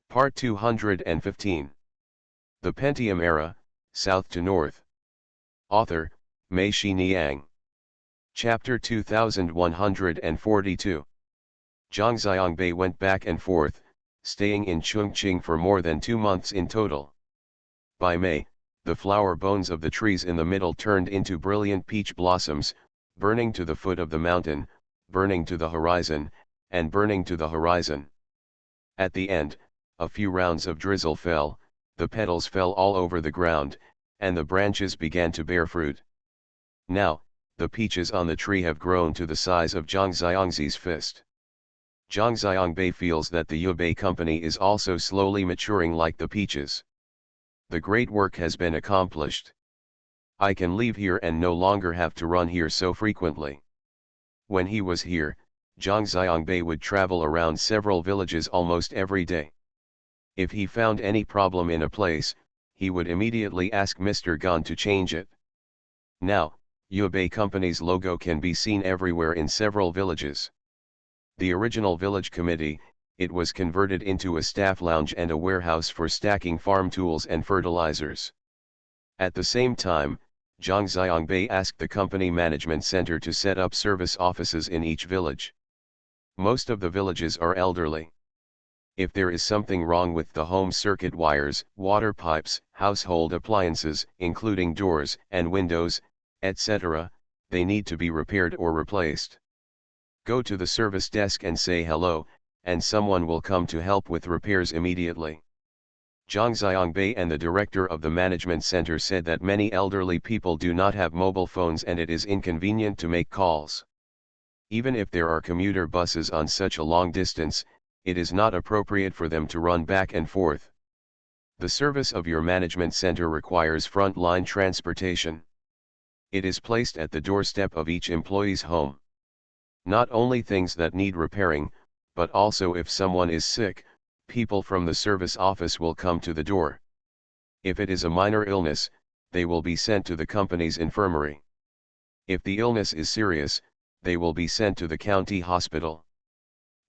Part 215. The Pentium Era, South to North. Author, Mei Shi Niang. Chapter 2142. Zhang Xiangbei went back and forth, staying in Chongqing for more than 2 months in total. By May, the flower bones of the trees in the middle turned into brilliant peach blossoms, burning to the foot of the mountain, burning to the horizon, and burning to the horizon. At the end, a few rounds of drizzle fell, the petals fell all over the ground, and the branches began to bear fruit. Now, the peaches on the tree have grown to the size of Zhang Xiangzi's fist. Zhang Xiangbei feels that the Yubei company is also slowly maturing like the peaches. The great work has been accomplished. I can leave here and no longer have to run here so frequently. When he was here, Zhang Xiangbei would travel around several villages almost every day. If he found any problem in a place, he would immediately ask Mr. Gan to change it. Now, Yubei Company's logo can be seen everywhere in several villages. The original village committee, it was converted into a staff lounge and a warehouse for stacking farm tools and fertilizers. At the same time, Zhang Xiangbei asked the company management center to set up service offices in each village. Most of the villages are elderly. If there is something wrong with the home circuit wires, water pipes, household appliances, including doors and windows, etc., they need to be repaired or replaced. Go to the service desk and say hello, and someone will come to help with repairs immediately. Zhang Xiangbei and the director of the management center said that many elderly people do not have mobile phones and it is inconvenient to make calls. Even if there are commuter buses on such a long distance, it is not appropriate for them to run back and forth. The service of your management center requires front-line transportation. It is placed at the doorstep of each employee's home. Not only things that need repairing, but also if someone is sick, people from the service office will come to the door. If it is a minor illness, they will be sent to the company's infirmary. If the illness is serious, they will be sent to the county hospital.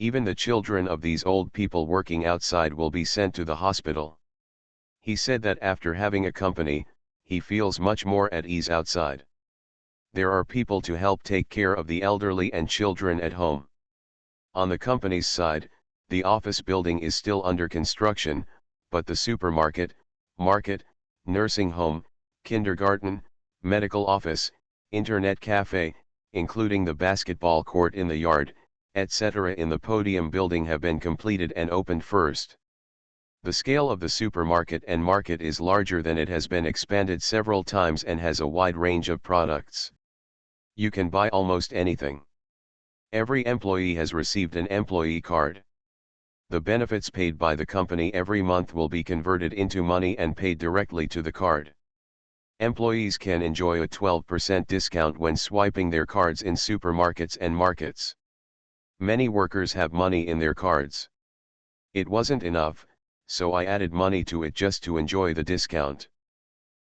Even the children of these old people working outside will be sent to the hospital. He said that after having a company, he feels much more at ease outside. There are people to help take care of the elderly and children at home. On the company's side, the office building is still under construction, but the supermarket, market, nursing home, kindergarten, medical office, internet cafe, including the basketball court in the yard, etc. in the podium building have been completed and opened first. The scale of the supermarket and market is larger than it has been expanded several times and has a wide range of products. You can buy almost anything. Every employee has received an employee card. The benefits paid by the company every month will be converted into money and paid directly to the card. Employees can enjoy a 12% discount when swiping their cards in supermarkets and markets. Many workers have money in their cards. It wasn't enough, so I added money to it just to enjoy the discount.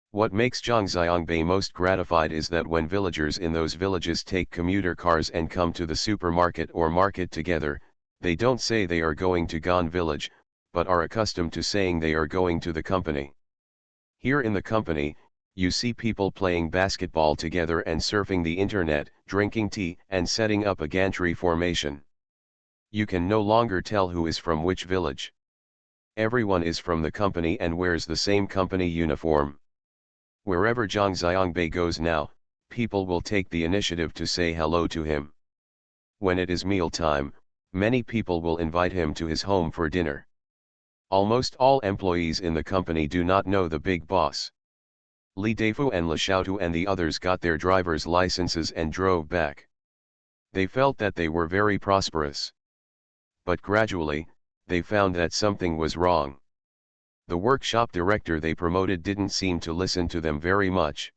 What makes Zhang Xiangbei most gratified is that when villagers in those villages take commuter cars and come to the supermarket or market together, they don't say they are going to Gan village, but are accustomed to saying they are going to the company. Here in the company, you see people playing basketball together and surfing the internet, drinking tea and setting up a gantry formation. You can no longer tell who is from which village. Everyone is from the company and wears the same company uniform. Wherever Zhang Xiangbei goes now, people will take the initiative to say hello to him. When it is mealtime, many people will invite him to his home for dinner. Almost all employees in the company do not know the big boss. Li Deifu and Le Xiaotu and the others got their driver's licenses and drove back. They felt that they were very prosperous. But gradually, they found that something was wrong. The workshop director they promoted didn't seem to listen to them very much.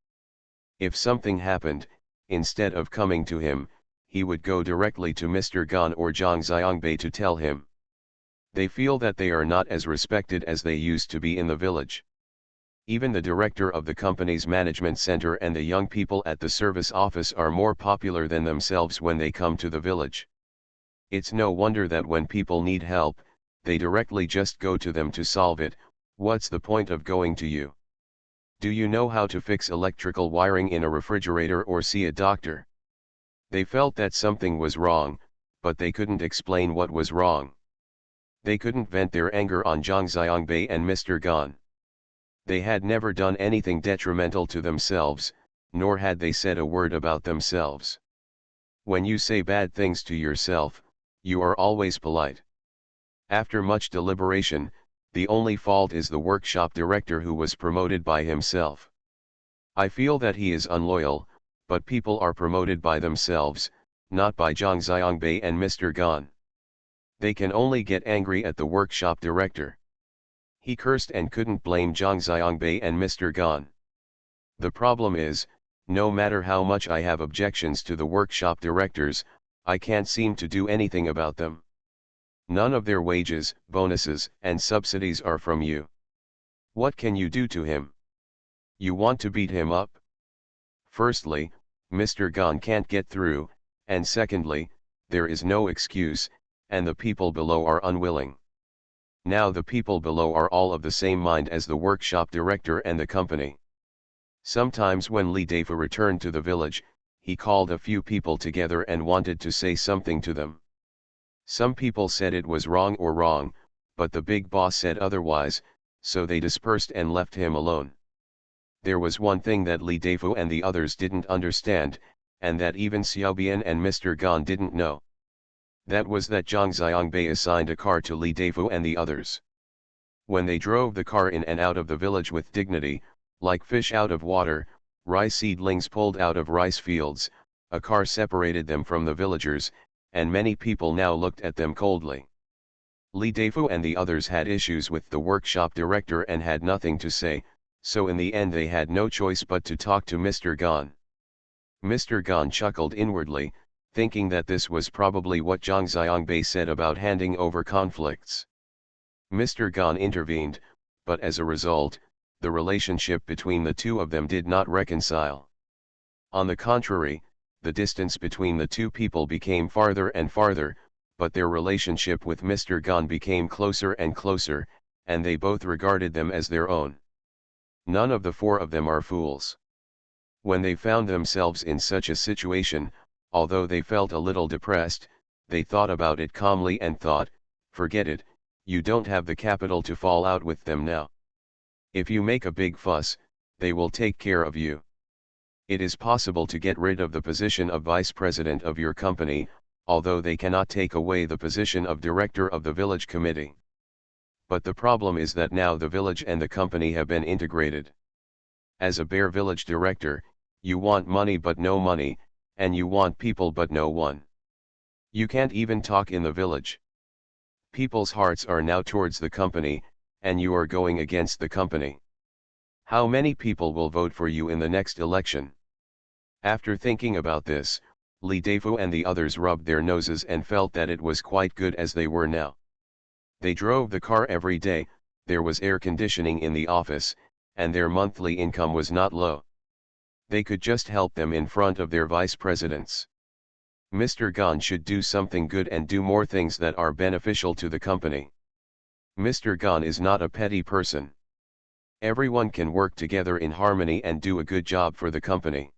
If something happened, instead of coming to him, he would go directly to Mr. Gan or Zhang Xiangbei to tell him. They feel that they are not as respected as they used to be in the village. Even the director of the company's management center and the young people at the service office are more popular than themselves when they come to the village. It's no wonder that when people need help, they directly just go to them to solve it. What's the point of going to you? Do you know how to fix electrical wiring in a refrigerator or see a doctor? They felt that something was wrong, but they couldn't explain what was wrong. They couldn't vent their anger on Zhang Xiangbei and Mr. Gan. They had never done anything detrimental to themselves, nor had they said a word about themselves. When you say bad things to yourself, you are always polite. After much deliberation, the only fault is the workshop director who was promoted by himself. I feel that he is unloyal, but people are promoted by themselves, not by Zhang Xiangbei and Mr. Gan. They can only get angry at the workshop director. He cursed and couldn't blame Zhang Xiangbei and Mr. Gan. The problem is, no matter how much I have objections to the workshop directors, I can't seem to do anything about them. None of their wages, bonuses, and subsidies are from you. What can you do to him? You want to beat him up? Firstly, Mr. Gan can't get through, and secondly, there is no excuse, and the people below are unwilling. Now the people below are all of the same mind as the workshop director and the company. Sometimes when Li Deifu returned to the village, he called a few people together and wanted to say something to them. Some people said it was wrong, but the big boss said otherwise, so they dispersed and left him alone. There was one thing that Li Deifu and the others didn't understand, and that even Xiaobian and Mr. Gan didn't know. That was that Zhang Xiangbei assigned a car to Li Deifu and the others. When they drove the car in and out of the village with dignity, like fish out of water, rice seedlings pulled out of rice fields, a car separated them from the villagers, and many people now looked at them coldly. Li Deifu and the others had issues with the workshop director and had nothing to say, so in the end they had no choice but to talk to Mr. Gan. Mr. Gan chuckled inwardly, thinking that this was probably what Zhang Xiangbei said about handing over conflicts. Mr. Gan intervened, but as a result, the relationship between the two of them did not reconcile. On the contrary, the distance between the two people became farther and farther, but their relationship with Mr. Gan became closer and closer, and they both regarded them as their own. None of the four of them are fools. When they found themselves in such a situation, although they felt a little depressed, they thought about it calmly and thought, forget it, you don't have the capital to fall out with them now. If you make a big fuss, they will take care of you. It is possible to get rid of the position of vice president of your company, although they cannot take away the position of director of the village committee. But the problem is that now the village and the company have been integrated. As a bare village director, you want money but no money, and you want people but no one. You can't even talk in the village. People's hearts are now towards the company, and you are going against the company. How many people will vote for you in the next election? After thinking about this, Li Deifu and the others rubbed their noses and felt that it was quite good as they were now. They drove the car every day, there was air conditioning in the office, and their monthly income was not low. They could just help them in front of their vice presidents. Mr. Gan should do something good and do more things that are beneficial to the company. Mr. Gan is not a petty person. Everyone can work together in harmony and do a good job for the company.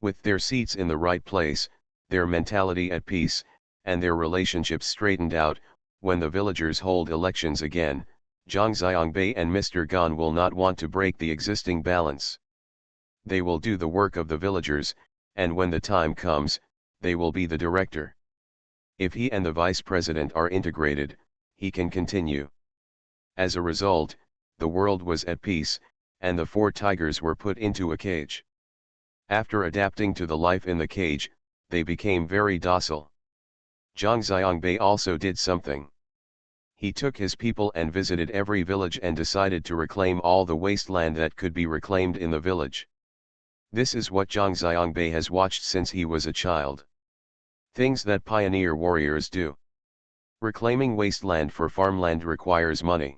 With their seats in the right place, their mentality at peace, and their relationships straightened out, when the villagers hold elections again, Zhang Xiangbei and Mr. Gan will not want to break the existing balance. They will do the work of the villagers, and when the time comes, they will be the director. If he and the vice president are integrated, he can continue. As a result, the world was at peace, and the four tigers were put into a cage. After adapting to the life in the cage, they became very docile. Zhang Xiangbei also did something. He took his people and visited every village and decided to reclaim all the wasteland that could be reclaimed in the village. This is what Zhang Xiangbei has watched since he was a child. Things that pioneer warriors do. Reclaiming wasteland for farmland requires money.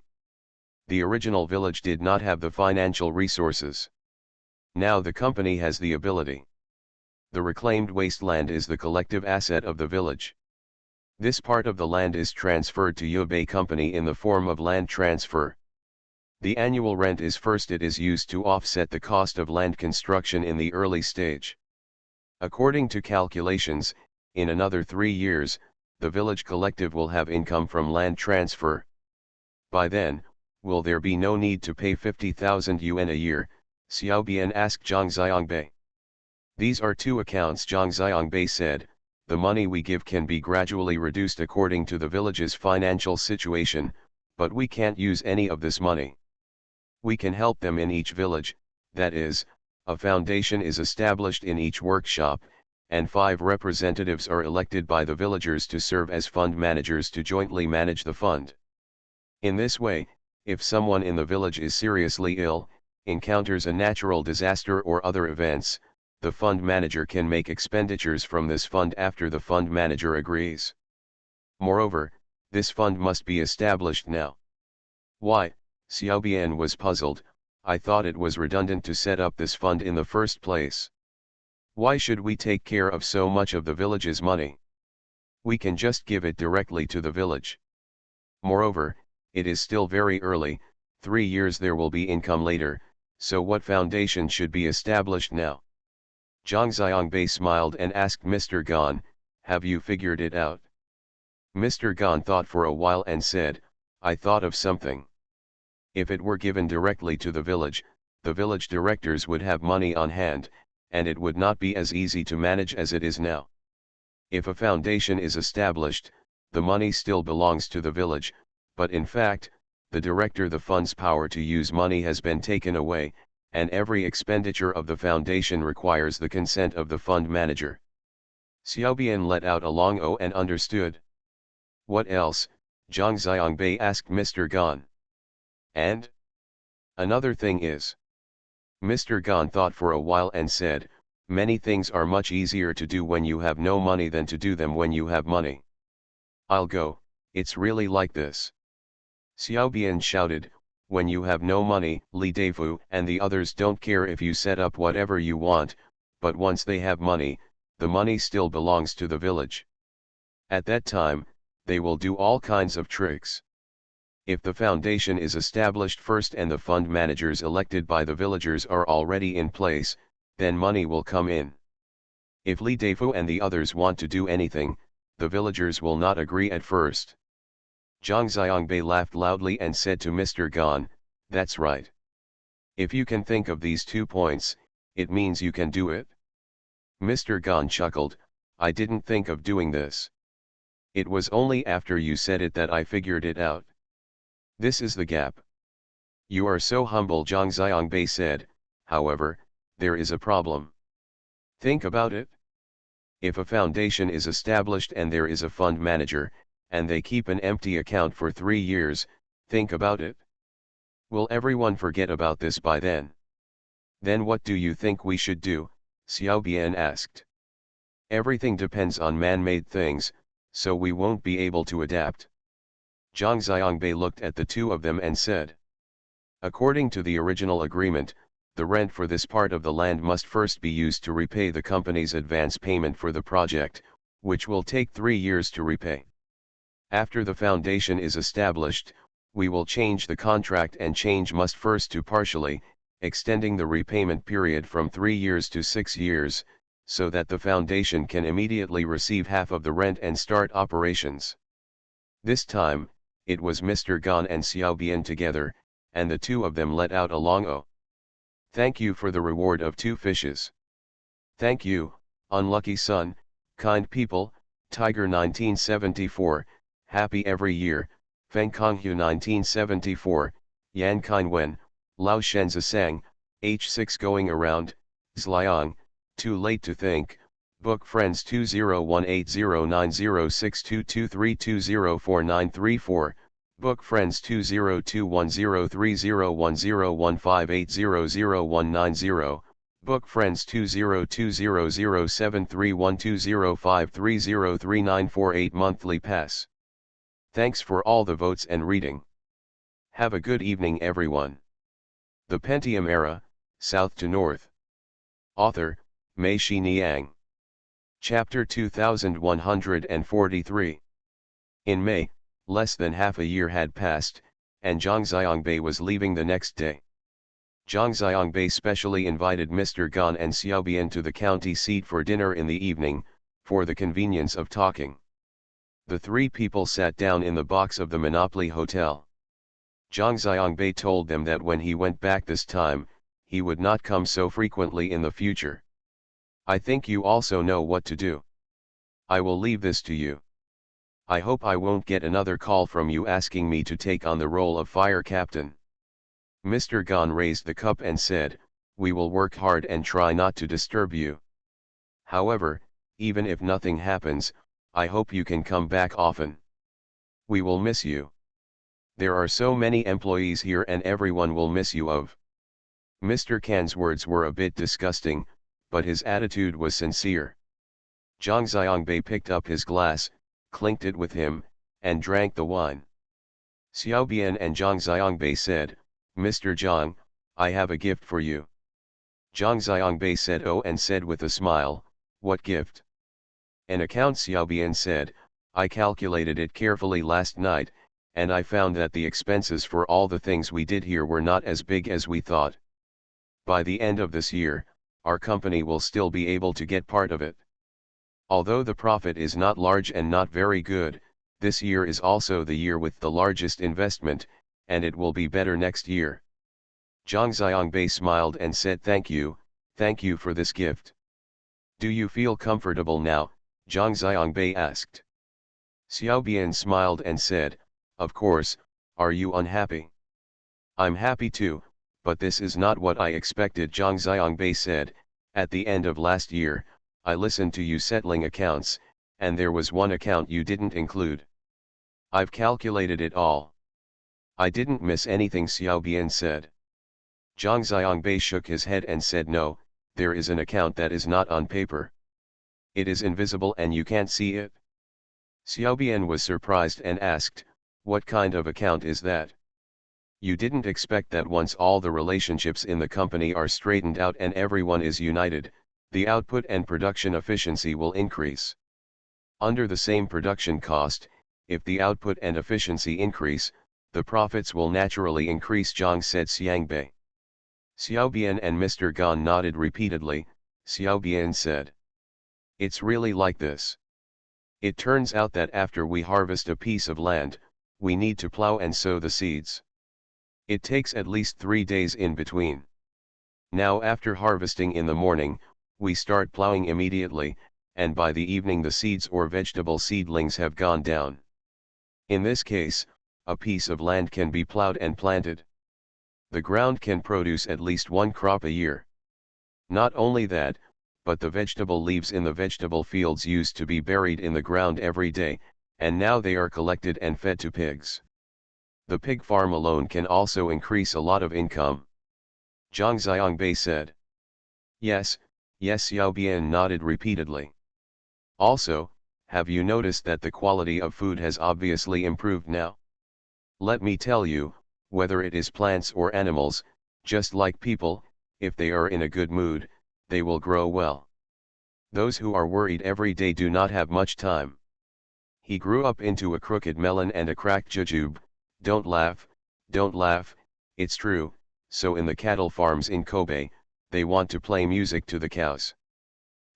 The original village did not have the financial resources. Now the company has the ability. The reclaimed wasteland is the collective asset of the village. This part of the land is transferred to Yubei Company in the form of land transfer. The annual rent is first. It is used to offset the cost of land construction in the early stage. According to calculations, in another 3 years, the village collective will have income from land transfer. By then, will there be no need to pay 50,000 yuan a year? Xiaobian asked Zhang Xiangbei. These are two accounts, Zhang Xiangbei said. The money we give can be gradually reduced according to the village's financial situation, but we can't use any of this money. We can help them in each village, that is, a foundation is established in each workshop, and 5 representatives are elected by the villagers to serve as fund managers to jointly manage the fund. In this way, if someone in the village is seriously ill, encounters a natural disaster or other events, the fund manager can make expenditures from this fund after the fund manager agrees. Moreover, this fund must be established now. Why? Xiaobian was puzzled. I thought it was redundant to set up this fund in the first place. Why should we take care of so much of the village's money? We can just give it directly to the village. Moreover, it is still very early, 3 years there will be income later, so what foundation should be established now? Zhang Xiangbei smiled and asked Mr. Gan, have you figured it out? Mr. Gan thought for a while and said, I thought of something. If it were given directly to the village directors would have money on hand, and it would not be as easy to manage as it is now. If a foundation is established, the money still belongs to the village, but in fact, the fund's power to use money has been taken away, and every expenditure of the foundation requires the consent of the fund manager. Xiaobian let out a long "oh" and understood. What else? Zhang Xiangbei asked Mr. Gan. And? Another thing is. Mr. Gan thought for a while and said, many things are much easier to do when you have no money than to do them when you have money. I'll go, it's really like this. Xiaobian shouted, when you have no money, Li Deifu and the others don't care if you set up whatever you want, but once they have money, the money still belongs to the village. At that time, they will do all kinds of tricks. If the foundation is established first and the fund managers elected by the villagers are already in place, then money will come in. If Li Deifu and the others want to do anything, the villagers will not agree at first. Zhang Xiangbei laughed loudly and said to Mr. Gan, that's right. If you can think of these 2 points, it means you can do it. Mr. Gan chuckled, I didn't think of doing this. It was only after you said it that I figured it out. This is the gap. You are so humble, Zhang Xiangbei said, however, there is a problem. Think about it. If a foundation is established and there is a fund manager, and they keep an empty account for 3 years, think about it. Will everyone forget about this by then? Then what do you think we should do? Xiaobian asked. Everything depends on man-made things, so we won't be able to adapt. Zhang Xiangbei looked at the 2 of them and said. According to the original agreement, the rent for this part of the land must first be used to repay the company's advance payment for the project, which will take 3 years to repay. After the foundation is established, we will change the contract and change must first to partially, extending the repayment period from 3 years to 6 years, so that the foundation can immediately receive half of the rent and start operations. This time, it was Mr. Gan and Xiaobian together, and the 2 of them let out a long "oh." Thank you for the reward of 2 fishes. Thank you, unlucky son, kind people, Tiger 1974, happy every year, Feng Konghu 1974, Yan Kainwen, Lao Shenzi Sang, H6 going around, Zliang, too late to think. Book Friends 201809062232049334, Book Friends 2021030101580010, Book Friends 202007312053039448 Monthly Pass. Thanks for all the votes and reading. Have a good evening everyone. The Pentium Era, South to North. Author, Mei Shi Niang. Chapter 2143. In May, less than half a year had passed, and Zhang Xiangbei was leaving the next day. Zhang Xiangbei specially invited Mr. Gan and Xiaobian to the county seat for dinner in the evening, for the convenience of talking. The three people sat down in the box of the Monopoly Hotel. Zhang Xiangbei told them that when he went back this time, he would not come so frequently in the future. I think you also know what to do. I will leave this to you. I hope I won't get another call from you asking me to take on the role of fire captain. Mr. Gan raised the cup and said, "We will work hard and try not to disturb you. However, even if nothing happens, I hope you can come back often. We will miss you. There are so many employees here and everyone will miss you of." Mr. Kan's words were a bit disgusting, but his attitude was sincere. Zhang Xiangbei picked up his glass, clinked it with him, and drank the wine. Xiaobian and Zhang Xiangbei said, "Mr. Zhang, I have a gift for you." Zhang Xiangbei said oh and said with a smile, "What gift?" An account. Xiaobian said, "I calculated it carefully last night, and I found that the expenses for all the things we did here were not as big as we thought. By the end of this year, our company will still be able to get part of it. Although the profit is not large and not very good, this year is also the year with the largest investment, and it will be better next year." Zhang Xiangbei smiled and said thank you for this gift. "Do you feel comfortable now?" Zhang Xiangbei asked. Xiaobian smiled and said, "Of course, are you unhappy?" "I'm happy too, but this is not what I expected." Zhang Xiangbei said, "At the end of last year, I listened to you settling accounts, and there was one account you didn't include. I've calculated it all. I didn't miss anything." Xiaobian said. Zhang Xiangbei shook his head and said, "No, there is an account that is not on paper. It is invisible and you can't see it." Xiaobian was surprised and asked, "What kind of account is that? You didn't expect that once all the relationships in the company are straightened out and everyone is united, the output and production efficiency will increase. Under the same production cost, if the output and efficiency increase, the profits will naturally increase," Zhang said. Xiangbei. Xiaobian and Mr. Gan nodded repeatedly. Xiaobian said, "It's really like this. It turns out that after we harvest a piece of land, we need to plow and sow the seeds. It takes at least 3 days in between. Now after harvesting in the morning, we start plowing immediately, and by the evening the seeds or vegetable seedlings have gone down. In this case, a piece of land can be plowed and planted. The ground can produce at least 1 crop a year. Not only that, but the vegetable leaves in the vegetable fields used to be buried in the ground every day, and now they are collected and fed to pigs. The pig farm alone can also increase a lot of income." Zhang Xiangbei said. Yes, Xiaobian nodded repeatedly. "Also, have you noticed that the quality of food has obviously improved now? Let me tell you, whether it is plants or animals, just like people, if they are in a good mood, they will grow well. Those who are worried every day do not have much time. He grew up into a crooked melon and a cracked jujube. Don't laugh, it's true." So in the cattle farms in Kobe, they want to play music to the cows.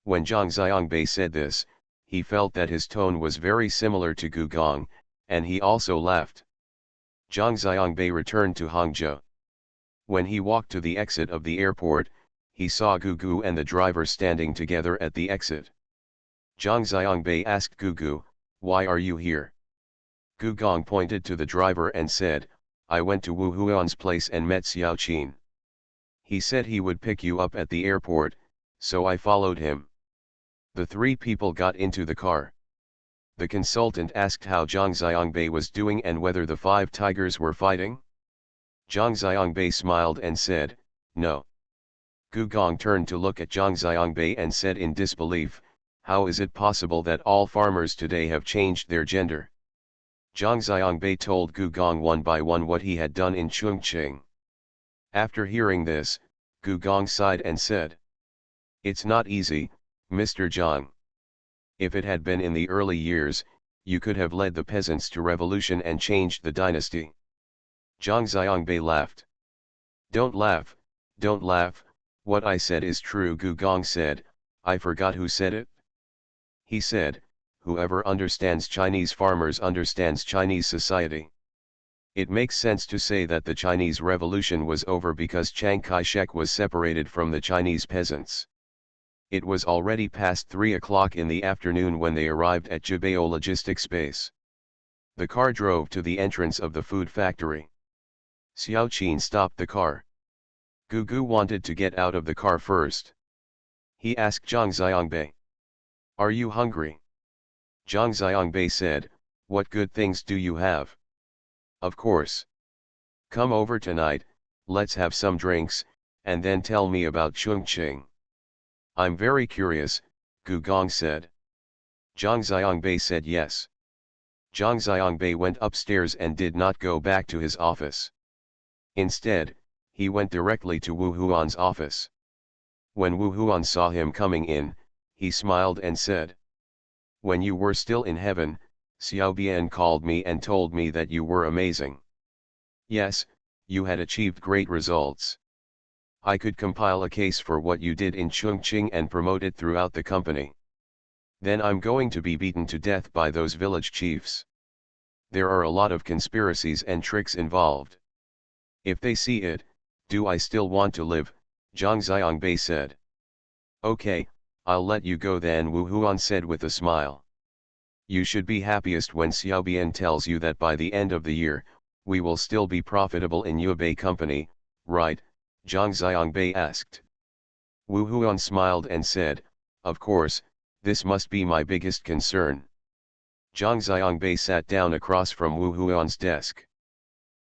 When Zhang Xiangbei said this, he felt that his tone was very similar to Gu Gong, and he also laughed. Zhang Xiangbei returned to Hangzhou. When he walked to the exit of the airport, he saw Gugu and the driver standing together at the exit. Zhang Xiangbei asked Gugu, "Why are you here?" Gu Gong pointed to the driver and said, "I went to Wu Huan's place and met Xiao Qin. He said he would pick you up at the airport, so I followed him." The 3 people got into the car. The consultant asked how Zhang Xiangbei was doing and whether the 5 tigers were fighting. Zhang Xiangbei smiled and said, "No." Gu Gong turned to look at Zhang Xiangbei and said in disbelief, "How is it possible that all farmers today have changed their gender?" Zhang Xiangbei told Gu Gong one by one what he had done in Chongqing. After hearing this, Gu Gong sighed and said, "It's not easy, Mr. Zhang. If it had been in the early years, you could have led the peasants to revolution and changed the dynasty. Zhang Xiangbei laughed. Don't laugh, don't laugh, what I said is true. Gu Gong said. I forgot who said it. He said, whoever understands Chinese farmers understands Chinese society. It makes sense to say that the Chinese Revolution was over because Chiang Kai-shek was separated from the Chinese peasants. It was already past 3 o'clock in the afternoon when they arrived at Jibao Logistics Base. The car drove to the entrance of the food factory. Xiao Qin stopped the car. Gugu wanted to get out of the car first. He asked Zhang Xiangbei, "Are you hungry?" Zhang Xiangbei said, "What good things do you have?" "Of course. Come over tonight, let's have some drinks, and then tell me about Chongqing." "I'm very curious," Gu Gong said. Zhang Xiangbei said yes. Zhang Xiangbei went upstairs and did not go back to his office. Instead, he went directly to Wu Huan's office. When Wu Huan saw him coming in, he smiled and said, "When you were still in heaven, Xiao Bian called me and told me that you were amazing. Yes, you had achieved great results. I could compile a case for what you did in Chongqing and promote it throughout the company. Then I'm going to be beaten to death by those village chiefs. There are a lot of conspiracies and tricks involved. If they see it, do I still want to live?" Zhang Xiangbei said. "Okay, I'll let you go then," Wu Huan said with a smile. "You should be happiest when Xiao Bian tells you that by the end of the year, we will still be profitable in Yubei Company, right?" Zhang Xiangbei asked. Wu Huan smiled and said, "Of course, this must be my biggest concern." Zhang Xiangbei sat down across from Wu Huan's desk.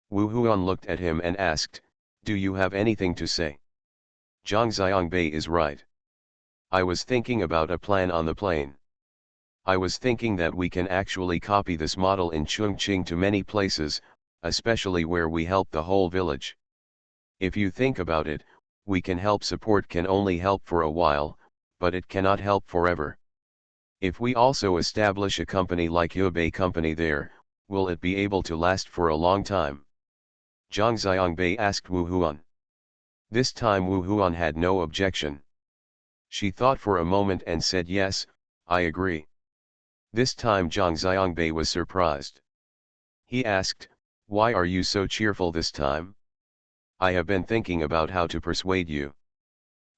Wu Huan looked at him and asked, "Do you have anything to say?" Zhang Xiangbei is right. I was thinking about a plan on the plane. I was thinking that we can actually copy this model in Chongqing to many places, especially where we help the whole village. If you think about it, we can help. Support can only help for a while, but it cannot help forever. If we also establish a company like Yubei Company there, will it be able to last for a long time? Zhang Xiangbei asked Wu Huan. This time Wu Huan had no objection. She thought for a moment and said, "Yes, I agree." This time Zhang Xiangbei was surprised. He asked, "Why are you so cheerful this time?" "I have been thinking about how to persuade you."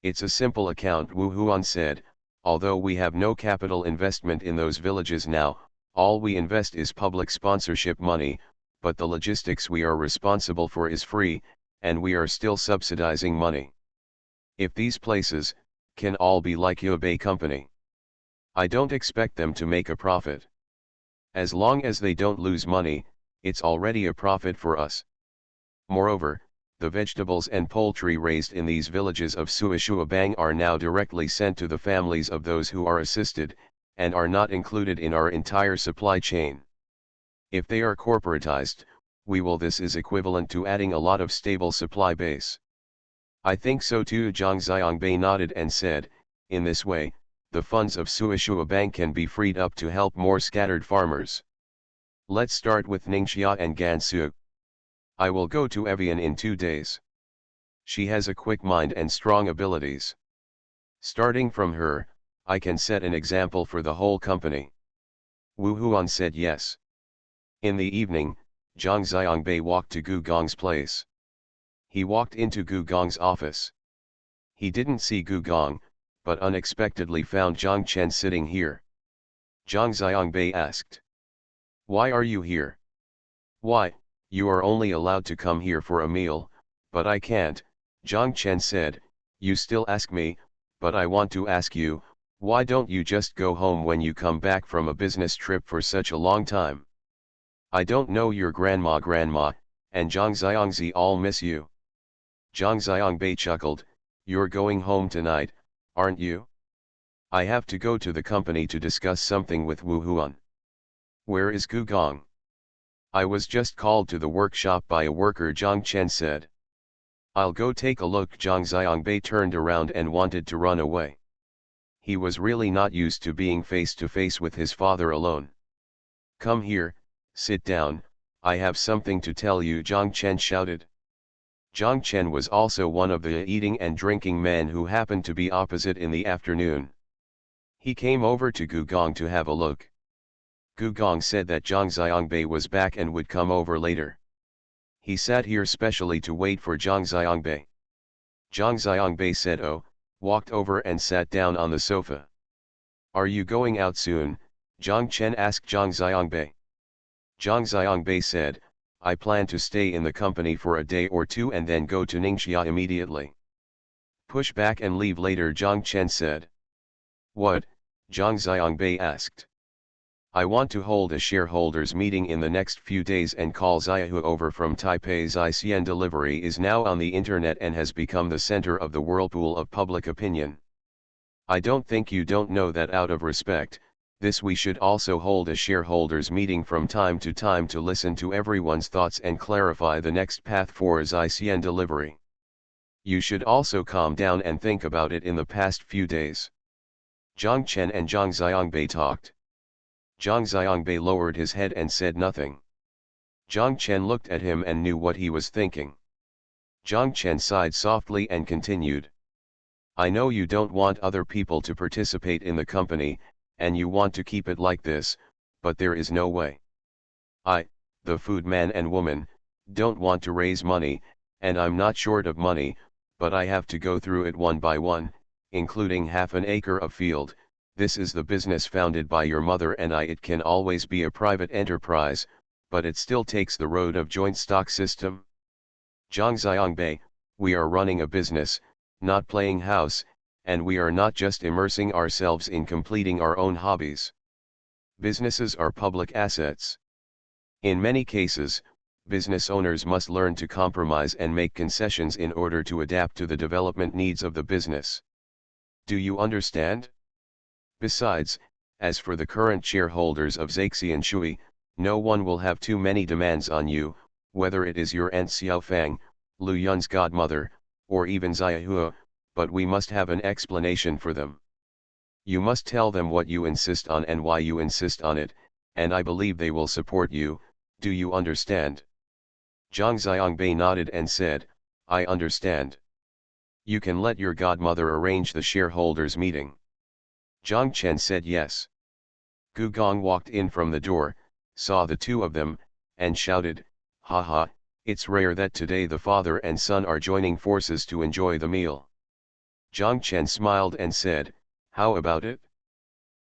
"It's a simple account," Wu Huan said. "Although we have no capital investment in those villages now, all we invest is public sponsorship money, but the logistics we are responsible for is free, and we are still subsidizing money. If these places can all be like Yubei Company, I don't expect them to make a profit. As long as they don't lose money, it's already a profit for us. Moreover, the vegetables and poultry raised in these villages of Suishuabang are now directly sent to the families of those who are assisted, and are not included in our entire supply chain. If they are corporatized, this is equivalent to adding a lot of stable supply base." "I think so too." Zhang Xiangbei nodded and said, "In this way, the funds of Suishua Bank can be freed up to help more scattered farmers. Let's start with Ningxia and Gansu. I will go to Evian in 2 days. She has a quick mind and strong abilities. Starting from her, I can set an example for the whole company." Wu Huan said yes. In the evening, Zhang Xiangbei walked to Gu Gong's place. He walked into Gu Gong's office. He didn't see Gu Gong, but unexpectedly found Zhang Chen sitting here. Zhang Xiangbei asked, "Why are you here?" "Why, you are only allowed to come here for a meal, but I can't," Zhang Chen said. "You still ask me, but I want to ask you, why don't you just go home when you come back from a business trip for such a long time? I don't know your grandma and Zhang Xiangzi all miss you." Zhang Xiangbei chuckled, "You're going home tonight, aren't you?" "I have to go to the company to discuss something with Wu Huan." "Where is Gu Gong?" "I was just called to the workshop by a worker," Zhang Chen said. "I'll go take a look." Zhang Xiangbei turned around and wanted to run away. He was really not used to being face to face with his father alone. Come here, sit down, I have something to tell you, Zhang Chen shouted. Zhang Chen was also one of the eating and drinking men who happened to be opposite in the afternoon. He came over to Gu Gong to have a look. Gu Gong said that Zhang Xiangbei was back and would come over later. He sat here specially to wait for Zhang Xiangbei. Zhang Xiangbei said oh, walked over and sat down on the sofa. Are you going out soon? Zhang Chen asked Zhang Xiangbei. Zhang Xiangbei said, I plan to stay in the company for a day or two and then go to Ningxia immediately. Push back and leave later, Zhang Chen said. What? Zhang Xiangbei asked. I want to hold a shareholders meeting in the next few days and call Xiaohu over from Taipei. Xixian delivery is now on the internet and has become the center of the whirlpool of public opinion. I don't think you don't know that out of respect, we should also hold a shareholders meeting from time to time to listen to everyone's thoughts and clarify the next path for Xixian delivery. You should also calm down and think about it in the past few days. Zhang Chen and Zhang Xiangbei talked. Zhang Xiangbei lowered his head and said nothing. Zhang Chen looked at him and knew what he was thinking. Zhang Chen sighed softly and continued. I know you don't want other people to participate in the company, and you want to keep it like this, but there is no way. I, the food man and woman, don't want to raise money, and I'm not short of money, but I have to go through it one by one, including half an acre of field. This is the business founded by your mother and I. It can always be a private enterprise, but it still takes the road of joint stock system. Zhang Xiangbei, we are running a business, not playing house, and we are not just immersing ourselves in completing our own hobbies. Businesses are public assets. In many cases, business owners must learn to compromise and make concessions in order to adapt to the development needs of the business. Do you understand? Besides, as for the current shareholders of Zaixian Shui, no one will have too many demands on you, whether it is your Aunt Xiaofang, Lu Yun's godmother, or even Xiahua, but we must have an explanation for them. You must tell them what you insist on and why you insist on it, and I believe they will support you. Do you understand? Zhang Xiangbei nodded and said, I understand. You can let your godmother arrange the shareholders' meeting. Zhang Chen said yes. Gu Gong walked in from the door, saw the two of them, and shouted, haha, it's rare that today the father and son are joining forces to enjoy the meal. Zhang Chen smiled and said, how about it?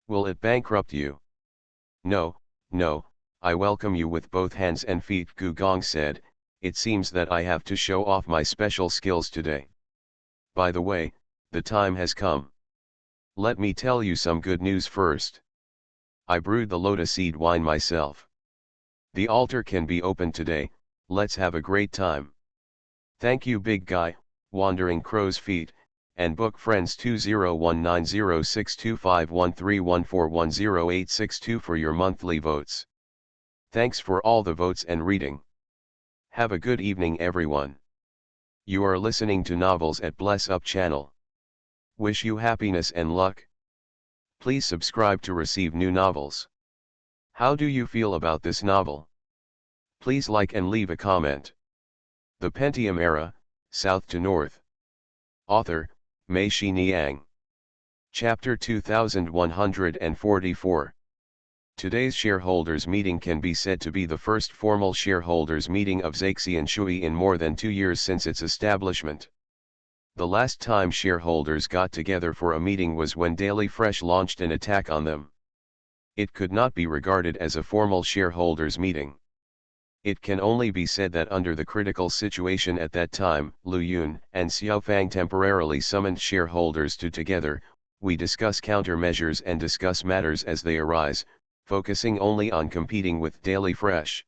Will it bankrupt you? No, no, I welcome you with both hands and feet, Gu Gong said, it seems that I have to show off my special skills today. By the way, the time has come. Let me tell you some good news first. I brewed the lotus seed wine myself. The altar can be opened today, let's have a great time. Thank you big guy, Wandering Crow's Feet, and book friends 201906251314108662 for your monthly votes. Thanks for all the votes and reading. Have a good evening everyone. You are listening to Novels at Bless Up channel. Wish you happiness and luck. Please subscribe to receive new novels. How do you feel about this novel? Please like and leave a comment. The Pentium Era, South to North. Author, Mei Shi Niang. Chapter 2144. Today's shareholders meeting can be said to be the first formal shareholders meeting of Zaixian Shui in more than 2 years since its establishment. The last time shareholders got together for a meeting was when Daily Fresh launched an attack on them. It could not be regarded as a formal shareholders meeting. It can only be said that under the critical situation at that time, Lu Yun and Xiaofang temporarily summoned shareholders together. We discuss countermeasures and discuss matters as they arise, focusing only on competing with Daily Fresh.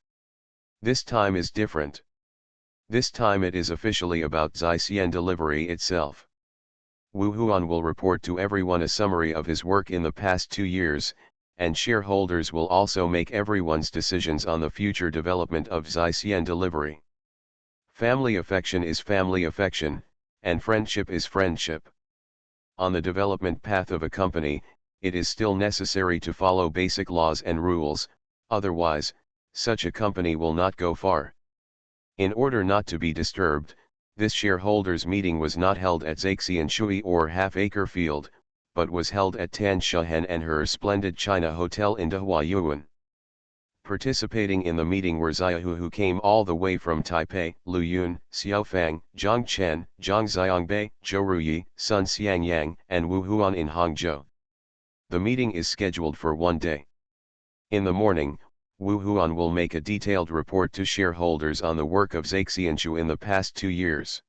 This time is different. This time it is officially about Zaixian delivery itself. Wu Huan will report to everyone a summary of his work in the past 2 years, and shareholders will also make everyone's decisions on the future development of Zaixian delivery. Family affection is family affection, and friendship is friendship. On the development path of a company, it is still necessary to follow basic laws and rules, Otherwise, such a company will not go far. In order not to be disturbed, this shareholders' meeting was not held at Zaixianshui or half-acre field, but was held at Tan Shuhen and her splendid China Hotel in Dehuayuan. Participating in the meeting were Ziahu, who came all the way from Taipei, Lu Yun, Xiaofang, Zhang Chen, Zhang Xiangbei, Zhou Ruyi, Sun Xiangyang, and Wu Huan in Hangzhou. The meeting is scheduled for 1 day. In the morning, Wu Huan will make a detailed report to shareholders on the work of Zaixianshu in the past 2 years.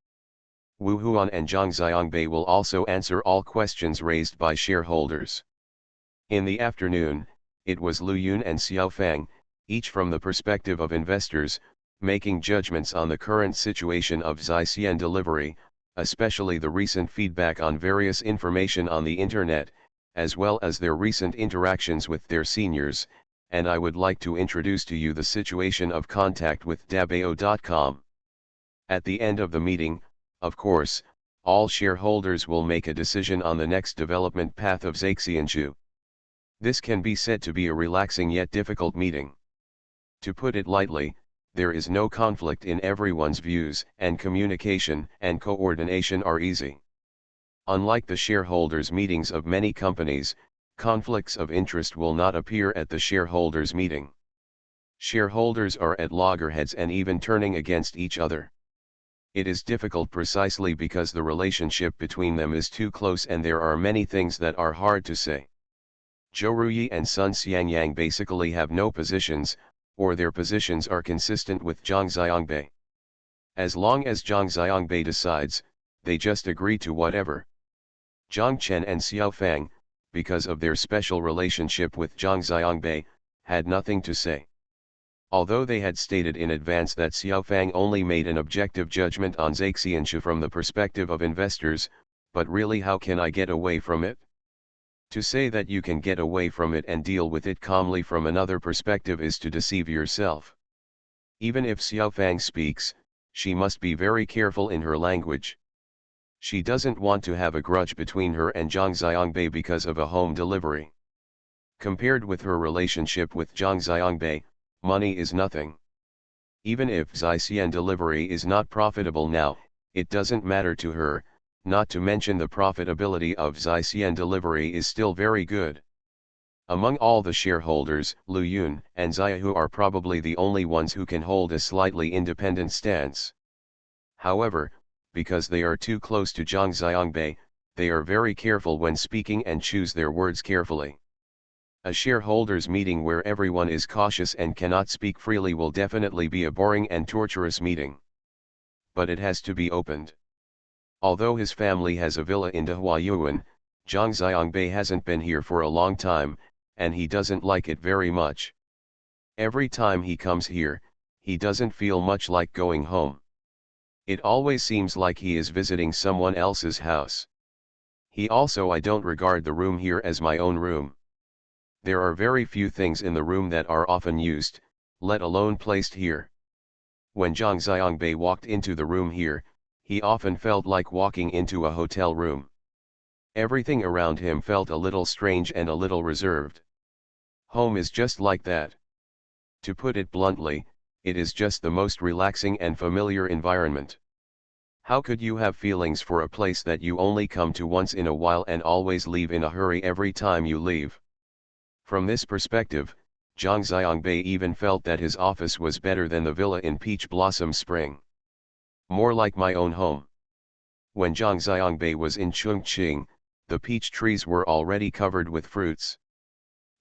Wu Huan and Zhang Xiangbei will also answer all questions raised by shareholders. In the afternoon, it was Lu Yun and Xiaofang, each from the perspective of investors, making judgments on the current situation of Zaixian delivery, especially the recent feedback on various information on the internet, as well as their recent interactions with their seniors, and I would like to introduce to you the situation of contact with Dabao.com. At the end of the meeting, of course, all shareholders will make a decision on the next development path of Zaixianshu. This can be said to be a relaxing yet difficult meeting. To put it lightly, there is no conflict in everyone's views, and communication and coordination are easy. Unlike the shareholders' meetings of many companies, conflicts of interest will not appear at the shareholders' meeting. Shareholders are at loggerheads and even turning against each other. It is difficult precisely because the relationship between them is too close and there are many things that are hard to say. Zhou Ruyi and Sun Xiangyang basically have no positions, or their positions are consistent with Zhang Xiangbei. As long as Zhang Xiangbei decides, they just agree to whatever. Zhang Chen and Xiaofang, because of their special relationship with Zhang Xiangbei, had nothing to say. Although they had stated in advance that Xiaofang only made an objective judgment on Zaixianshu from the perspective of investors, but really, how can I get away from it? To say that you can get away from it and deal with it calmly from another perspective is to deceive yourself. Even if Xiaofang speaks, she must be very careful in her language. She doesn't want to have a grudge between her and Zhang Xiangbei because of a home delivery. Compared with her relationship with Zhang Xiangbei, money is nothing. Even if Zaixian delivery is not profitable now, it doesn't matter to her. Not to mention the profitability of Zaixian delivery is still very good. Among all the shareholders, Lu Yun and Ziahu are probably the only ones who can hold a slightly independent stance. However, because they are too close to Zhang Xiangbei, they are very careful when speaking and choose their words carefully. A shareholders' meeting where everyone is cautious and cannot speak freely will definitely be a boring and torturous meeting. But it has to be opened. Although his family has a villa in Dehuayuan, Zhang Xiangbei hasn't been here for a long time, and he doesn't like it very much. Every time he comes here, he doesn't feel much like going home. It always seems like he is visiting someone else's house. I don't regard the room here as my own room. There are very few things in the room that are often used, let alone placed here. When Zhang Xiangbei walked into the room here, he often felt like walking into a hotel room. Everything around him felt a little strange and a little reserved. Home is just like that. To put it bluntly, it is just the most relaxing and familiar environment. How could you have feelings for a place that you only come to once in a while and always leave in a hurry every time you leave? From this perspective, Zhang Xiangbei even felt that his office was better than the villa in Peach Blossom Spring. More like my own home. When Zhang Xiangbei was in Chongqing, the peach trees were already covered with fruits.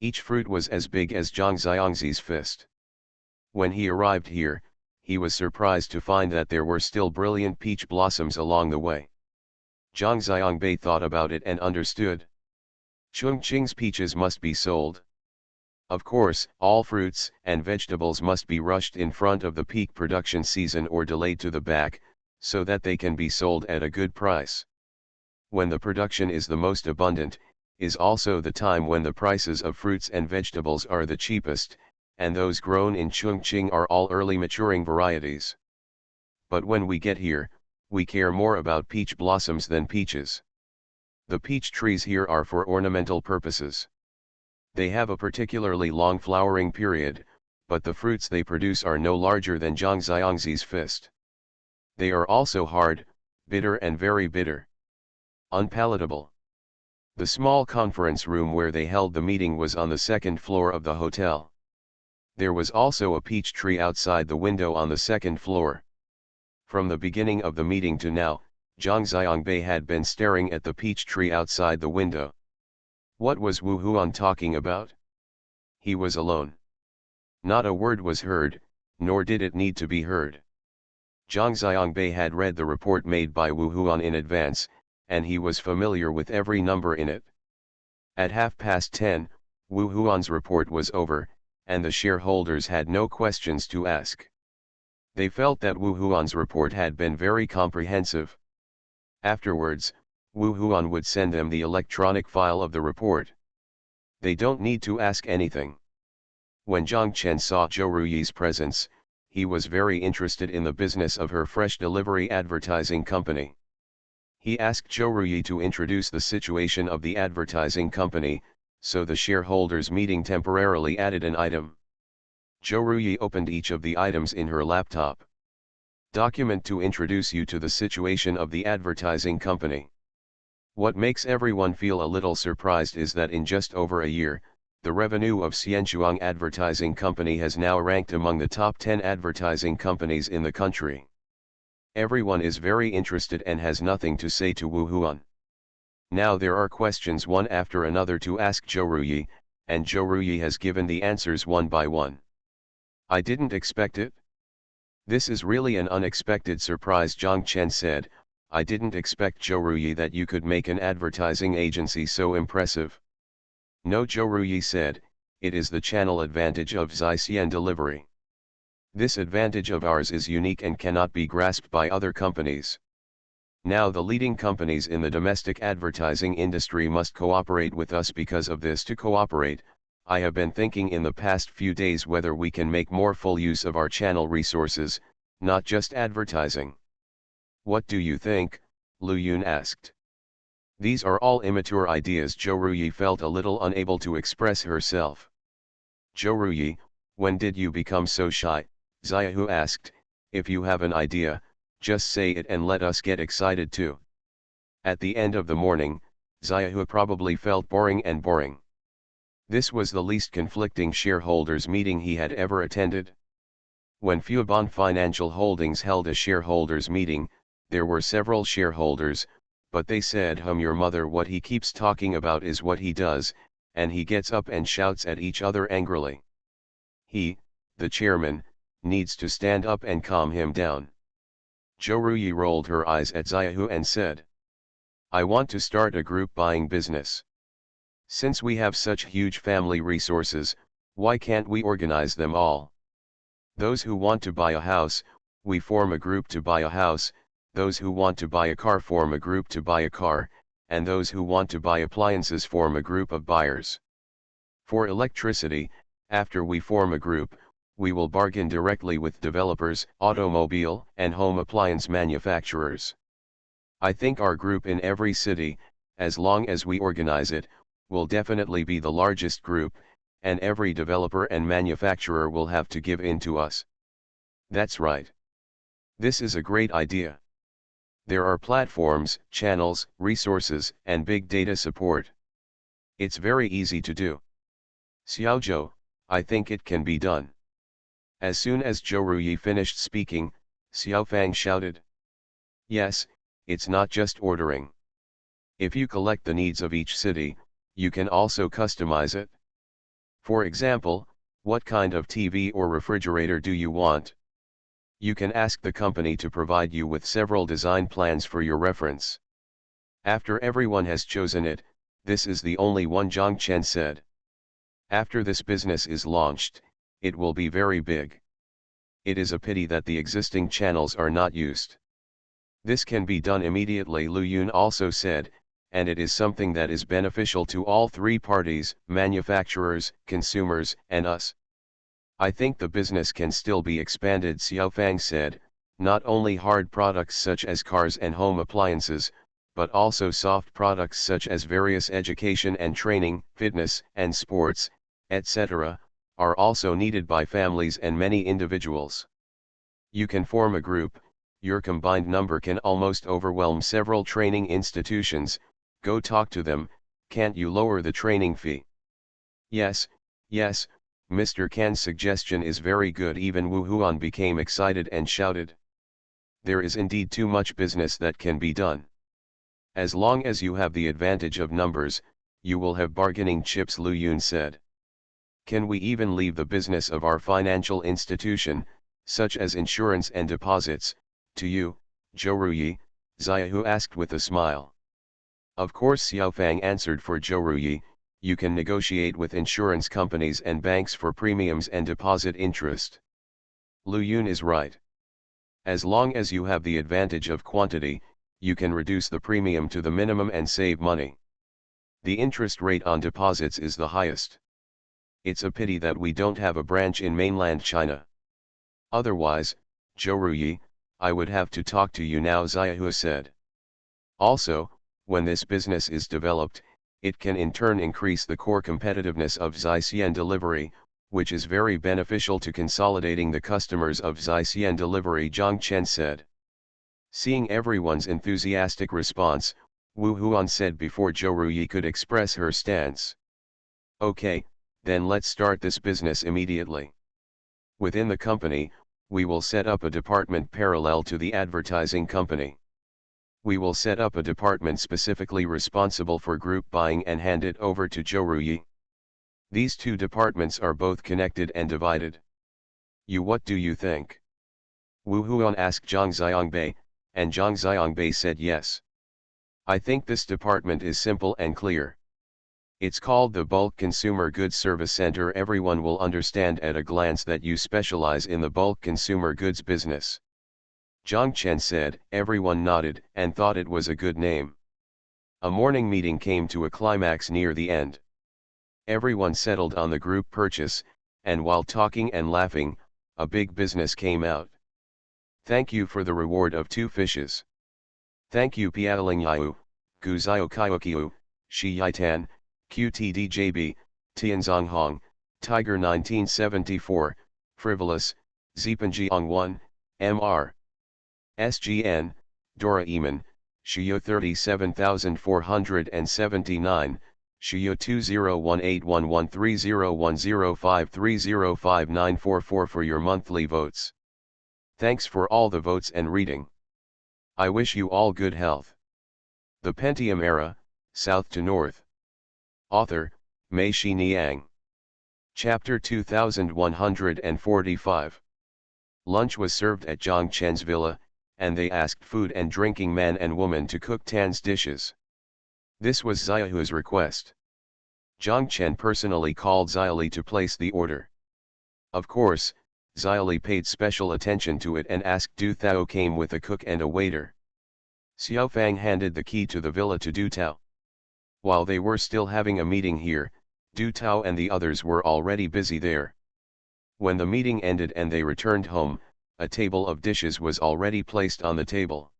Each fruit was as big as Zhang Xiangzi's fist. When he arrived here, he was surprised to find that there were still brilliant peach blossoms along the way. Zhang Xiangbei thought about it and understood. Chongqing's peaches must be sold. Of course, all fruits and vegetables must be rushed in front of the peak production season or delayed to the back, so that they can be sold at a good price. When the production is the most abundant, is also the time when the prices of fruits and vegetables are the cheapest, and those grown in Chongqing are all early maturing varieties. But when we get here, we care more about peach blossoms than peaches. The peach trees here are for ornamental purposes. They have a particularly long flowering period, but the fruits they produce are no larger than Zhang Xiangzi's fist. They are also hard, bitter and very bitter. Unpalatable. The small conference room where they held the meeting was on the second floor of the hotel. There was also a peach tree outside the window on the second floor. From the beginning of the meeting to now, Zhang Xiangbei had been staring at the peach tree outside the window. What was Wu Huan talking about? He was alone. Not a word was heard, nor did it need to be heard. Zhang Xiangbei had read the report made by Wu Huan in advance, and he was familiar with every number in it. At 10:30, Wu Huan's report was over, and the shareholders had no questions to ask. They felt that Wu Huan's report had been very comprehensive. Afterwards, Wu Huan would send them the electronic file of the report. They don't need to ask anything. When Zhang Chen saw Zhou Ruyi's presence, he was very interested in the business of her fresh delivery advertising company. He asked Zhou Ruyi to introduce the situation of the advertising company, so the shareholders meeting temporarily added an item. Zhou Ruyi opened each of the items in her laptop. Document to introduce you to the situation of the advertising company. What makes everyone feel a little surprised is that in just over a year, the revenue of Xianchuang Advertising Company has now ranked among the top 10 advertising companies in the country. Everyone is very interested and has nothing to say to Wu Huan. Now there are questions one after another to ask Zhou Ruyi, and Zhou Ruyi has given the answers one by one. I didn't expect it. This is really an unexpected surprise, Zhang Chen said. I didn't expect, Zhou Ruyi, that you could make an advertising agency so impressive. No, Zhou Ruyi said, it is the channel advantage of Xixian delivery. This advantage of ours is unique and cannot be grasped by other companies. Now the leading companies in the domestic advertising industry must cooperate with us because of this. To cooperate, I have been thinking in the past few days whether we can make more full use of our channel resources, not just advertising. What do you think? Lu Yun asked. These are all immature ideas. Zhou Ruyi felt a little unable to express herself. Zhou Ruyi, when did you become so shy? Xiaohu asked. If you have an idea, just say it and let us get excited too. At the end of the morning, Xiaohu probably felt boring. This was the least conflicting shareholders meeting he had ever attended. When Fubon Financial Holdings held a shareholders meeting, there were several shareholders, but they said, your mother, what he keeps talking about is what he does, and he gets up and shouts at each other angrily. He, the chairman, needs to stand up and calm him down. Zhou Ruyi rolled her eyes at Xiaohu and said, I want to start a group buying business. Since we have such huge family resources, why can't we organize them all? Those who want to buy a house, we form a group to buy a house, those who want to buy a car form a group to buy a car, and those who want to buy appliances form a group of buyers. For electricity, after we form a group, we will bargain directly with developers, automobile and home appliance manufacturers. I think our group in every city, as long as we organize it, will definitely be the largest group, and every developer and manufacturer will have to give in to us. That's right. This is a great idea. There are platforms, channels, resources, and big data support. It's very easy to do. Xiaozhou, I think it can be done. As soon as Zhou Ruyi finished speaking, Xiaofang shouted. Yes, it's not just ordering. If you collect the needs of each city, you can also customize it. For example, what kind of TV or refrigerator do you want? You can ask the company to provide you with several design plans for your reference. After everyone has chosen it, this is the only one, Zhang Chen said. After this business is launched, it will be very big. It is a pity that the existing channels are not used. This can be done immediately, Lu Yun also said, and it is something that is beneficial to all three parties, manufacturers, consumers, and us. I think the business can still be expanded, Xiaofang said, not only hard products such as cars and home appliances, but also soft products such as various education and training, fitness and sports, etc., are also needed by families and many individuals. You can form a group, your combined number can almost overwhelm several training institutions, go talk to them, can't you lower the training fee? Yes, yes, Mr. Kan's suggestion is very good. Even Wu Huan became excited and shouted. There is indeed too much business that can be done. As long as you have the advantage of numbers, you will have bargaining chips, Lu Yun said. Can we even leave the business of our financial institution, such as insurance and deposits, to you, Zhou Ruyi? Xiaohu asked with a smile. Of course, Xiaofang answered for Zhou Ruyi. You can negotiate with insurance companies and banks for premiums and deposit interest. Lu Yun is right. As long as you have the advantage of quantity, you can reduce the premium to the minimum and save money. The interest rate on deposits is the highest. It's a pity that we don't have a branch in mainland China. Otherwise, Zhou Ruyi, I would have to talk to you now, Xiaohu said. Also, when this business is developed, it can in turn increase the core competitiveness of Xixian delivery, which is very beneficial to consolidating the customers of Xixian delivery, Zhang Chen said. Seeing everyone's enthusiastic response, Wu Huan said before Zhou Ruyi could express her stance. Okay, then let's start this business immediately. Within the company, we will set up a department parallel to the advertising company. We will set up a department specifically responsible for group buying and hand it over to Zhou Ruyi. These two departments are both connected and divided. What do you think? Wu Huan asked Zhang Xiangbei, and Zhang Xiangbei said yes. I think this department is simple and clear. It's called the Bulk Consumer Goods Service Center. Everyone will understand at a glance that you specialize in the bulk consumer goods business. Zhang Chen said. Everyone nodded and thought it was a good name. A morning meeting came to a climax near the end. Everyone settled on the group purchase, and while talking and laughing, a big business came out. Thank you for the reward of 2 fishes. Thank you Pialing Yayu, Gu Zio Kyokiu, Shi Yitan, QTDJB, Tianzong Hong, Tiger 1974, Frivolous, Zipanjiang 1, Mr. SGN, Dora Eamon, Shiyo 37479, Shiyo 201811301053059444 for your monthly votes. Thanks for all the votes and reading. I wish you all good health. The Pentium Era, South to North. Author, Mei Shi Niang. Chapter 2145. Lunch was served at Zhang Chen's villa, and they asked food and drinking man and woman to cook Tan's dishes. This was Xiaohu's request. Zhang Chen personally called Xiaoli to place the order. Of course, Xiaoli paid special attention to it and asked Du Thao came with a cook and a waiter. Xiaofang handed the key to the villa to Du Tao. While they were still having a meeting here, Du Tao and the others were already busy there. When the meeting ended and they returned home, a table of dishes was already placed on the table.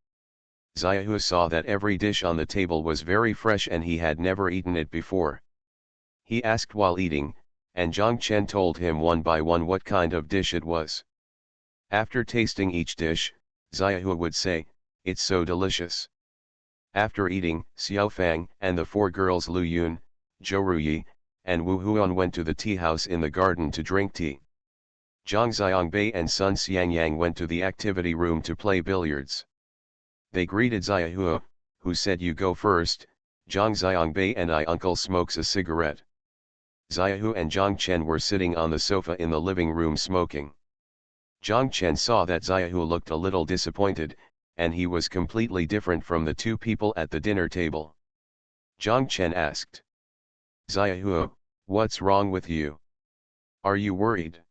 Xiaohu saw that every dish on the table was very fresh and he had never eaten it before. He asked while eating, and Zhang Chen told him one by one what kind of dish it was. After tasting each dish, Xiaohu would say, "It's so delicious." After eating, Xiaofang and the 4 girls Lu Yun, Zhou Ruyi, and Wu Huan went to the tea house in the garden to drink tea. Zhang Xiangbei and Sun Xiangyang went to the activity room to play billiards. They greeted Xiaohu, who said, "You go first, Zhang Xiangbei and I." Uncle smokes a cigarette. Xiaohu and Zhang Chen were sitting on the sofa in the living room smoking. Zhang Chen saw that Xiaohu looked a little disappointed, and he was completely different from the 2 people at the dinner table. Zhang Chen asked, "Xiaohu, what's wrong with you? Are you worried?"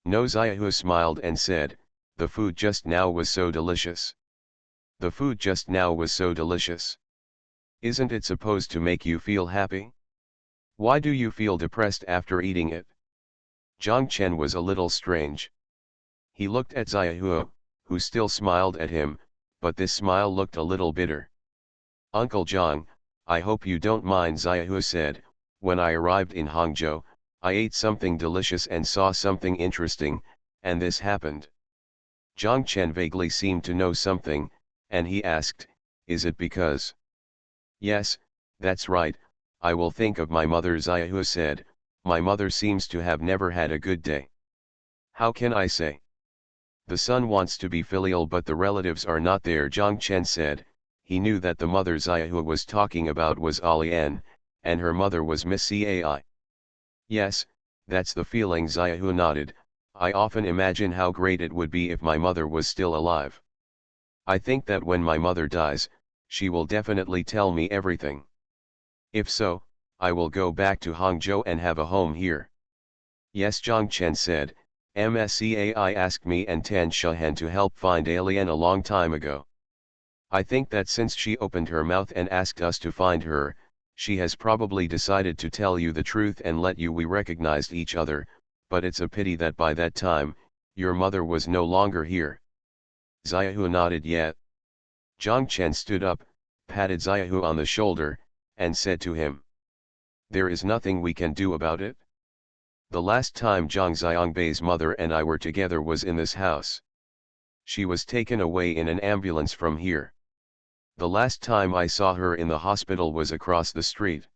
No, Xiaohu smiled and said, "The food just now was so delicious. The food just now was so delicious. Isn't it supposed to make you feel happy? Why do you feel depressed after eating it?" Zhang Chen was a little strange. He looked at Xiaohu, who still smiled at him, but this smile looked a little bitter. "Uncle Zhang, I hope you don't mind," Xiaohu said. "When I arrived in Hangzhou, I ate something delicious and saw something interesting, and this happened. Zhang Chen vaguely seemed to know something, and he asked, is it because? Yes, that's right, I will think of my mother. Xiaohu said, my mother seems to have never had a good day. How can I say? The son wants to be filial but the relatives are not there. Zhang Chen said, he knew that the mother Xiaohu was talking about was Alian, and her mother was Miss Cai. Yes, that's the feeling. Xiaohu nodded, I often imagine how great it would be if my mother was still alive. I think that when my mother dies, she will definitely tell me everything. If so, I will go back to Hangzhou and have a home here. Yes, Zhang Chen said, MSCAI asked me and Tan Shahan to help find Alien a long time ago. I think that since she opened her mouth and asked us to find her, she has probably decided to tell you the truth and let you. We recognized each other, but it's a pity that by that time, your mother was no longer here. Xiaohu nodded. Yet. Zhang Chen stood up, patted Xiaohu on the shoulder, and said to him, there is nothing we can do about it. The last time Zhang Xiangbei's mother and I were together was in this house. She was taken away in an ambulance from here. The last time I saw her in the hospital was across the street.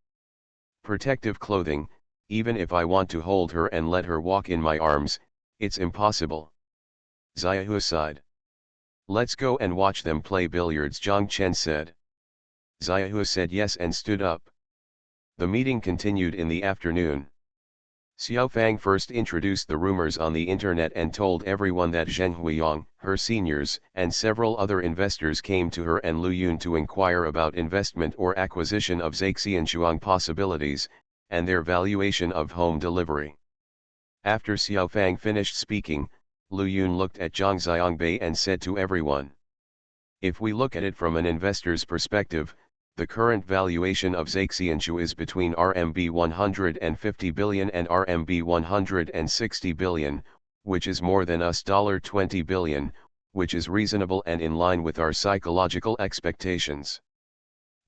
Protective clothing, even if I want to hold her and let her walk in my arms, it's impossible. Xiaohu sighed. Let's go and watch them play billiards, Zhang Chen said. Xiaohu said yes and stood up. The meeting continued in the afternoon. Xiao Fang first introduced the rumors on the internet and told everyone that Zheng Huiyang, her seniors, and several other investors came to her and Lu Yun to inquire about investment or acquisition of Zaixianshuang possibilities, and their valuation of home delivery. After Xiao Fang finished speaking, Lu Yun looked at Zhang Xiangbei and said to everyone, if we look at it from an investor's perspective, the current valuation of Zaixianshu is between RMB 150 billion and RMB 160 billion, which is more than $20 billion, which is reasonable and in line with our psychological expectations.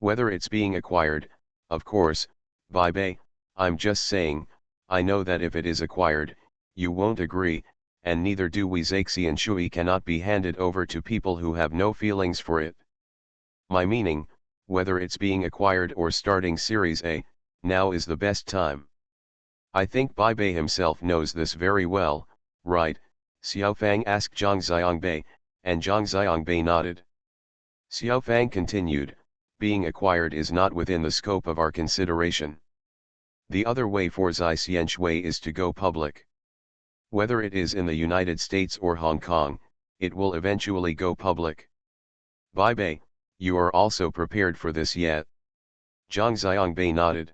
Whether it's being acquired, of course, by Bei, I'm just saying, I know that if it is acquired, you won't agree, and neither do we. Zaixianshu cannot be handed over to people who have no feelings for it. My meaning, whether it's being acquired or starting Series A, now is the best time. I think Bai Bei himself knows this very well, right? Xiao Fang asked Zhang Xiangbei, and Zhang Xiangbei nodded. Xiao Fang continued, being acquired is not within the scope of our consideration. The other way for Zaixianshui is to go public. Whether it is in the United States or Hong Kong, it will eventually go public. Bai Bei, you are also prepared for this yet? Zhang Xiangbei nodded.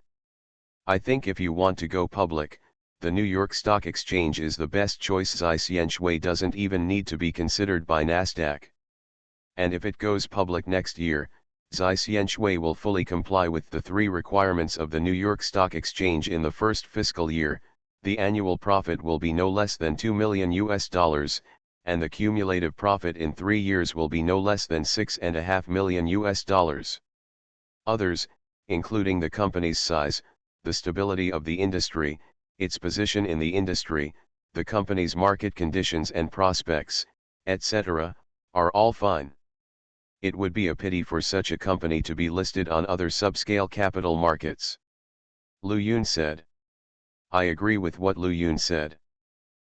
I think if you want to go public, the New York Stock Exchange is the best choice. Zaixianshui doesn't even need to be considered by Nasdaq. And if it goes public next year, Zaixianshui will fully comply with the 3 requirements of the New York Stock Exchange in the first fiscal year. The annual profit will be no less than $2 million, and the cumulative profit in 3 years will be no less than $6.5 million. Others, including the company's size, the stability of the industry, its position in the industry, the company's market conditions and prospects, etc., are all fine. It would be a pity for such a company to be listed on other subscale capital markets. Lu Yun said. I agree with what Lu Yun said.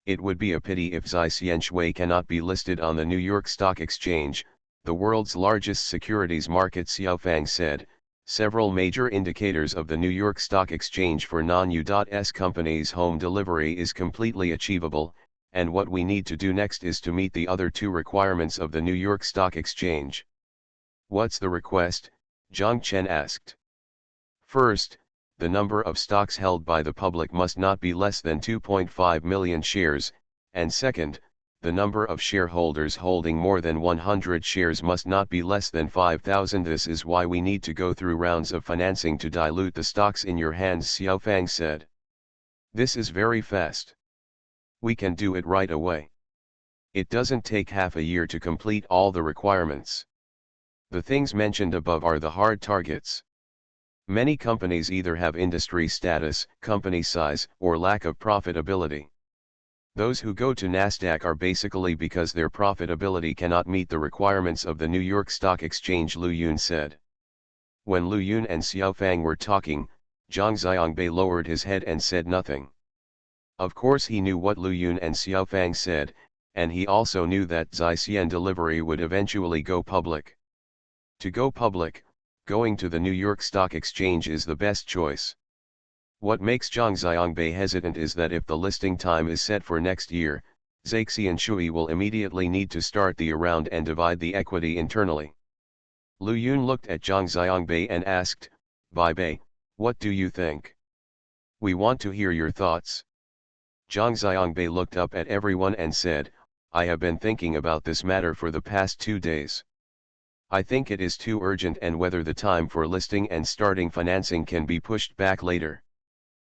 It would be a pity if Zaixianshui cannot be listed on the New York Stock Exchange, the world's largest securities market. Xiao Fang said, several major indicators of the New York Stock Exchange for non-U.S. companies' home delivery is completely achievable, and what we need to do next is to meet the other 2 requirements of the New York Stock Exchange. What's the request? Zhang Chen asked. First, the number of stocks held by the public must not be less than 2.5 million shares, and second, the number of shareholders holding more than 100 shares must not be less than 5,000. This is why we need to go through rounds of financing to dilute the stocks in your hands, Xiao Fang said. This is very fast. We can do it right away. It doesn't take half a year to complete all the requirements. The things mentioned above are the hard targets. Many companies either have industry status, company size, or lack of profitability. Those who go to Nasdaq are basically because their profitability cannot meet the requirements of the New York Stock Exchange, Lu Yun said. When Lu Yun and Xiao Fang were talking, Zhang Xiangbei lowered his head and said nothing. Of course he knew what Lu Yun and Xiao Fang said, and he also knew that Zaixian Delivery would eventually go public. To go public, going to the New York Stock Exchange is the best choice. What makes Zhang Xiangbei hesitant is that if the listing time is set for next year, Zaixian Shui will immediately need to start the around and divide the equity internally. Lu Yun looked at Zhang Xiangbei and asked, "Bai Bei, what do you think? We want to hear your thoughts." Zhang Xiangbei looked up at everyone and said, "I have been thinking about this matter for the past 2 days. I think it is too urgent, and whether the time for listing and starting financing can be pushed back later."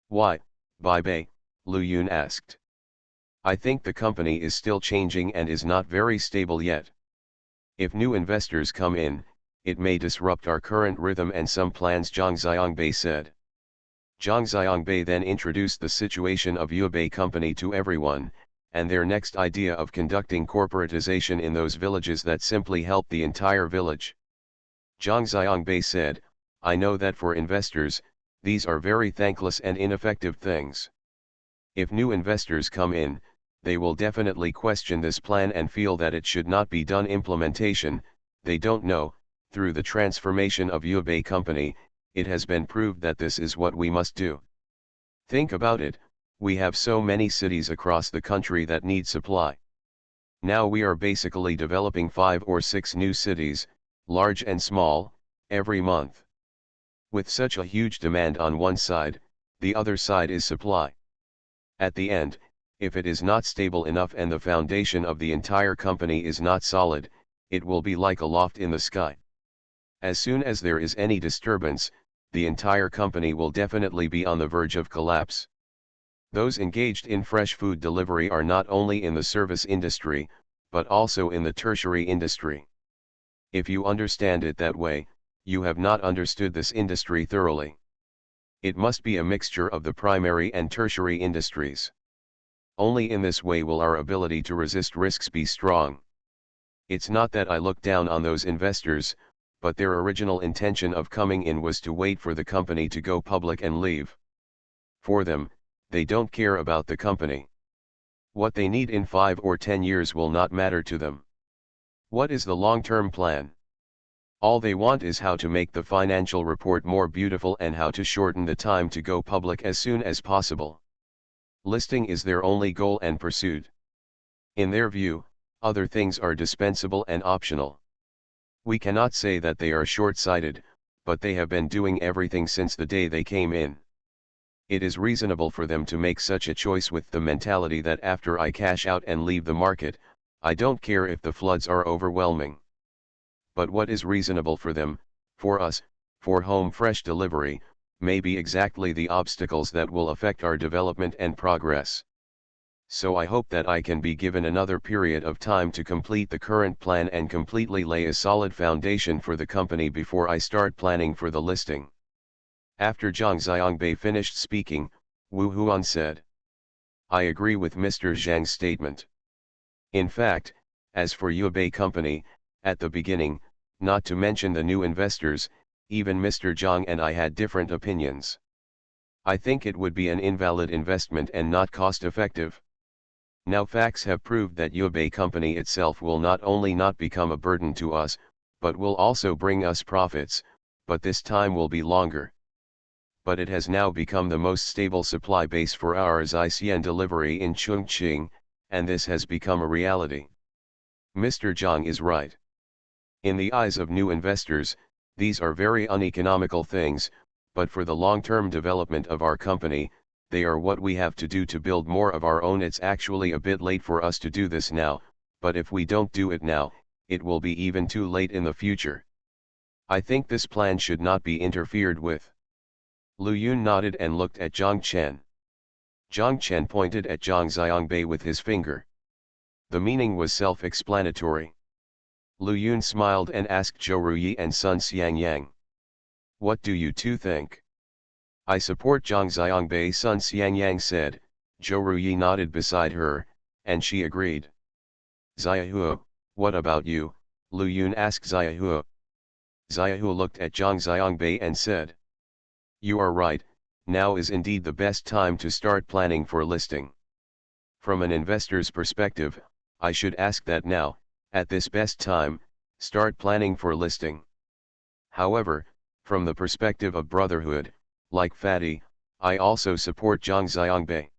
"Why, Bai Bei?" Lu Yun asked. "I think the company is still changing and is not very stable yet. If new investors come in, it may disrupt our current rhythm and some plans," Zhang Xiangbei said. Zhang Xiangbei then introduced the situation of Yubei Company to everyone, and their next idea of conducting corporatization in those villages that simply help the entire village. Zhang Xiangbei said, "I know that for investors, these are very thankless and ineffective things. If new investors come in, they will definitely question this plan and feel that it should not be done implementation. They don't know, through the transformation of Yubei Company, it has been proved that this is what we must do. Think about it, we have so many cities across the country that need supply. Now we are basically developing 5 or 6 new cities, large and small, every month. With such a huge demand on one side, the other side is supply. At the end, if it is not stable enough and the foundation of the entire company is not solid, it will be like a loft in the sky. As soon as there is any disturbance, the entire company will definitely be on the verge of collapse. Those engaged in fresh food delivery are not only in the service industry, but also in the tertiary industry. If you understand it that way, you have not understood this industry thoroughly. It must be a mixture of the primary and tertiary industries. Only in this way will our ability to resist risks be strong. It's not that I look down on those investors, but their original intention of coming in was to wait for the company to go public and leave. For them, they don't care about the company. What they need in 5 or 10 years will not matter to them. What is the long-term plan? All they want is how to make the financial report more beautiful and how to shorten the time to go public as soon as possible. Listing is their only goal and pursuit. In their view, other things are dispensable and optional. We cannot say that they are short-sighted, but they have been doing everything since the day they came in. It is reasonable for them to make such a choice with the mentality that after I cash out and leave the market, I don't care if the floods are overwhelming. But what is reasonable for them, for us, for home fresh delivery, may be exactly the obstacles that will affect our development and progress. So I hope that I can be given another period of time to complete the current plan and completely lay a solid foundation for the company before I start planning for the listing." After Zhang Xiangbei finished speaking, Wu Huan said, "I agree with Mr. Zhang's statement. In fact, as for Yubei Company, at the beginning, not to mention the new investors, even Mr. Zhang and I had different opinions. I think it would be an invalid investment and not cost-effective. Now facts have proved that Yubei Company itself will not only not become a burden to us, but will also bring us profits, but this time will be longer. But it has now become the most stable supply base for our Zaixian delivery in Chongqing, and this has become a reality. Mr. Zhang is right. In the eyes of new investors, these are very uneconomical things, but for the long-term development of our company, they are what we have to do to build more of our own. It's actually a bit late for us to do this now, but if we don't do it now, it will be even too late in the future. I think this plan should not be interfered with." Lu Yun nodded and looked at Zhang Chen. Zhang Chen pointed at Zhang Xiangbei with his finger. The meaning was self-explanatory. Lu Yun smiled and asked Zhou Ruyi and Sun Xiangyang, What do you two think? I support Zhang Xiangbei, Sun Xiangyang said. Zhou Ruyi nodded beside her, and she agreed. Xiahua, what about you? Lu Yun asked Xiahua. Xiahua looked at Zhang Xiangbei and said. You are right, now is indeed the best time to start planning for listing. From an investor's perspective, I should ask that now, at this best time, start planning for listing. However, from the perspective of brotherhood, like Fatty, I also support Zhang Xiangbei.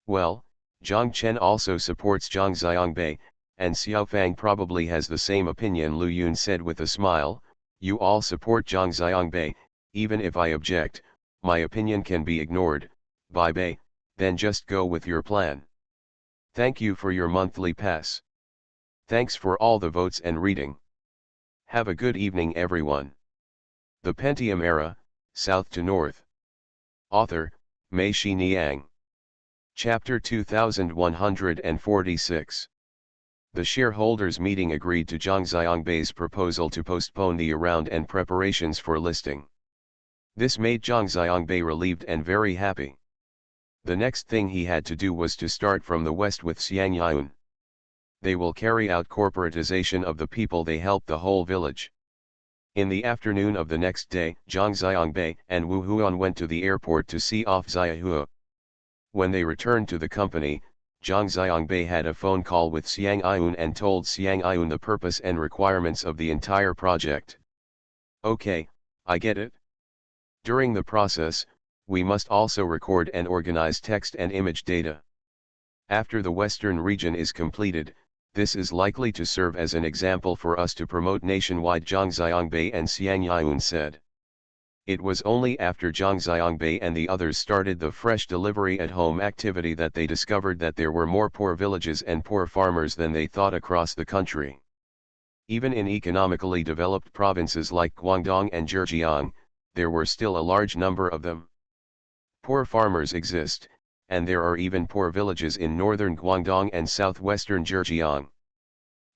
Well, Zhang Chen also supports Zhang Xiangbei, and Xiaofang probably has the same opinion, Lu Yun said with a smile. You all support Zhang Xiangbei, even if I object, my opinion can be ignored, Bai Bei, then just go with your plan. Thank you for your monthly pass. Thanks for all the votes and reading. Have a good evening everyone. The Pentium Era, South to North. Author, Mei Shi Niang. Chapter 2146. The shareholders' meeting agreed to Zhang Xiangbei's proposal to postpone the round and preparations for listing. This made Zhang Xiangbei relieved and very happy. The next thing he had to do was to start from the west with Xiang Yun. They will carry out corporatization of the people they help the whole village. In the afternoon of the next day, Zhang Xiangbei and Wu Huan went to the airport to see off Xiahua. When they returned to the company, Zhang Xiangbei had a phone call with Xiang Yun and told Xiang Yun the purpose and requirements of the entire project. Okay, I get it. During the process, we must also record and organize text and image data. After the western region is completed, this is likely to serve as an example for us to promote nationwide, Zhang Xiangbei and Xiang Yun said. It was only after Zhang Xiangbei and the others started the fresh delivery at home activity that they discovered that there were more poor villages and poor farmers than they thought across the country. Even in economically developed provinces like Guangdong and Zhejiang, there were still a large number of them. Poor farmers exist, and there are even poor villages in northern Guangdong and southwestern Zhejiang.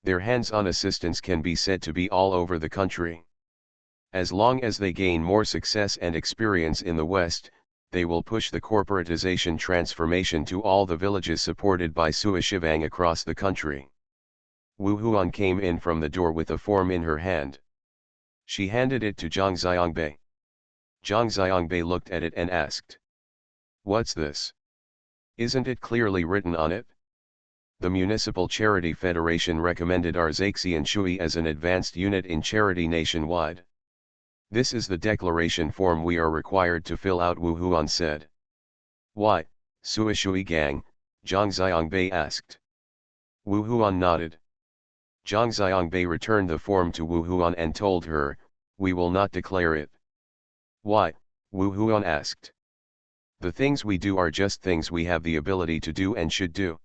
Their hands-on assistance can be said to be all over the country. As long as they gain more success and experience in the West, they will push the corporatization transformation to all the villages supported by Sui Shivang across the country. Wu Huan came in from the door with a form in her hand. She handed it to Zhang Xiangbei. Zhang Xiangbei looked at it and asked. What's this? Isn't it clearly written on it? The Municipal Charity Federation recommended Arzaxian Shui as an advanced unit in charity nationwide. This is the declaration form we are required to fill out, Wu Huan said. Why, Sui Shui Gang? Zhang Xiangbei asked. Wu Huan nodded. Zhang Xiangbei returned the form to Wu Huan and told her, we will not declare it. Why? Wu Huan asked. The things we do are just things we have the ability to do and should do.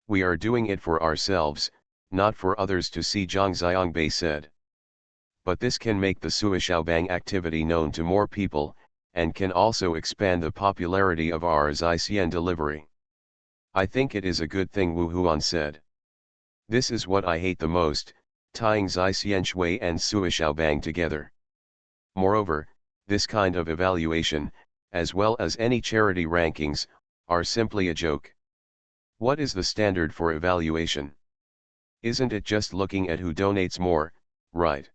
We are doing it for ourselves, not for others to see, Zhang Xiangbei said. But this can make the Sui Shaobang activity known to more people, and can also expand the popularity of our Zaixian delivery. I think it is a good thing, Wu Huan said. This is what I hate the most, tying Zaixian Shui and Sui Shaobang together. Moreover, this kind of evaluation, as well as any charity rankings, are simply a joke. What is the standard for evaluation? Isn't it just looking at who donates more, right?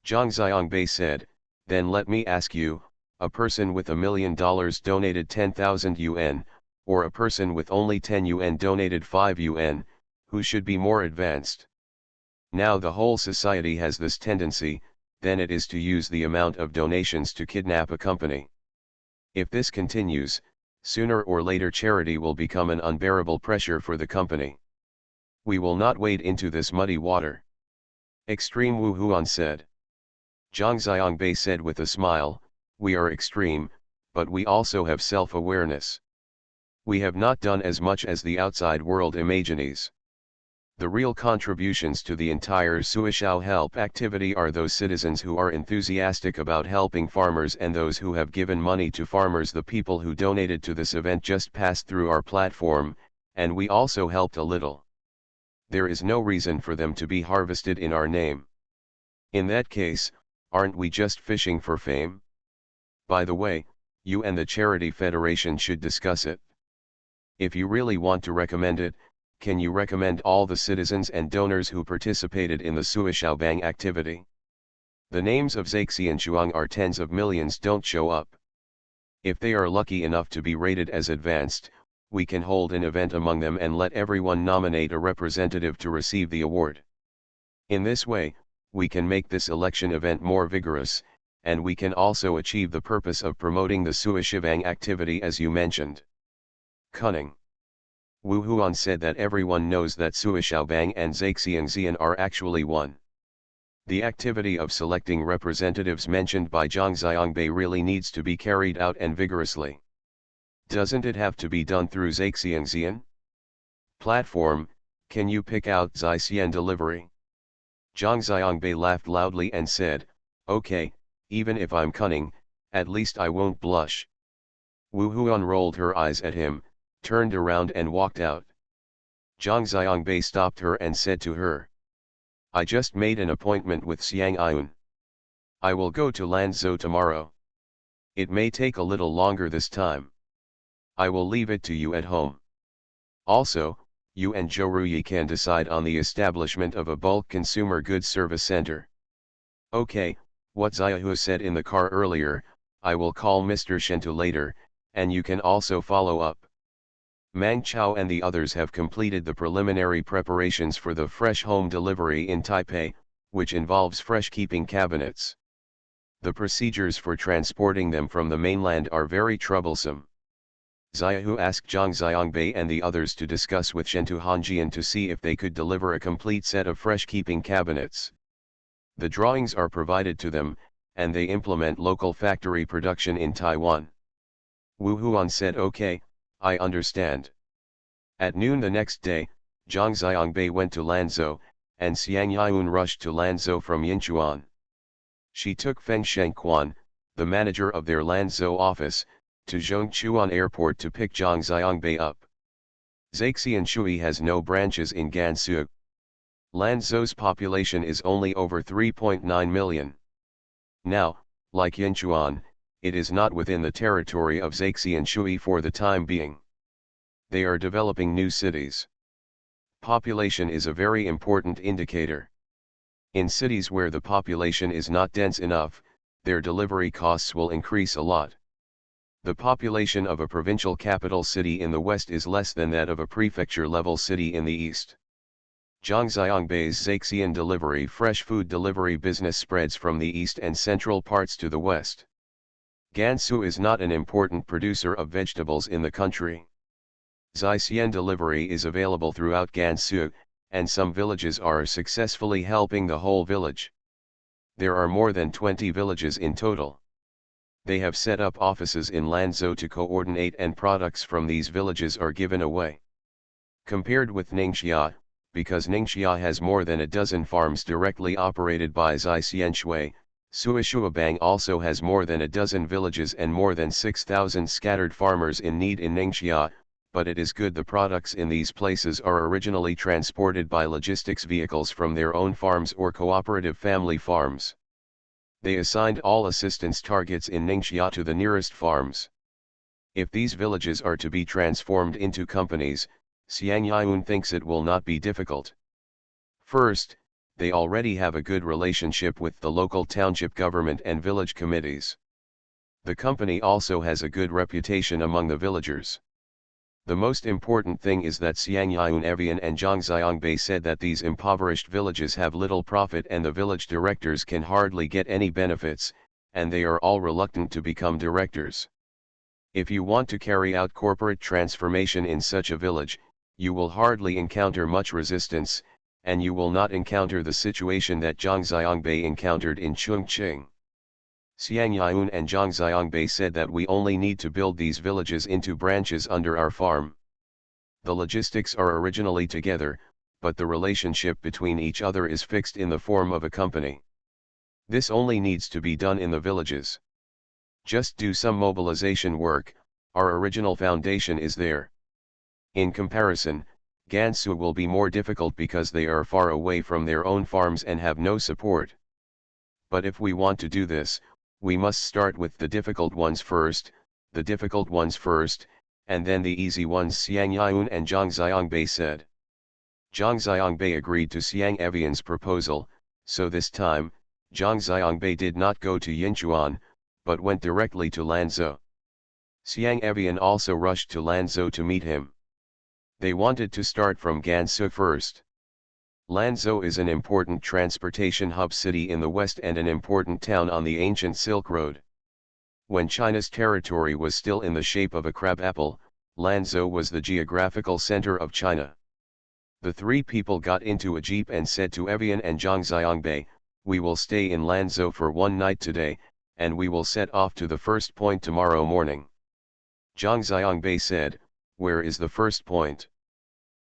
Zhang Xiangbei said, then let me ask you, a person with $1 million donated 10,000 yuan, or a person with only 10 yuan donated 5 yuan, who should be more advanced? Now the whole society has this tendency, then it is to use the amount of donations to kidnap a company. If this continues, sooner or later charity will become an unbearable pressure for the company. We will not wade into this muddy water. Extreme, Wu Huan said. Zhang Xiangbei said with a smile, we are extreme, but we also have self-awareness. We have not done as much as the outside world imagines. The real contributions to the entire Suishao help activity are those citizens who are enthusiastic about helping farmers and those who have given money to farmers. The people who donated to this event just passed through our platform, and we also helped a little. There is no reason for them to be harvested in our name. In that case, Aren't we just fishing for fame? By the way, you and the Charity Federation should discuss it. If you really want to recommend it, can you recommend all the citizens and donors who participated in the Suishaobang activity? The names of Zexi and Shuang are tens of millions don't show up. If they are lucky enough to be rated as advanced, we can hold an event among them and let everyone nominate a representative to receive the award. In this way, we can make this election event more vigorous, and we can also achieve the purpose of promoting the Suishaobang activity as you mentioned. Cunning. Wu Huan said that everyone knows that Suishaobang and Zaixiangxian are actually one. The activity of selecting representatives mentioned by Zhang Xiangbei really needs to be carried out and vigorously. Doesn't it have to be done through Zaixiangxian? Platform, can you pick out Zaixian delivery? Zhang Xiangbei laughed loudly and said, okay, even if I'm cunning, at least I won't blush. Wu Huan rolled her eyes at him, turned around and walked out. Zhang Xiangbei stopped her and said to her, I just made an appointment with Xiang Yun. I will go to Lanzhou tomorrow. It may take a little longer this time. I will leave it to you at home. Also, you and Zhou Ruyi can decide on the establishment of a bulk consumer goods service center. Okay, what Xiaohu said in the car earlier, I will call Mr. Shentu later, and you can also follow up. Mang Chao and the others have completed the preliminary preparations for the fresh home delivery in Taipei, which involves fresh keeping cabinets. The procedures for transporting them from the mainland are very troublesome. Xiaohu asked Zhang Xiangbei and the others to discuss with Shentu Hanjian to see if they could deliver a complete set of fresh keeping cabinets. The drawings are provided to them, and they implement local factory production in Taiwan. Wu Huan said okay, I understand. At noon the next day, Zhang Xiangbei went to Lanzhou, and Xiang Yun rushed to Lanzhou from Yinchuan. She took Feng Shengquan, the manager of their Lanzhou office, to Zhongchuan Airport to pick Zhang Xiangbei up. Zaixian Shui has no branches in Gansu. Lanzhou's population is only over 3.9 million. Now, like Yinchuan, it is not within the territory of Zaixian Shui for the time being. They are developing new cities. Population is a very important indicator. In cities where the population is not dense enough, their delivery costs will increase a lot. The population of a provincial capital city in the west is less than that of a prefecture-level city in the east. Zhang Xiangbei's Zaixian delivery fresh food delivery business spreads from the east and central parts to the west. Gansu is not an important producer of vegetables in the country. Zaixian delivery is available throughout Gansu, and some villages are successfully helping the whole village. There are more than 20 villages in total. They have set up offices in Lanzhou to coordinate, and products from these villages are given away. Compared with Ningxia, because Ningxia has more than a dozen farms directly operated by Zaixian Shui, Suishaobang also has more than a dozen villages and more than 6,000 scattered farmers in need in Ningxia, but it is good the products in these places are originally transported by logistics vehicles from their own farms or cooperative family farms. They assigned all assistance targets in Ningxia to the nearest farms. If these villages are to be transformed into companies, Xiang Yun thinks it will not be difficult. First, they already have a good relationship with the local township government and village committees. The company also has a good reputation among the villagers. The most important thing is that Xiang Yun Evian and Zhang Xiangbei said that these impoverished villages have little profit and the village directors can hardly get any benefits, and they are all reluctant to become directors. If you want to carry out corporate transformation in such a village, you will hardly encounter much resistance, and you will not encounter the situation that Zhang Xiangbei encountered in Chongqing. Xiang Yun and Zhang Xiangbei said that we only need to build these villages into branches under our farm. The logistics are originally together, but the relationship between each other is fixed in the form of a company. This only needs to be done in the villages. Just do some mobilization work, our original foundation is there. In comparison, Gansu will be more difficult because they are far away from their own farms and have no support. But if we want to do this, we must start with the difficult ones first, and then the easy ones, Xiang Yun and Zhang Xiangbei said. Zhang Xiangbei agreed to Xiang Evian's proposal, so this time, Zhang Xiangbei did not go to Yinchuan, but went directly to Lanzhou. Xiang Evian also rushed to Lanzhou to meet him. They wanted to start from Gansu first. Lanzhou is an important transportation hub city in the west and an important town on the ancient Silk Road. When China's territory was still in the shape of a crabapple, Lanzhou was the geographical center of China. The three people got into a jeep and said to Evian and Zhang Xiangbei, "We will stay in Lanzhou for one night today, and we will set off to the first point tomorrow morning." Zhang Xiangbei said, "Where is the first point?"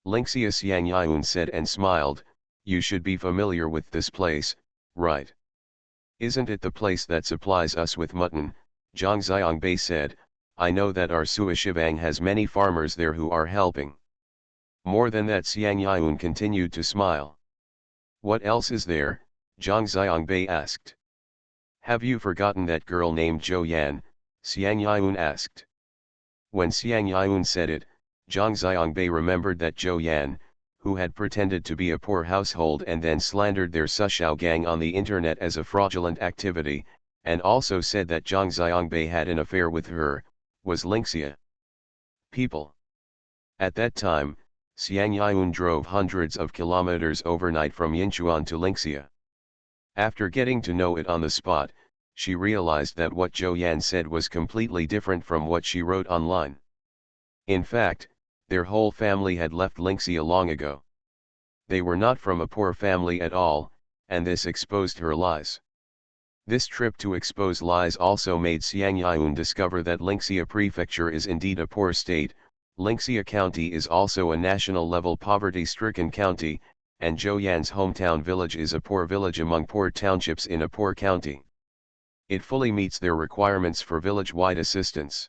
Linxia Xiang Yun said and smiled, "You should be familiar with this place, right? Isn't it the place that supplies us with mutton?" Zhang Xiangbei said, "I know that our Suishivang has many farmers there who are helping." More than that, Xiang Yun continued to smile. "What else is there?" Zhang Xiangbei asked. "Have you forgotten that girl named Zhou Yan?" Xiang Yun asked. When Xiang Yun said it, Zhang Xiangbei remembered that Zhou Yan, who had pretended to be a poor household and then slandered their Sushao gang on the internet as a fraudulent activity, and also said that Zhang Xiangbei had an affair with her, was Linxia. People. At that time, Xiang Yun drove hundreds of kilometers overnight from Yinchuan to Linxia. After getting to know it on the spot, she realized that what Zhou Yan said was completely different from what she wrote online. In fact, their whole family had left Linxia long ago. They were not from a poor family at all, and this exposed her lies. This trip to expose lies also made Xiang Yun discover that Linxia Prefecture is indeed a poor state. Linxia County is also a national-level poverty-stricken county, and Zhou Yan's hometown village is a poor village among poor townships in a poor county. It fully meets their requirements for village-wide assistance.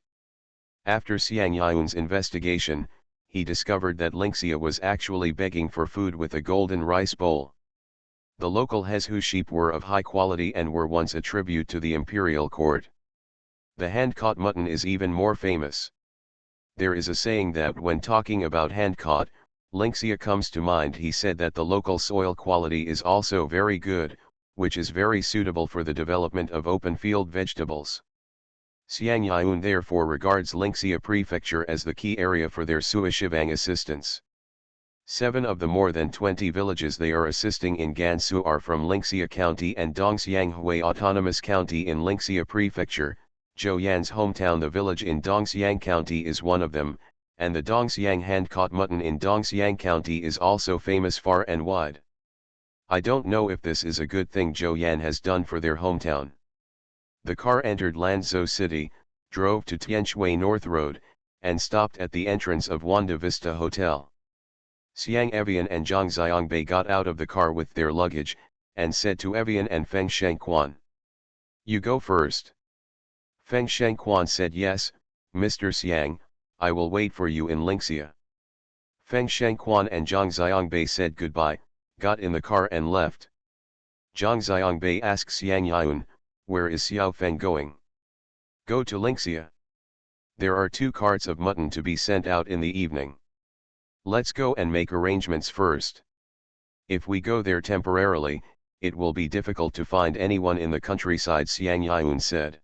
After Xiang Yun's investigation, he discovered that Linxia was actually begging for food with a golden rice bowl. The local Hezhu sheep were of high quality and were once a tribute to the imperial court. The hand-caught mutton is even more famous. There is a saying that when talking about hand-caught, Linxia comes to mind. He said that the local soil quality is also very good, which is very suitable for the development of open-field vegetables. Xiang Yun therefore regards Linxia Prefecture as the key area for their Suishivang assistance. 7 of the more than 20 villages they are assisting in Gansu are from Linxia County and Dongxiang Autonomous County in Linxia Prefecture. Zhou Yan's hometown, the village in Dongxiang County, is one of them, and the Dongxiang hand-caught mutton in Dongxiang County is also famous far and wide. I don't know if this is a good thing Zhou Yan has done for their hometown. The car entered Lanzhou City, drove to Tianshui North Road, and stopped at the entrance of Wanda Vista Hotel. Xiang Evian and Zhang Xiangbei got out of the car with their luggage, and said to Evian and Feng Shengquan, "You go first." Feng Shengquan said, "Yes, Mr. Xiang, I will wait for you in Linxia." Feng Shengquan and Zhang Xiangbei said goodbye, got in the car and left. Zhang Xiangbei asked Xiang Yun, "Where is Xiao Feng going?" "Go to Linxia. There are 2 carts of mutton to be sent out in the evening. Let's go and make arrangements first. If we go there temporarily, it will be difficult to find anyone in the countryside," Xiang Yun said.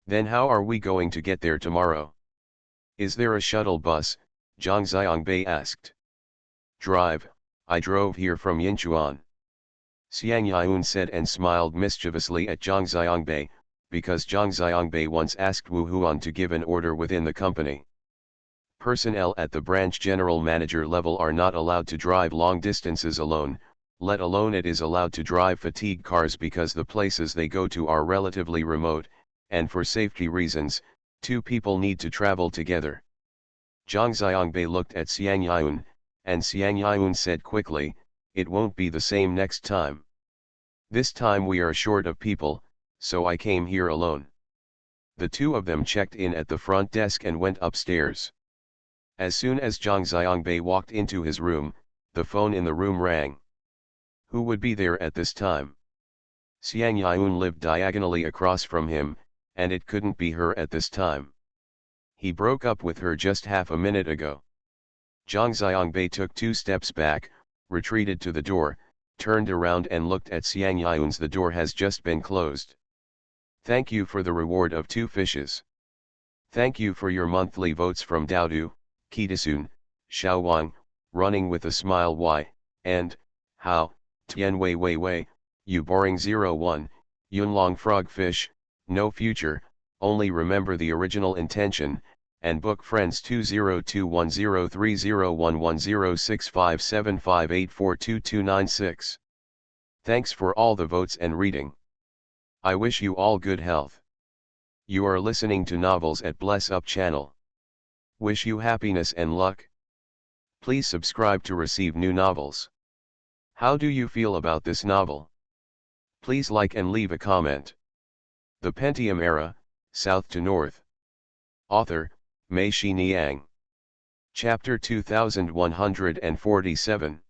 "Then how are we going to get there tomorrow?" "Is there a shuttle bus?" Zhang Xiangbei asked. "Drive, I drove here from Yinchuan." Xiang Yun said and smiled mischievously at Zhang Xiangbei, because Zhang Xiangbei once asked Wu Huan to give an order within the company. Personnel at the branch general manager level are not allowed to drive long distances alone, let alone it is allowed to drive fatigue cars, because the places they go to are relatively remote, and for safety reasons, 2 people need to travel together. Zhang Xiangbei looked at Xiang Yun, and Xiang Yun said quickly, "It won't be the same next time. This time we are short of people, so I came here alone." The 2 of them checked in at the front desk and went upstairs. As soon as Zhang Xiangbei walked into his room, the phone in the room rang. Who would be there at this time? Xiang Yun lived diagonally across from him, and it couldn't be her at this time. He broke up with her just half a minute ago. Zhang Xiangbei took 2 steps back, retreated to the door, turned around and looked at Xiang Yun's. The door has just been closed. Thank you for the reward of 2 fishes. Thank you for your monthly votes from Daodu, Kitasun, Xiaowang, running with a smile Y, and, How, Tian Wei Wei Wei, you boring 01, Yunlong frogfish, no future, only remember the original intention, and book friends 202103011065758422296. Thanks for all the votes and reading. I wish you all good health. You are listening to Novels at Bless Up channel. Wish you happiness and luck. Please subscribe to receive new novels. How do you feel about this novel? Please like and leave a comment. The Pentium Era, South to North. Author, Mei Shi Niang. Chapter 2147.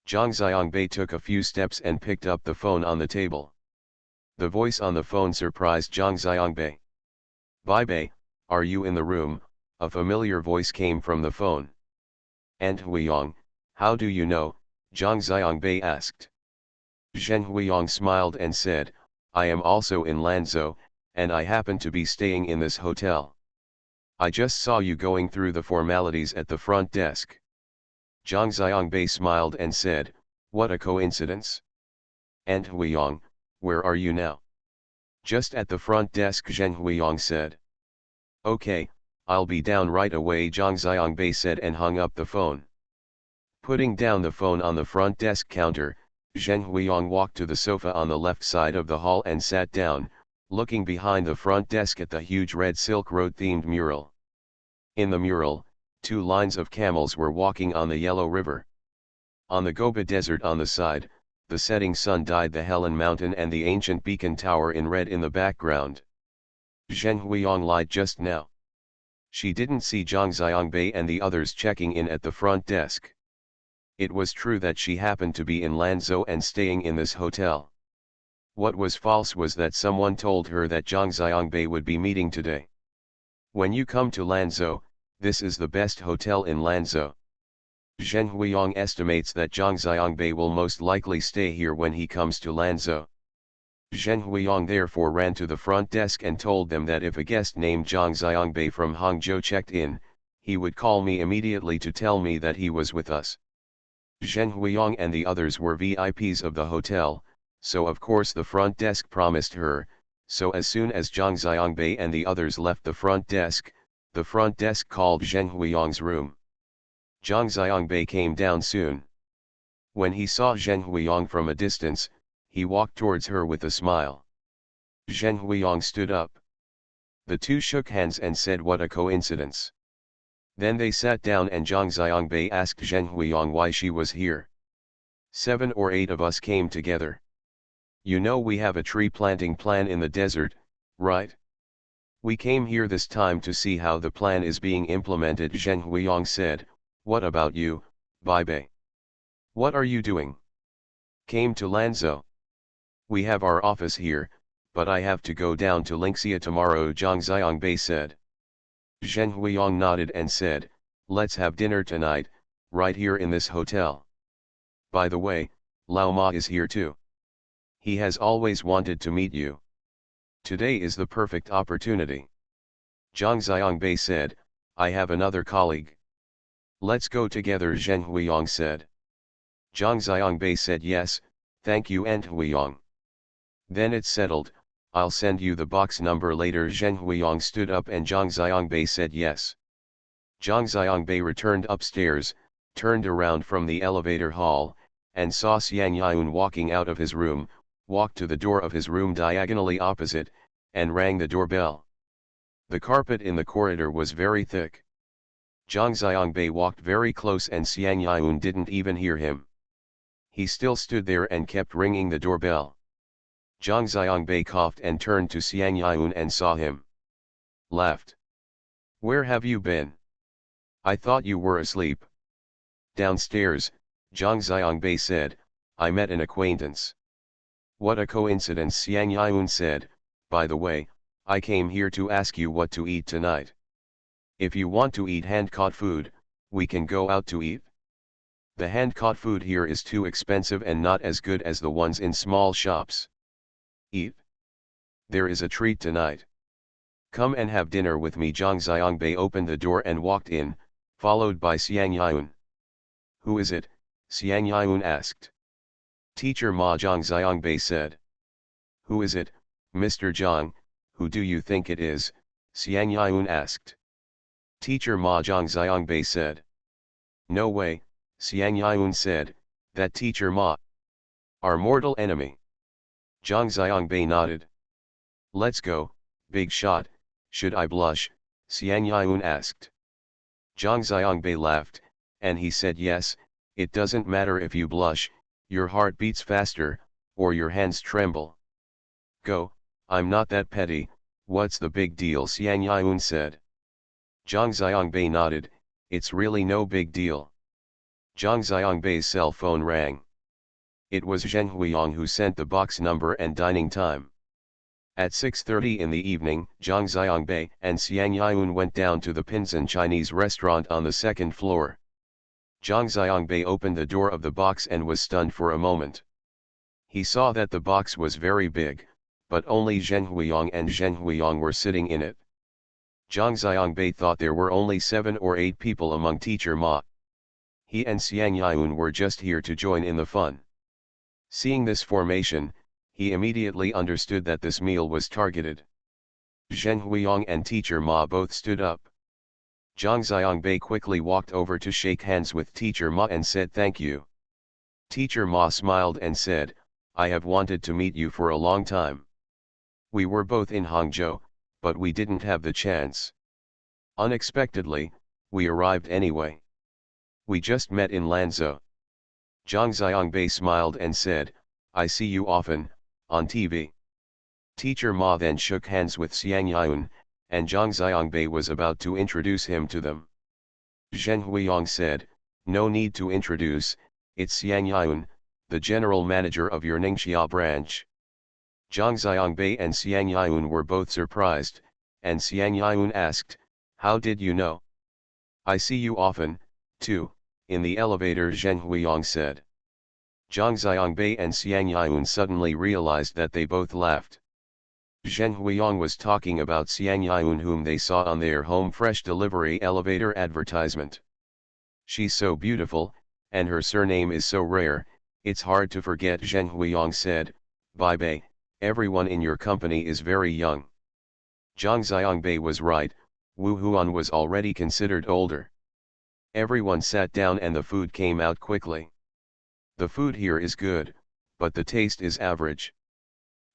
Zhang Xiangbei took a few steps and picked up the phone on the table. The voice on the phone surprised Zhang Xiangbei. "Bai Bei, are you in the room?" a familiar voice came from the phone. "And Huiyang, how do you know?" Zhang Xiangbei asked. Zheng Huiyang smiled and said, "I am also in Lanzhou, and I happen to be staying in this hotel. I just saw you going through the formalities at the front desk." Zhang Xiangbei smiled and said, "What a coincidence. And Huiyang, where are you now?" "Just at the front desk," Zheng Huiyang said. "Okay, I'll be down right away," Zhang Xiangbei said and hung up the phone. Putting down the phone on the front desk counter, Zheng Huiyang walked to the sofa on the left side of the hall and sat down, looking behind the front desk at the huge red Silk Road-themed mural. In the mural, 2 lines of camels were walking on the Yellow River. On the Gobi Desert on the side, the setting sun dyed the Helen Mountain and the ancient beacon tower in red in the background. Zheng Huiyang lied just now. She didn't see Zhang Xiangbei and the others checking in at the front desk. It was true that she happened to be in Lanzhou and staying in this hotel. What was false was that someone told her that Zhang Xiangbei would be meeting today. "When you come to Lanzhou, this is the best hotel in Lanzhou. Zheng Huiyang estimates that Zhang Xiangbei will most likely stay here when he comes to Lanzhou." Zheng Huiyang therefore ran to the front desk and told them that if a guest named Zhang Xiangbei from Hangzhou checked in, he would call me immediately to tell me that he was with us. Zheng Huiyang and the others were VIPs of the hotel, so of course the front desk promised her, so as soon as Zhang Xiangbei and the others left the front desk called Zheng Huiyang's room. Zhang Xiangbei came down soon. When he saw Zheng Huiyang from a distance, he walked towards her with a smile. Zheng Huiyang stood up. The two shook hands and said, "What a coincidence." Then they sat down and Zhang Xiangbei asked Zheng Huiyang why she was here. 7 or 8 of us came together. You know we have a tree planting plan in the desert, right? We came here this time to see how the plan is being implemented. Zheng Huiyang said, "What about you, Bai Bei? What are you doing?" "Came to Lanzhou. We have our office here, but I have to go down to Linxia tomorrow," Zhang Xiangbei said. Zheng Huiyang nodded and said, "Let's have dinner tonight, right here in this hotel. By the way, Lao Ma is here too. He has always wanted to meet you. Today is the perfect opportunity." Zhang Xiangbei said, "I have another colleague. Let's go together," Zheng Huiyang said. Zhang Xiangbei said, "Yes, thank you Aunt Huiyang. Then it's settled, I'll send you the box number later." Zheng Huiyang stood up and Zhang Xiangbei said yes. Zhang Xiangbei returned upstairs, turned around from the elevator hall, and saw Xiang Yun walking out of his room, walked to the door of his room diagonally opposite, and rang the doorbell. The carpet in the corridor was very thick. Zhang Xiangbei walked very close and Xiang Yun didn't even hear him. He still stood there and kept ringing the doorbell. Zhang Xiangbei coughed and turned to Xiang Yun and saw him. Laughed. "Where have you been? I thought you were asleep." "Downstairs," Zhang Xiangbei said, "I met an acquaintance." What a coincidence, Xiang Yun said. By the way, I came here to ask you what to eat tonight. If you want to eat hand-caught food, we can go out to eat. The hand-caught food here is too expensive and not as good as the ones in small shops. Eat. There is a treat tonight. Come and have dinner with me. Zhang Xiangbei opened the door and walked in, followed by Xiang Yun. Who is it? Xiang Yun asked. Teacher Ma, Zhang Xiangbei said. Who is it, Mr. Zhang, who do you think it is? Xiang Yun asked. Teacher Ma, Zhang Xiangbei said. No way, Xiang Yun said, that Teacher Ma. Our mortal enemy. Zhang Xiangbei nodded. Let's go, big shot, should I blush? Xiang Yun asked. Zhang Xiangbei laughed, and he said yes, it doesn't matter if you blush, your heart beats faster, or your hands tremble. Go, I'm not that petty, what's the big deal? Xiang Yun said. Zhang Xiangbei nodded, it's really no big deal. Zhang Xiangbei's cell phone rang. It was Zheng Huiyang who sent the box number and dining time. At 6:30 in the evening, Zhang Xiangbei and Xiang Yun went down to the Pinzan Chinese restaurant on the second floor. Zhang Xiangbei opened the door of the box and was stunned for a moment. He saw that the box was very big, but only Zheng Huiyang and Zheng Huiyang were sitting in it. Zhang Xiangbei thought there were only 7 or 8 people among Teacher Ma. He and Xiang Yun were just here to join in the fun. Seeing this formation, he immediately understood that this meal was targeted. Zheng Huiyang and Teacher Ma both stood up. Zhang Xiangbei quickly walked over to shake hands with Teacher Ma and said thank you. Teacher Ma smiled and said, I have wanted to meet you for a long time. We were both in Hangzhou, but we didn't have the chance. Unexpectedly, we arrived anyway. We just met in Lanzhou. Zhang Xiangbei smiled and said, I see you often, on TV. Teacher Ma then shook hands with Xiang Yun, and Zhang Xiangbei was about to introduce him to them. Zheng Huiyang said, no need to introduce, it's Xiang Yun, the general manager of your Ningxia branch. Zhang Xiangbei and Xiang Yun were both surprised, and Xiang Yun asked, how did you know? I see you often, too, in the elevator, Zheng Huiyang said. Zhang Xiangbei and Xiang Yun suddenly realized that they both laughed. Zheng Huiyang was talking about Xiang Yun, whom they saw on their home fresh delivery elevator advertisement. She's so beautiful, and her surname is so rare, it's hard to forget. Zheng Huiyang said, Bai Bei, everyone in your company is very young. Zhang Xiangbei was right, Wu Huan was already considered older. Everyone sat down and the food came out quickly. The food here is good, but the taste is average.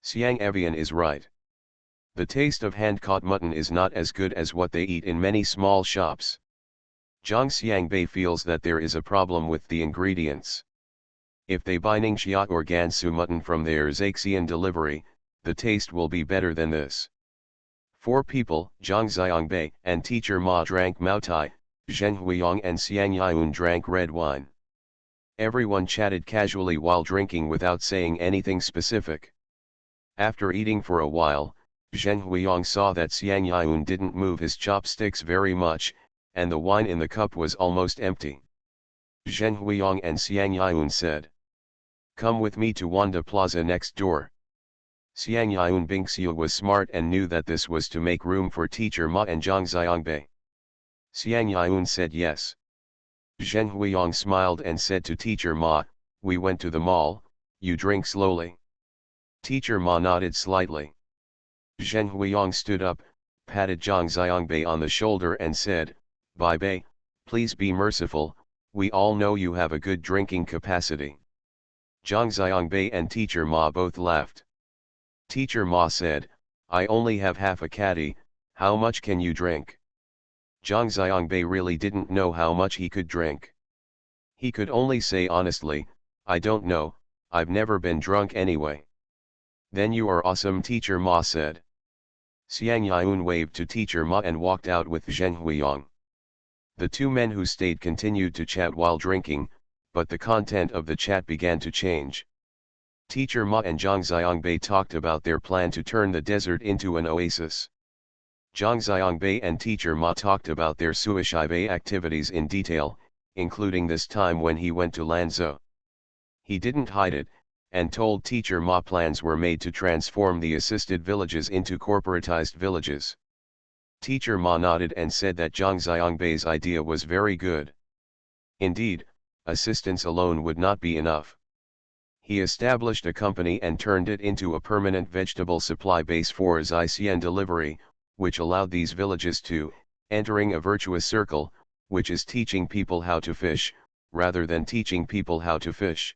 Xiang Evian is right. The taste of hand-caught mutton is not as good as what they eat in many small shops. Zhang Xiangbei feels that there is a problem with the ingredients. If they buy Ningxia or Gansu mutton from their Zaixian delivery, the taste will be better than this. 4 people, Zhang Xiangbei and Teacher Ma drank Maotai, Zheng Huiyang and Xiang Yun drank red wine. Everyone chatted casually while drinking without saying anything specific. After eating for a while, Zheng Huiyang saw that Xiang Yun didn't move his chopsticks very much, and the wine in the cup was almost empty. Zheng Huiyang and Xiang Yun said, come with me to Wanda Plaza next door. Xiang Yun Bingxiu was smart and knew that this was to make room for Teacher Ma and Zhang Xiangbei. Xiang Yun said yes. Zheng Huiyang smiled and said to Teacher Ma, we went to the mall, you drink slowly. Teacher Ma nodded slightly. Zheng Huiyang stood up, patted Zhang Xiangbei on the shoulder and said, Bai Bei, please be merciful, we all know you have a good drinking capacity. Zhang Xiangbei and Teacher Ma both laughed. Teacher Ma said, I only have half a caddy, how much can you drink? Zhang Xiangbei really didn't know how much he could drink. He could only say honestly, I don't know, I've never been drunk anyway. Then you are awesome, Teacher Ma said. Xiang Yun waved to Teacher Ma and walked out with Zheng Huiyang. The 2 men who stayed continued to chat while drinking, but the content of the chat began to change. Teacher Ma and Zhang Xiangbei talked about their plan to turn the desert into an oasis. Zhang Xiangbei and Teacher Ma talked about their Suishibei activities in detail, including this time when he went to Lanzhou. He didn't hide it, and told Teacher Ma plans were made to transform the assisted villages into corporatized villages. Teacher Ma nodded and said that Zhang Xiangbei's idea was very good. Indeed, assistance alone would not be enough. He established a company and turned it into a permanent vegetable supply base for Xixian delivery, which allowed these villages to, entering a virtuous circle, which is teaching people how to fish, rather than teaching people how to fish.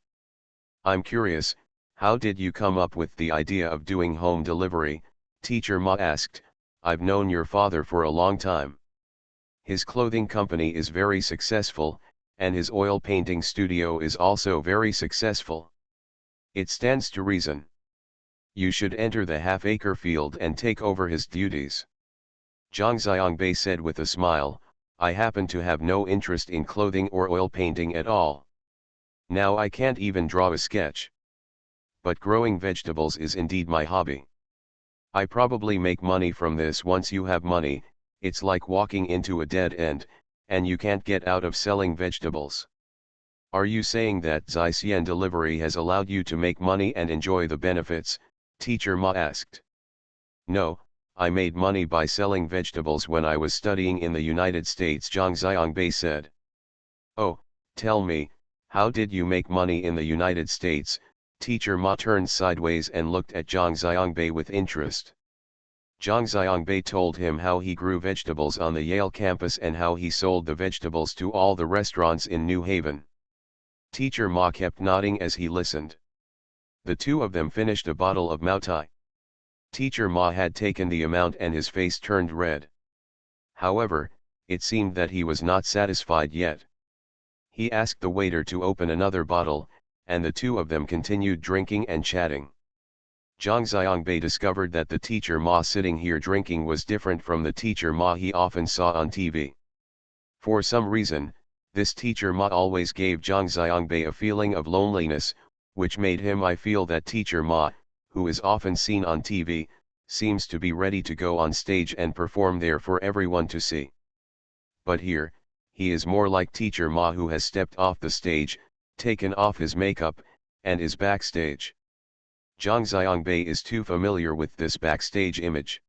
I'm curious, how did you come up with the idea of doing home delivery? Teacher Ma asked. I've known your father for a long time. His clothing company is very successful, and his oil painting studio is also very successful. It stands to reason. You should enter the half-acre field and take over his duties. Zhang Xiangbei said with a smile, I happen to have no interest in clothing or oil painting at all. Now I can't even draw a sketch. But growing vegetables is indeed my hobby. I probably make money from this. Once you have money, it's like walking into a dead end, and you can't get out of selling vegetables. Are you saying that Xixian delivery has allowed you to make money and enjoy the benefits? Teacher Ma asked. No, I made money by selling vegetables when I was studying in the United States, Zhang Xiangbei said. Oh, tell me, how did you make money in the United States? Teacher Ma turned sideways and looked at Zhang Xiangbei with interest. Zhang Xiangbei told him how he grew vegetables on the Yale campus and how he sold the vegetables to all the restaurants in New Haven. Teacher Ma kept nodding as he listened. The two of them finished a bottle of Maotai. Teacher Ma had taken the amount and his face turned red. However, it seemed that he was not satisfied yet. He asked the waiter to open another bottle, and the two of them continued drinking and chatting. Zhang Xiangbei discovered that the Teacher Ma sitting here drinking was different from the Teacher Ma he often saw on TV. For some reason, this Teacher Ma always gave Zhang Xiangbei a feeling of loneliness, which made him feel that Teacher Ma, who is often seen on TV, seems to be ready to go on stage and perform there for everyone to see. But here, he is more like Teacher Ma who has stepped off the stage, taken off his makeup, and is backstage. Zhang Xiangbei is too familiar with this backstage image.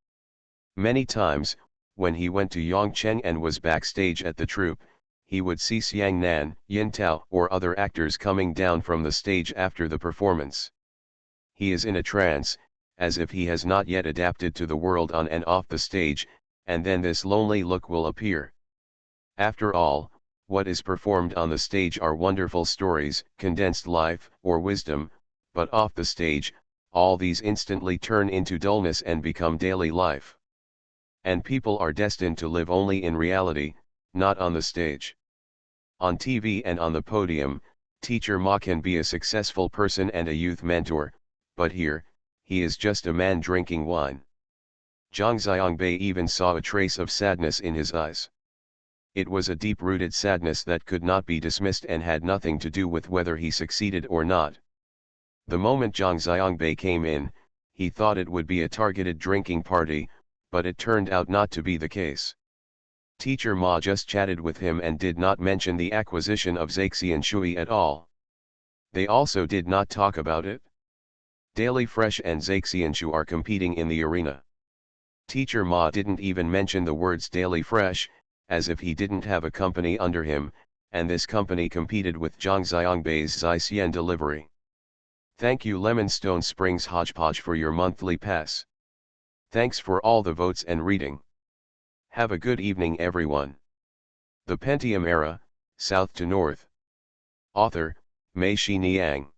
Many times, when he went to Yongcheng and was backstage at the troupe, he would see Xiang Nan, Yin Tao or other actors coming down from the stage after the performance. He is in a trance, as if he has not yet adapted to the world on and off the stage, and then this lonely look will appear. After all, what is performed on the stage are wonderful stories, condensed life, or wisdom, but off the stage, all these instantly turn into dullness and become daily life. And people are destined to live only in reality, not on the stage. On TV and on the podium, Teacher Ma can be a successful person and a youth mentor, but here, he is just a man drinking wine. Zhang Xiangbei even saw a trace of sadness in his eyes. It was a deep-rooted sadness that could not be dismissed and had nothing to do with whether he succeeded or not. The moment Zhang Xiangbei came in, he thought it would be a targeted drinking party, but it turned out not to be the case. Teacher Ma just chatted with him and did not mention the acquisition of Zaixian Shui at all. They also did not talk about it. Daily Fresh and Zaixian Shui are competing in the arena. Teacher Ma didn't even mention the words Daily Fresh, as if he didn't have a company under him, and this company competed with Zhang Xiangbei's Xixian delivery. Thank you Lemonstone Springs Hodgepodge for your monthly pass. Thanks for all the votes and reading. Have a good evening everyone. The Pentium Era, South to North. Author, Mei Shi Niang.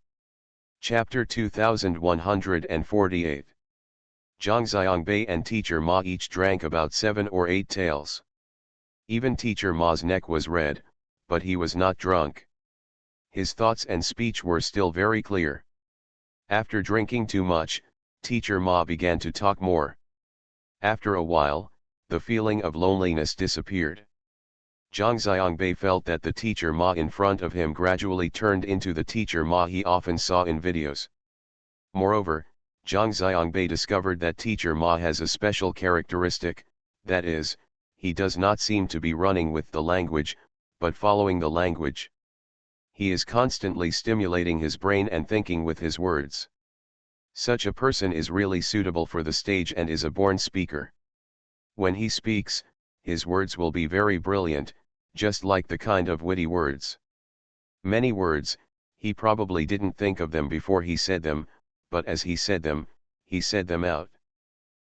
Chapter 2148. Zhang Xiangbei and Teacher Ma each drank about 7 or 8 taels. Even Teacher Ma's neck was red, but he was not drunk. His thoughts and speech were still very clear. After drinking too much, Teacher Ma began to talk more. After a while, the feeling of loneliness disappeared. Zhang Xiangbei felt that the Teacher Ma in front of him gradually turned into the Teacher Ma he often saw in videos. Moreover, Zhang Xiangbei discovered that teacher Ma has a special characteristic, that is, he does not seem to be running with the language, but following the language. He is constantly stimulating his brain and thinking with his words. Such a person is really suitable for the stage and is a born speaker. When he speaks, his words will be very brilliant, just like the kind of witty words. Many words, he probably didn't think of them before he said them, but as he said them out.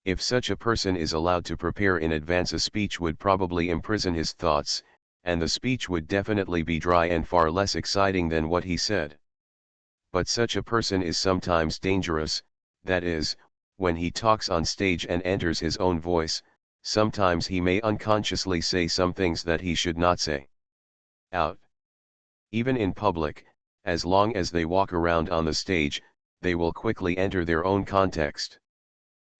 If such a person is allowed to prepare in advance, a speech would probably imprison his thoughts, and the speech would definitely be dry and far less exciting than what he said. But such a person is sometimes dangerous, that is, when he talks on stage and enters his own voice, sometimes he may unconsciously say some things that he should not say out. Even in public, as long as they walk around on the stage, they will quickly enter their own context.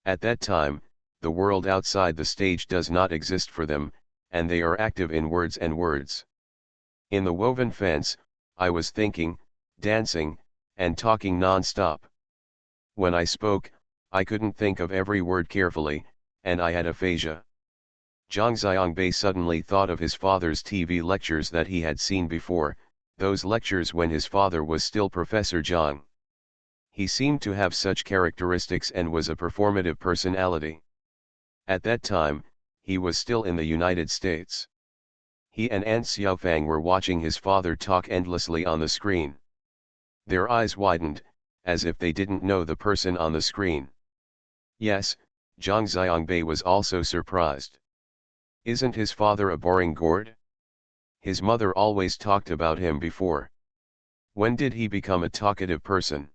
At that time, the world outside the stage does not exist for them, and they are active in words and words. In the woven fence, I was thinking, dancing, and talking non-stop. When I spoke, I couldn't think of every word carefully, and I had aphasia. Zhang Xiangbei suddenly thought of his father's TV lectures that he had seen before, those lectures when his father was still Professor Zhang. He seemed to have such characteristics and was a performative personality. At that time, he was still in the United States. He and Aunt Xiaofang were watching his father talk endlessly on the screen. Their eyes widened, as if they didn't know the person on the screen. Yes, Zhang Xiangbei was also surprised. Isn't his father a boring gourd? His mother always talked about him before. When did he become a talkative person?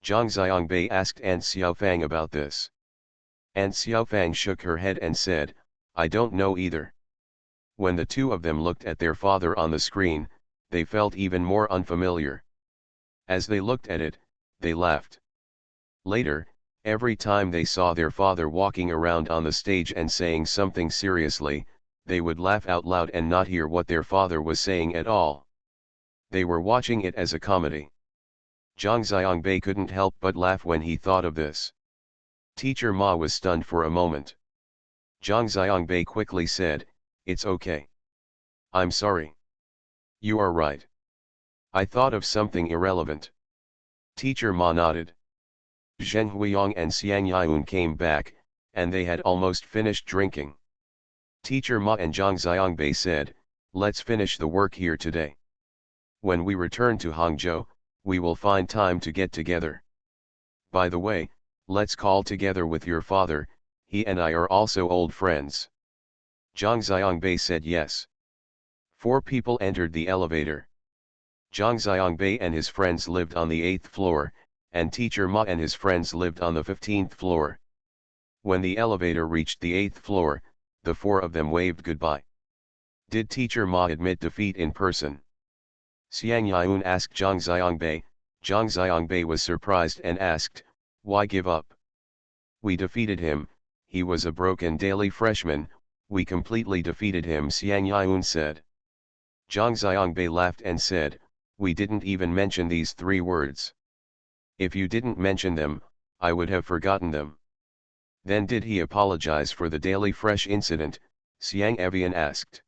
Zhang Xiangbei asked Aunt Xiaofang about this. Aunt Xiaofang shook her head and said, I don't know either. When the two of them looked at their father on the screen, they felt even more unfamiliar. As they looked at it, they laughed. Later, every time they saw their father walking around on the stage and saying something seriously, they would laugh out loud and not hear what their father was saying at all. They were watching it as a comedy. Zhang Xiangbei couldn't help but laugh when he thought of this. Teacher Ma was stunned for a moment. Zhang Xiangbei quickly said, It's okay. I'm sorry. You are right. I thought of something irrelevant. Teacher Ma nodded. Zheng Huiyang and Xiang Yaun came back, and they had almost finished drinking. Teacher Ma and Zhang Xiangbei said, Let's finish the work here today. When we return to Hangzhou, we will find time to get together. By the way, let's call together with your father, he and I are also old friends. Zhang Xiangbei said yes. 4 people entered the elevator. Zhang Xiangbei and his friends lived on the 8th floor, and Teacher Ma and his friends lived on the 15th floor. When the elevator reached the 8th floor, the 4 of them waved goodbye. Did Teacher Ma admit defeat in person? Xiang Yaun asked Zhang Xiangbei. Zhang Xiangbei was surprised and asked, Why give up? We defeated him, he was a broken daily freshman, we completely defeated him, Xiang Yaun said. Zhang Xiangbei laughed and said, We didn't even mention these 3 words. If you didn't mention them, I would have forgotten them. Then did he apologize for the daily fresh incident? Xiang Evian asked.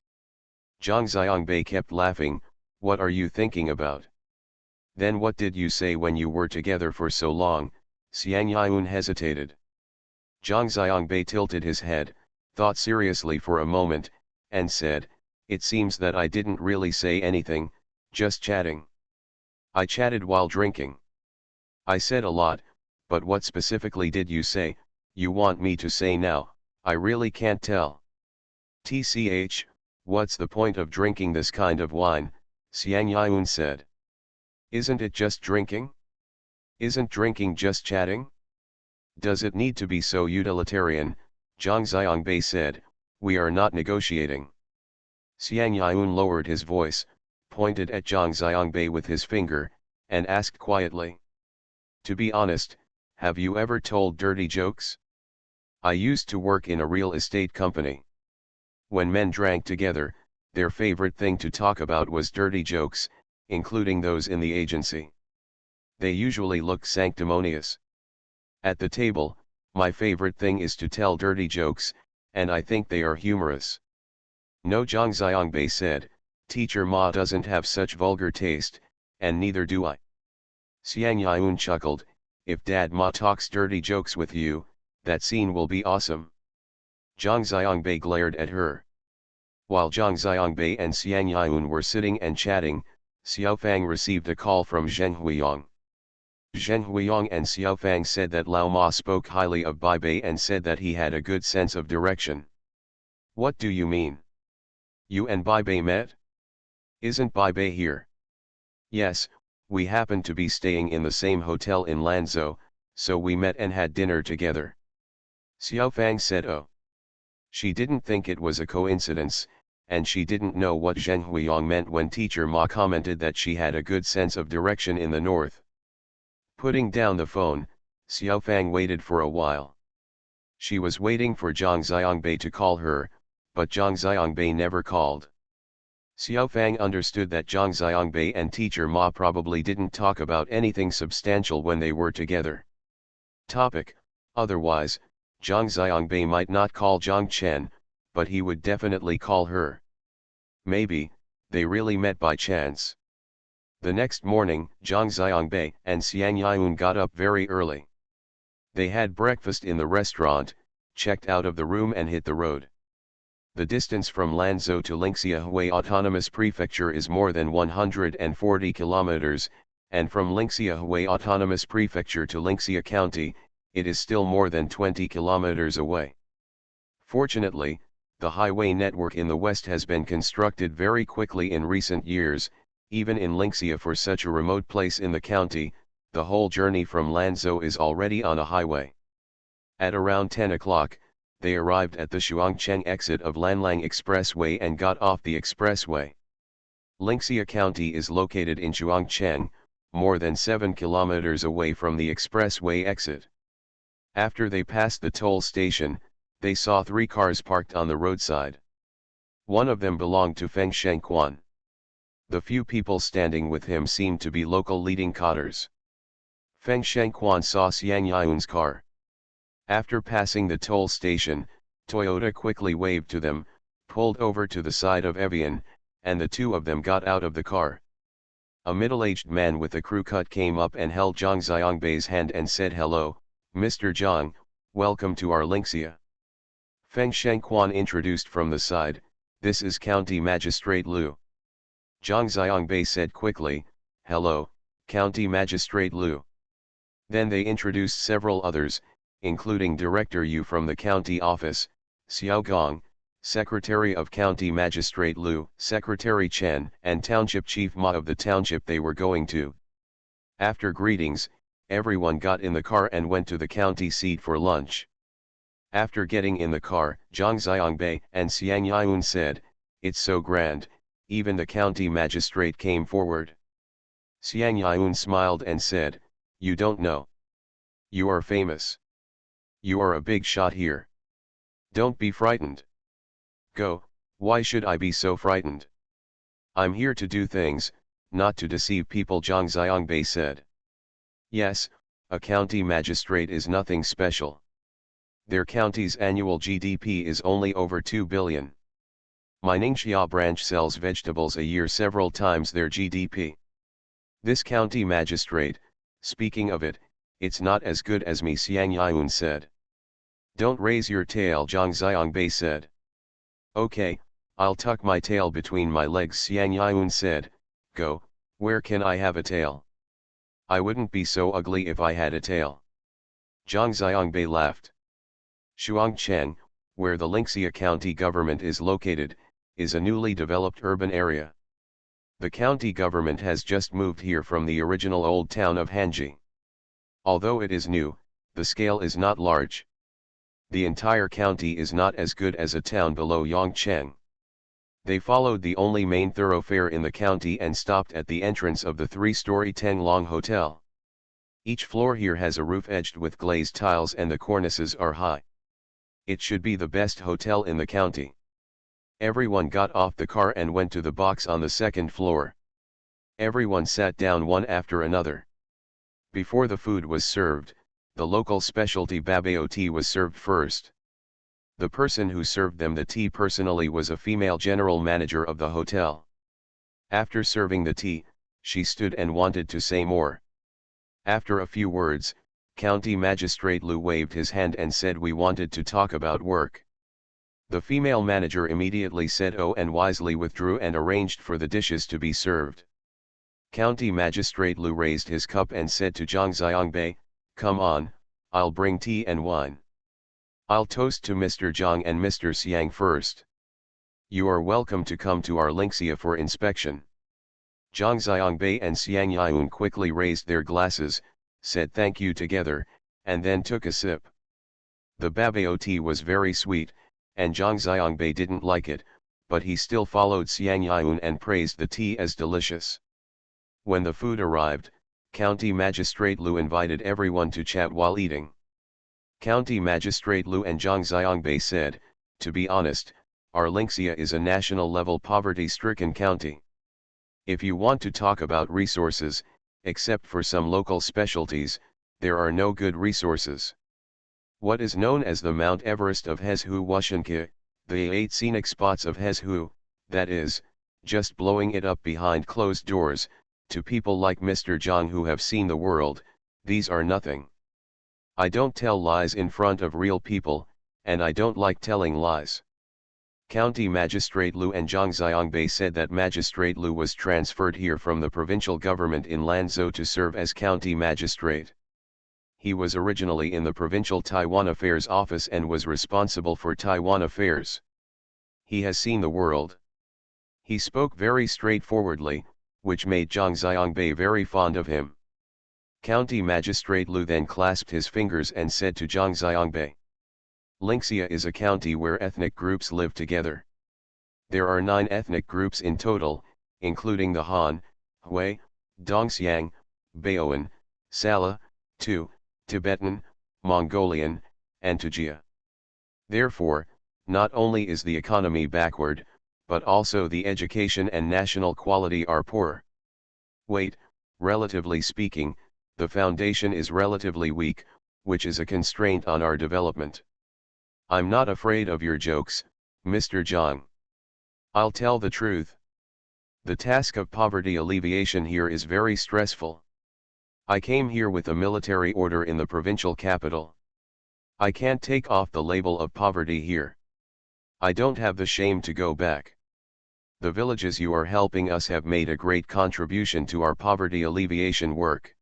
Zhang Xiangbei kept laughing, What are you thinking about? Then what did you say when you were together for so long? Xiang Yaun hesitated. Zhang Xiangbei tilted his head, thought seriously for a moment, and said, It seems that I didn't really say anything, just chatting. I chatted while drinking. I said a lot, but what specifically did you say? You want me to say now? I really can't tell. TCH, what's the point of drinking this kind of wine? Xiang Yaun said. Isn't it just drinking? Isn't drinking just chatting? Does it need to be so utilitarian? Zhang Xiangbei said, We are not negotiating. Xiang Yaun lowered his voice, pointed at Zhang Xiangbei with his finger, and asked quietly. To be honest, have you ever told dirty jokes? I used to work in a real estate company. When men drank together, their favorite thing to talk about was dirty jokes, including those in the agency. They usually look sanctimonious. At the table, my favorite thing is to tell dirty jokes, and I think they are humorous. No, Zhang Xiangbei said, teacher Ma doesn't have such vulgar taste, and neither do I. Xiang Yun chuckled, if Dad Ma talks dirty jokes with you, that scene will be awesome. Zhang Xiangbei glared at her. While Zhang Xiangbei and Xiang Yun were sitting and chatting, Xiaofang received a call from Zheng Huiyang. Zheng Huiyang and Xiaofang said that Lao Ma spoke highly of Bai Bei and said that he had a good sense of direction. What do you mean? You and Bai Bei met? Isn't Bai Bei here? Yes, we happened to be staying in the same hotel in Lanzhou, so we met and had dinner together. Xiaofang said, oh. She didn't think it was a coincidence, and she didn't know what Zheng Huiyang meant when teacher Ma commented that she had a good sense of direction in the north. Putting down the phone, Xiaofang waited for a while. She was waiting for Zhang Xiangbei to call her, but Zhang Xiangbei never called. Xiaofang understood that Zhang Xiangbei and teacher Ma probably didn't talk about anything substantial when they were together. Otherwise, Zhang Xiangbei might not call Zhang Chen, but he would definitely call her. Maybe, they really met by chance. The next morning, Zhang Xiangbei and Xiang Yun got up very early. They had breakfast in the restaurant, checked out of the room and hit the road. The distance from Lanzhou to Linxia Hui Autonomous Prefecture is more than 140 kilometers, and from Linxia Hui Autonomous Prefecture to Linxia County, it is still more than 20 kilometers away. Fortunately, the highway network in the west has been constructed very quickly in recent years, even in Linxia. For such a remote place in the county, the whole journey from Lanzhou is already on a highway. At around 10 o'clock, they arrived at the Shuangcheng exit of Lanlang Expressway and got off the expressway. Linxia County is located in Shuangcheng, more than 7 kilometers away from the expressway exit. After they passed the toll station, they saw 3 cars parked on the roadside. One of them belonged to Feng Shengquan. The few people standing with him seemed to be local leading cotters. Feng Shengquan saw Xiang Yun's car. After passing the toll station, Toyota quickly waved to them, pulled over to the side of Evian, and the two of them got out of the car. A middle-aged man with a crew cut came up and held Zhang Xiangbei's hand and said, hello, Mr. Zhang, welcome to our Linxia. Feng Shengquan introduced from the side, this is County Magistrate Liu. Zhang Xiangbei said quickly, hello, County Magistrate Liu. Then they introduced several others, including Director Yu from the county office, Xiao Gong, Secretary of County Magistrate Liu, Secretary Chen, and Township Chief Ma of the township they were going to. After greetings, everyone got in the car and went to the county seat for lunch. After getting in the car, Zhang Xiangbei and Xiang Yun said, it's so grand, even the county magistrate came forward. Xiang Yun smiled and said, you don't know. You are famous. You are a big shot here. Don't be frightened. Go, why should I be so frightened? I'm here to do things, not to deceive people, Zhang Xiangbei said. Yes, a county magistrate is nothing special. Their county's annual GDP is only over 2 billion. My Ningxia branch sells vegetables a year several times their GDP. This county magistrate, speaking of it, it's not as good as me, Xiang Yun said. Don't raise your tail, Zhang Xiangbei said. Okay, I'll tuck my tail between my legs, Xiang Yun said. Go, where can I have a tail? I wouldn't be so ugly if I had a tail. Zhang Xiangbei laughed. Shuangcheng, where the Linxia County government is located, is a newly developed urban area. The county government has just moved here from the original old town of Hanji. Although it is new, the scale is not large. The entire county is not as good as a town below Yongcheng. They followed the only main thoroughfare in the county and stopped at the entrance of the 3-story Tenglong Hotel. Each floor here has a roof edged with glazed tiles and the cornices are high. It should be the best hotel in the county. Everyone got off the car and went to the box on the 2nd floor. Everyone sat down one after another. Before the food was served, the local specialty babao tea was served first. The person who served them the tea personally was a female general manager of the hotel. After serving the tea, she stood and wanted to say more. After a few words, County Magistrate Lu waved his hand and said we wanted to talk about work. The female manager immediately said oh and wisely withdrew and arranged for the dishes to be served. County Magistrate Lu raised his cup and said to Zhang Xiangbei, "Come on, I'll bring tea and wine. I'll toast to Mr. Zhang and Mr. Xiang first. You are welcome to come to our Linxia for inspection." Zhang Xiangbei and Xiang Yun quickly raised their glasses, said thank you together, and then took a sip. The babao tea was very sweet, and Zhang Xiangbei didn't like it, but he still followed Xiang Yun and praised the tea as delicious. When the food arrived, County Magistrate Lu invited everyone to chat while eating. County Magistrate Lu and Zhang Xiangbei said, "To be honest, our Linxia is a national-level poverty-stricken county. If you want to talk about resources, except for some local specialties, there are no good resources. What is known as the Mount Everest of Hezhu Washenke, the 8 scenic spots of Hezhu, that is, just blowing it up behind closed doors, to people like Mr. Zhang who have seen the world, these are nothing. I don't tell lies in front of real people, and I don't like telling lies." County Magistrate Lu and Zhang Xiangbei said that Magistrate Lu was transferred here from the provincial government in Lanzhou to serve as county magistrate. He was originally in the provincial Taiwan Affairs office and was responsible for Taiwan affairs. He has seen the world. He spoke very straightforwardly, which made Zhang Xiangbei very fond of him. County Magistrate Lu then clasped his fingers and said to Zhang Xiangbei, "Linxia is a county where ethnic groups live together. There are 9 ethnic groups in total, including the Han, Hui, Dongxiang, Baoan, Sala, Tu, Tibetan, Mongolian, and Tujia. Therefore, not only is the economy backward, but also the education and national quality are poor. Wait, relatively speaking, the foundation is relatively weak, which is a constraint on our development. I'm not afraid of your jokes, Mr. Zhang. I'll tell the truth. The task of poverty alleviation here is very stressful. I came here with a military order in the provincial capital. I can't take off the label of poverty here. I don't have the shame to go back. The villages you are helping us have made a great contribution to our poverty alleviation work.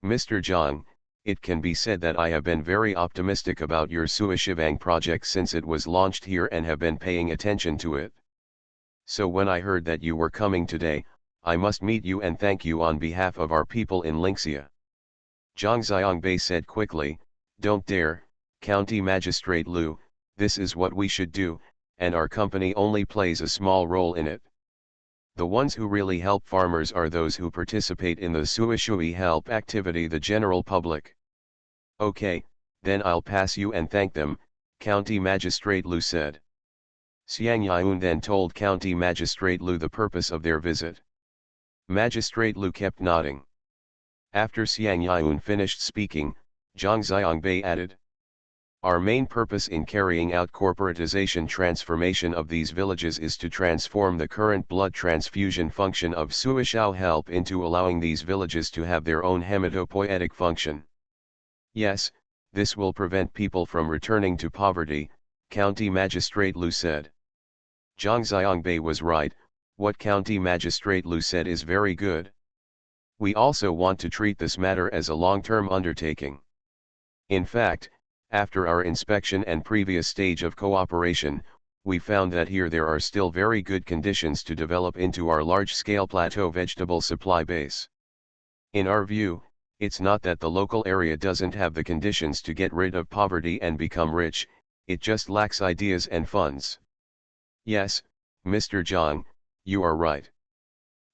Mr. Zhang, it can be said that I have been very optimistic about your Suishivang project since it was launched here and have been paying attention to it. So when I heard that you were coming today, I must meet you and thank you on behalf of our people in Linxia." Zhang Xiangbei said quickly, "Don't dare, County Magistrate Lu, this is what we should do, and our company only plays a small role in it. The ones who really help farmers are those who participate in the Suishui help activity, the general public." "Okay, then I'll pass you and thank them," County Magistrate Lu said. Xiang Yun then told County Magistrate Lu the purpose of their visit. Magistrate Lu kept nodding. After Xiang Yun finished speaking, Zhang Xiangbei added, "Our main purpose in carrying out corporatization transformation of these villages is to transform the current blood transfusion function of Suishao help into allowing these villages to have their own hematopoietic function. Yes, this will prevent people from returning to poverty," County Magistrate Lu said. Zhang Xiangbei was right, what County Magistrate Lu said is very good. We also want to treat this matter as a long-term undertaking. In fact, after our inspection and previous stage of cooperation, we found that here there are still very good conditions to develop into our large-scale plateau vegetable supply base. In our view, it's not that the local area doesn't have the conditions to get rid of poverty and become rich, it just lacks ideas and funds. Yes, Mr. Zhang, you are right.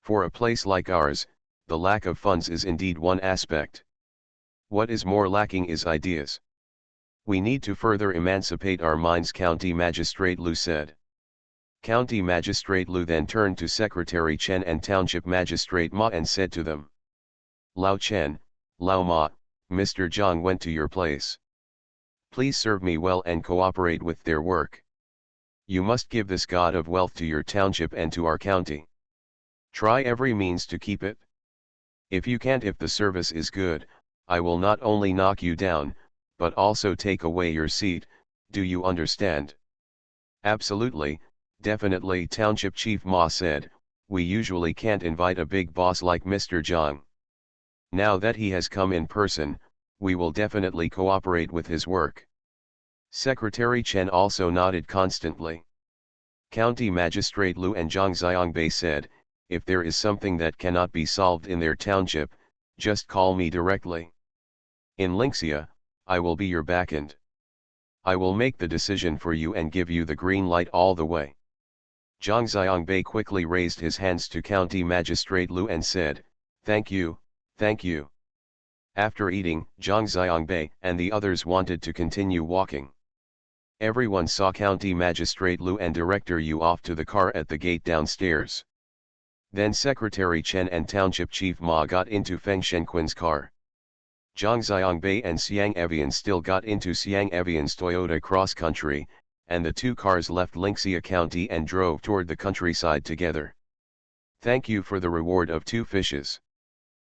For a place like ours, the lack of funds is indeed one aspect. What is more lacking is ideas. We need to further emancipate our minds, County Magistrate Lu said. County Magistrate Lu then turned to Secretary Chen and Township Magistrate Ma and said to them, "Lao Chen, Lao Ma, Mr. Zhang went to your place. Please serve me well and cooperate with their work. You must give this god of wealth to your township and to our county. Try every means to keep it. If you can't, if the service is good, I will not only knock you down, but also take away your seat. Do you understand? Absolutely, definitely, Township Chief Ma said. We usually can't invite a big boss like Mr. Zhang. Now that he has come in person, we will definitely cooperate with his work. Secretary Chen also nodded constantly. County Magistrate Lu and Zhang Xiangbei said, if there is something that cannot be solved in their township, just call me directly. In Linxia, I will be your backend. I will make the decision for you and give you the green light all the way. Zhang Xiangbei quickly raised his hands to County Magistrate Lu and said, thank you, thank you. After eating, Zhang Xiangbei and the others wanted to continue walking. Everyone saw County Magistrate Lu and Director Yu off to the car at the gate downstairs. Then Secretary Chen and Township Chief Ma got into Feng Shenquan's car. Zhang Xiangbei and Xiang Evian still got into Xiang Evian's Toyota Cross Country, and the two cars left Linxia County and drove toward the countryside together. Thank you for the reward of 2 fishes.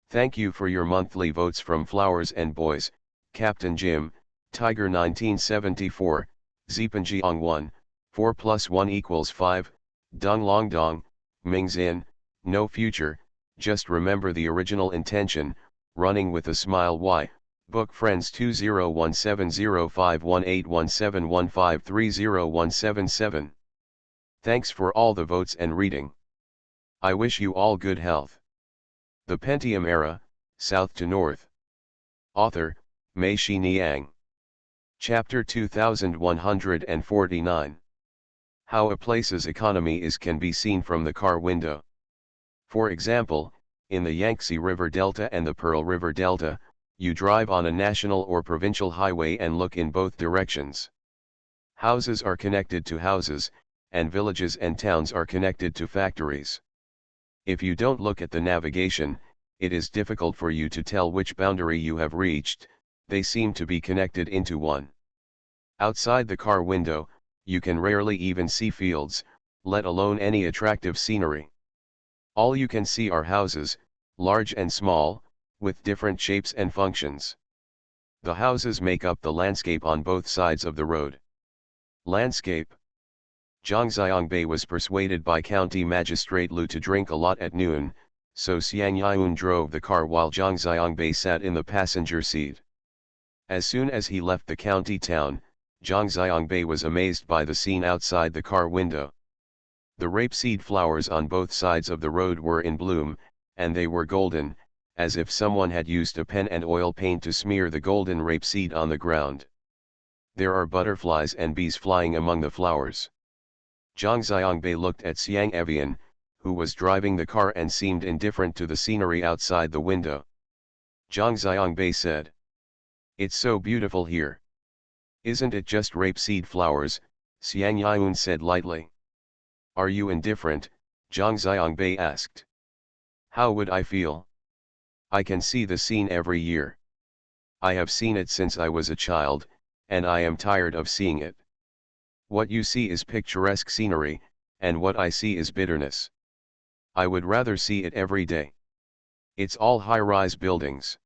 Thank you for your monthly votes from Flowers and Boys, Captain Jim, Tiger 1974, Zipanjiang 1, 4 + 1 = 5, Dong Long Dong, Ming Zin, no future, just remember the original intention, running with a smile. Y, book friends 201705181715301777. Thanks for all the votes and reading. I wish you all good health. The Pentium Era, South to North. Author, Mei Shi Niang. Chapter 2149. How a place's economy can be seen from the car window. For example, in the Yangtze River Delta and the Pearl River Delta, you drive on a national or provincial highway and look in both directions. Houses are connected to houses, and villages and towns are connected to factories. If you don't look at the navigation, it is difficult for you to tell which boundary you have reached. They seem to be connected into one. Outside the car window, you can rarely even see fields, let alone any attractive scenery. All you can see are houses, large and small, with different shapes and functions. The houses make up the landscape on both sides of the road. Landscape. Zhang Xiangbei was persuaded by County Magistrate Lu to drink a lot at noon, so Xiang Yayun drove the car while Zhang Xiangbei sat in the passenger seat. As soon as he left the county town, Zhang Xiangbei was amazed by the scene outside the car window. The rapeseed flowers on both sides of the road were in bloom, and they were golden, as if someone had used a pen and oil paint to smear the golden rapeseed on the ground. There are butterflies and bees flying among the flowers. Zhang Xiangbei looked at Xiang Evian, who was driving the car and seemed indifferent to the scenery outside the window. Zhang Xiangbei said, "It's so beautiful here." "Isn't it just rapeseed flowers?" Xiang Yayun said lightly. "Are you indifferent?" Zhang Xiangbei asked. "How would I feel? I can see the scene every year. I have seen it since I was a child, and I am tired of seeing it. What you see is picturesque scenery, and what I see is bitterness. I would rather see it every day. It's all high-rise buildings."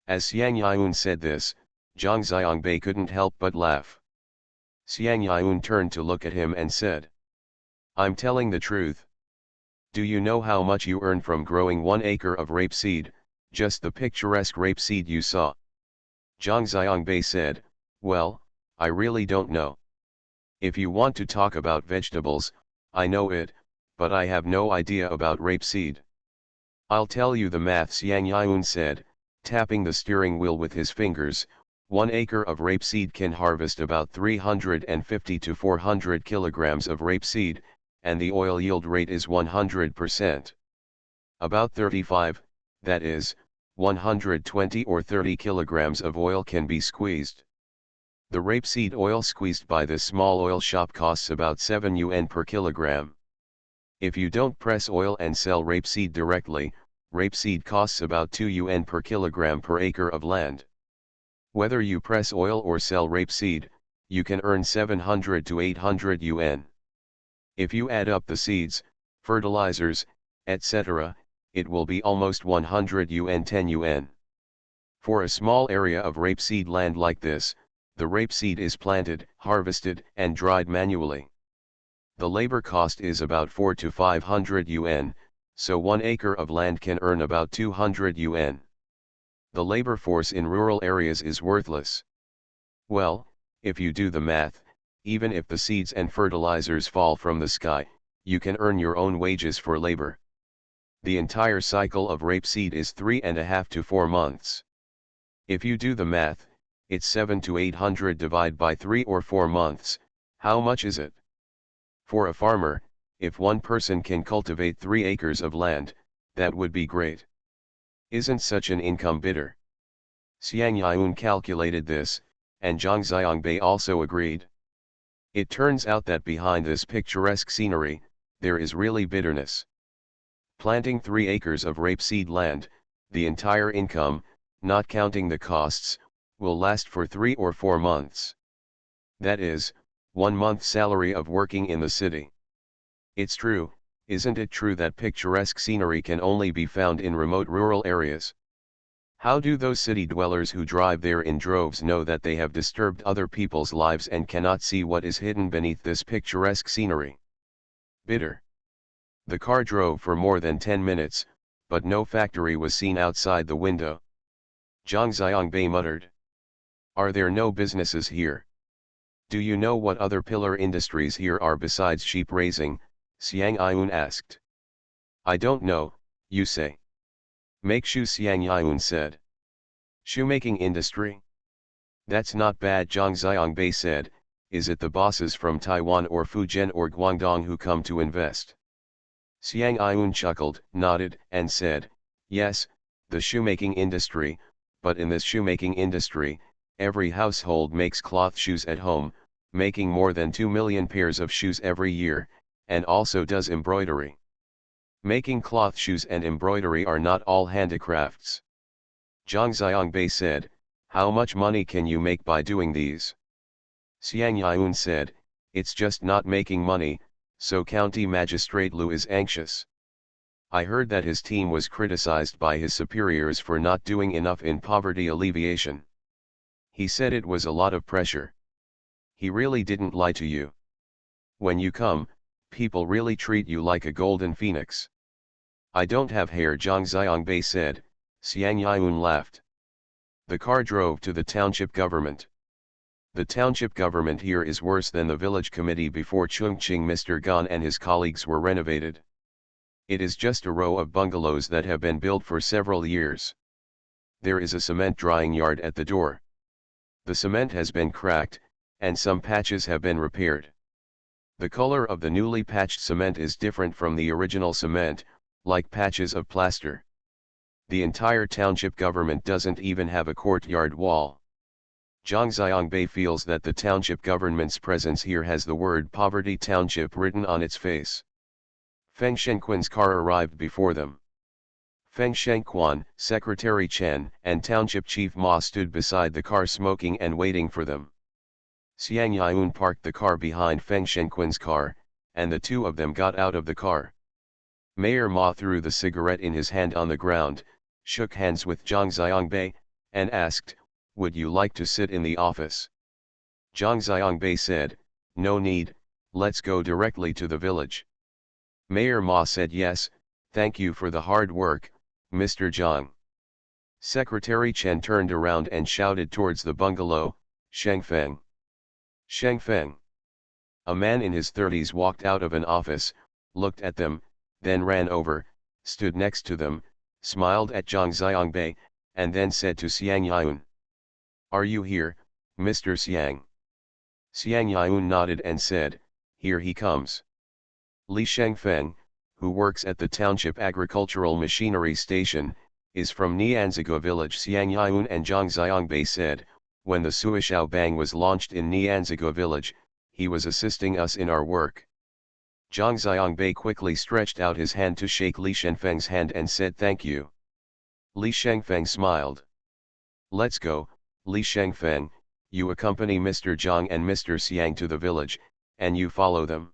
As Xiang Yayun said this, Zhang Xiangbei couldn't help but laugh. Xiang Yayun turned to look at him and said, "I'm telling the truth. Do you know how much you earn from growing 1 acre of rapeseed, just the picturesque rapeseed you saw?" Zhang Xiangbei said, "Well, I really don't know. If you want to talk about vegetables, I know it, but I have no idea about rapeseed." "I'll tell you the math," Xiang Yayun said, tapping the steering wheel with his fingers. 1 acre of rapeseed can harvest about 350 to 400 kilograms of rapeseed, and the oil yield rate is 100%. About 35, that is, 120 or 30 kilograms of oil can be squeezed. The rapeseed oil squeezed by this small oil shop costs about 7 yuan per kilogram. If you don't press oil and sell rapeseed directly, Rapeseed costs about 2 yuan per kilogram per acre of land. Whether you press oil or sell rapeseed, you can earn 700 to 800 yuan. If you add up the seeds, fertilizers, etc., it will be almost 100 yuan 10 yuan. For a small area of rapeseed land like this, the rapeseed is planted, harvested, and dried manually. The labor cost is about 4 to 500 yuan, so 1 acre of land can earn about 200 yuan. The labor force in rural areas is worthless. Well, if you do the math, even if the seeds and fertilizers fall from the sky, you can earn your own wages for labor. The entire cycle of rapeseed is 3.5 to 4 months. If you do the math, it's 7 to 800 divided by 3 or 4 months, how much is it? For a farmer, if one person can cultivate 3 acres of land, that would be great. Isn't such an income bitter? Xiang Yun calculated this, and Zhang Xiangbei also agreed. It turns out that behind this picturesque scenery, there is really bitterness. Planting 3 acres of rapeseed land, the entire income, not counting the costs, will last for 3 or 4 months. That is, 1 month's salary of working in the city. It's true, isn't it true that picturesque scenery can only be found in remote rural areas? How do those city dwellers who drive there in droves know that they have disturbed other people's lives and cannot see what is hidden beneath this picturesque scenery? Bitter. The car drove for more than 10 minutes, but no factory was seen outside the window. Zhang Xiangbei muttered. Are there no businesses here? Do you know what other pillar industries here are besides sheep raising? Xiang Yun asked. I don't know, you say. Make shoes, Xiang Yun said. Shoemaking industry? That's not bad, Zhang Xiangbei said. Is it the bosses from Taiwan or Fujian or Guangdong who come to invest? Xiang Yun chuckled, nodded, and said, yes, the shoemaking industry, but in this shoemaking industry, every household makes cloth shoes at home, making more than 2 million pairs of shoes every year, and also does embroidery. Making cloth shoes and embroidery are not all handicrafts. Zhang Xiangbei said, how much money can you make by doing these? Xiang Yun said, it's just not making money, so County Magistrate Liu is anxious. I heard that his team was criticized by his superiors for not doing enough in poverty alleviation. He said it was a lot of pressure. He really didn't lie to you. When you come, people really treat you like a golden phoenix. I don't have hair, Zhang Xiangbei said. Xiang Yun laughed. The car drove to the township government. The township government here is worse than the village committee before Chongqing. Mr. Gan and his colleagues were renovated. It is just a row of bungalows that have been built for several years. There is a cement drying yard at the door. The cement has been cracked, and some patches have been repaired. The color of the newly patched cement is different from the original cement, like patches of plaster. The entire township government doesn't even have a courtyard wall. Zhang Xiangbei feels that the township government's presence here has the word Poverty Township written on its face. Feng Shengquan's car arrived before them. Feng Shengquan, Secretary Chen, and Township Chief Ma stood beside the car smoking and waiting for them. Xiang Yun parked the car behind Feng Shengquan's car, and the two of them got out of the car. Mayor Ma threw the cigarette in his hand on the ground, shook hands with Zhang Xiangbei, and asked, would you like to sit in the office? Zhang Xiangbei said, no need, let's go directly to the village. Mayor Ma said yes, thank you for the hard work, Mr. Zhang. Secretary Chen turned around and shouted towards the bungalow, Shengfeng. Shengfeng. A man in his 30s walked out of an office, looked at them, then ran over, stood next to them, smiled at Zhang Xiangbei, and then said to Xiang Yun. Are you here, Mr. Xiang? Xiang Yun nodded and said, here he comes. Li Shengfeng, who works at the township agricultural machinery station, is from Nianzigua village. Xiang Yun and Zhang Xiangbei said, when the Suishao Bang was launched in Nianzigua village, he was assisting us in our work. Zhang Xiangbei quickly stretched out his hand to shake Li Shengfeng's hand and said thank you. Li Shengfeng smiled. Let's go, Li Shengfeng, you accompany Mr. Zhang and Mr. Xiang to the village, and you follow them.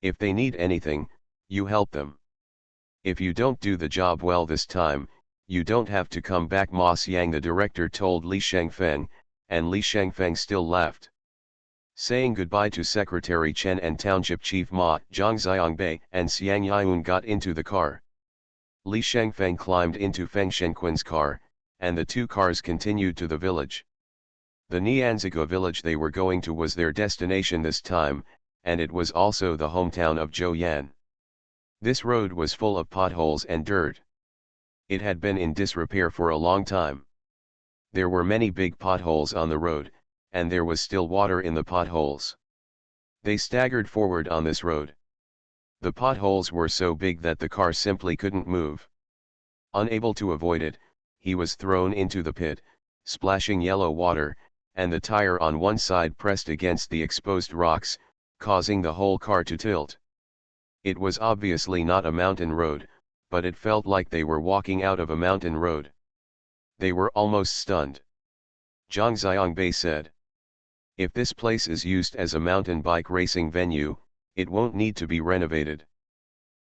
If they need anything, you help them. If you don't do the job well this time, you don't have to come back, Ma Xiang the director told Li Shengfeng, and Li Shengfeng still laughed. Saying goodbye to Secretary Chen and Township Chief Ma, Zhang Xiangbei and Xiang Yaun got into the car. Li Shengfeng climbed into Feng Shenquan's car, and the two cars continued to the village. The Nianzigua village they were going to was their destination this time, and it was also the hometown of Zhou Yan. This road was full of potholes and dirt. It had been in disrepair for a long time. There were many big potholes on the road, and there was still water in the potholes. They staggered forward on this road. The potholes were so big that the car simply couldn't move. Unable to avoid it, he was thrown into the pit, splashing yellow water, and the tire on one side pressed against the exposed rocks, causing the whole car to tilt. It was obviously not a mountain road, but it felt like they were walking out of a mountain road. They were almost stunned. Zhang Xiangbei said, "If this place is used as a mountain bike racing venue, it won't need to be renovated."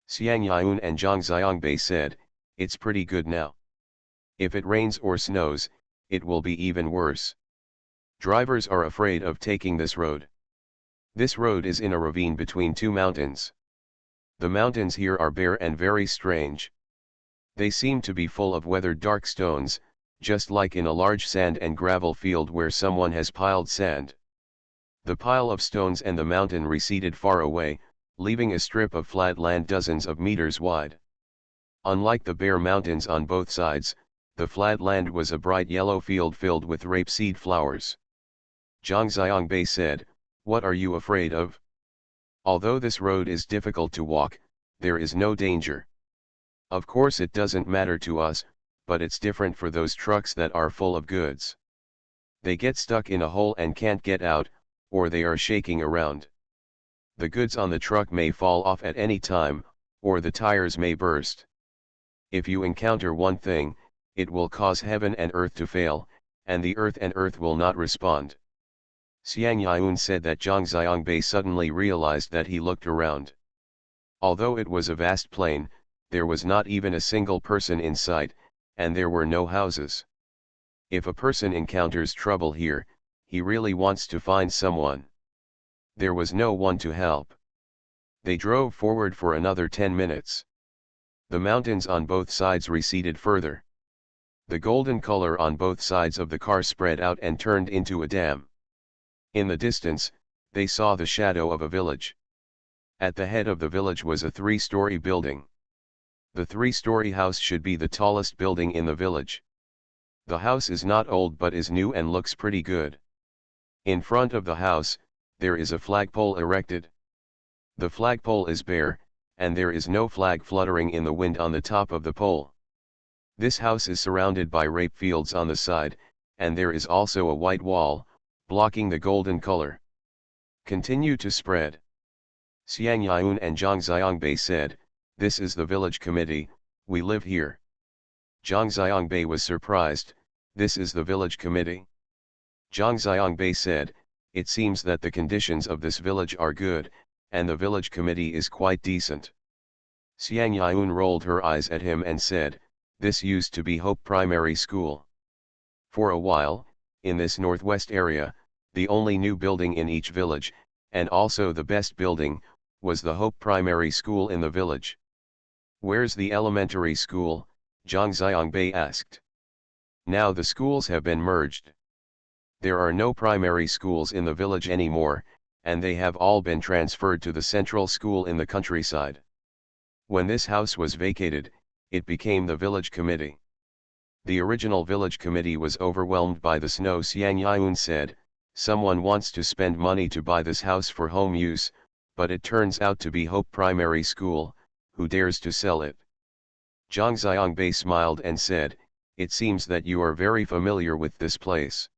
Xiang Yaun and Zhang Xiangbei said, "It's pretty good now. If it rains or snows, it will be even worse. Drivers are afraid of taking this road. This road is in a ravine between two mountains. The mountains here are bare and very strange. They seem to be full of weathered dark stones, just like in a large sand and gravel field where someone has piled sand." The pile of stones and the mountain receded far away, leaving a strip of flat land dozens of meters wide. Unlike the bare mountains on both sides, the flat land was a bright yellow field filled with rapeseed flowers. Zhang Xiangbei said, "What are you afraid of? Although this road is difficult to walk, there is no danger. Of course it doesn't matter to us, but it's different for those trucks that are full of goods. They get stuck in a hole and can't get out, or they are shaking around. The goods on the truck may fall off at any time, or the tires may burst. If you encounter one thing, it will cause heaven and earth to fail, and the earth and earth will not respond." Xiang Yaun said that Zhang Xiangbei suddenly realized that he looked around. Although it was a vast plain, there was not even a single person in sight, and there were no houses. If a person encounters trouble here, he really wants to find someone. There was no one to help. They drove forward for another 10 minutes. The mountains on both sides receded further. The golden color on both sides of the car spread out and turned into a dam. In the distance, they saw the shadow of a village. At the head of the village was a 3-story building. The 3-story house should be the tallest building in the village. The house is not old but is new and looks pretty good. In front of the house, there is a flagpole erected. The flagpole is bare, and there is no flag fluttering in the wind on the top of the pole. This house is surrounded by rape fields on the side, and there is also a white wall, blocking the golden color. Continue to spread. Xiang Yaun and Zhang Xiangbei said, "This is the village committee, we live here." Zhang Xiangbei was surprised, "This is the village committee?" Zhang Xiangbei said, "It seems that the conditions of this village are good, and the village committee is quite decent." Xiang Yaun rolled her eyes at him and said, "This used to be Hope Primary School. For a while, in this northwest area, the only new building in each village, and also the best building, was the Hope Primary School in the village." "Where's the elementary school?" Zhang Xiangbei asked. "Now the schools have been merged. There are no primary schools in the village anymore, and they have all been transferred to the central school in the countryside. When this house was vacated, it became the village committee. The original village committee was overwhelmed by the snow." Xiang Yaun said, "Someone wants to spend money to buy this house for home use, but it turns out to be Hope Primary School. Who dares to sell it?" Zhang Xiangbei smiled and said, "It seems that you are very familiar with this place.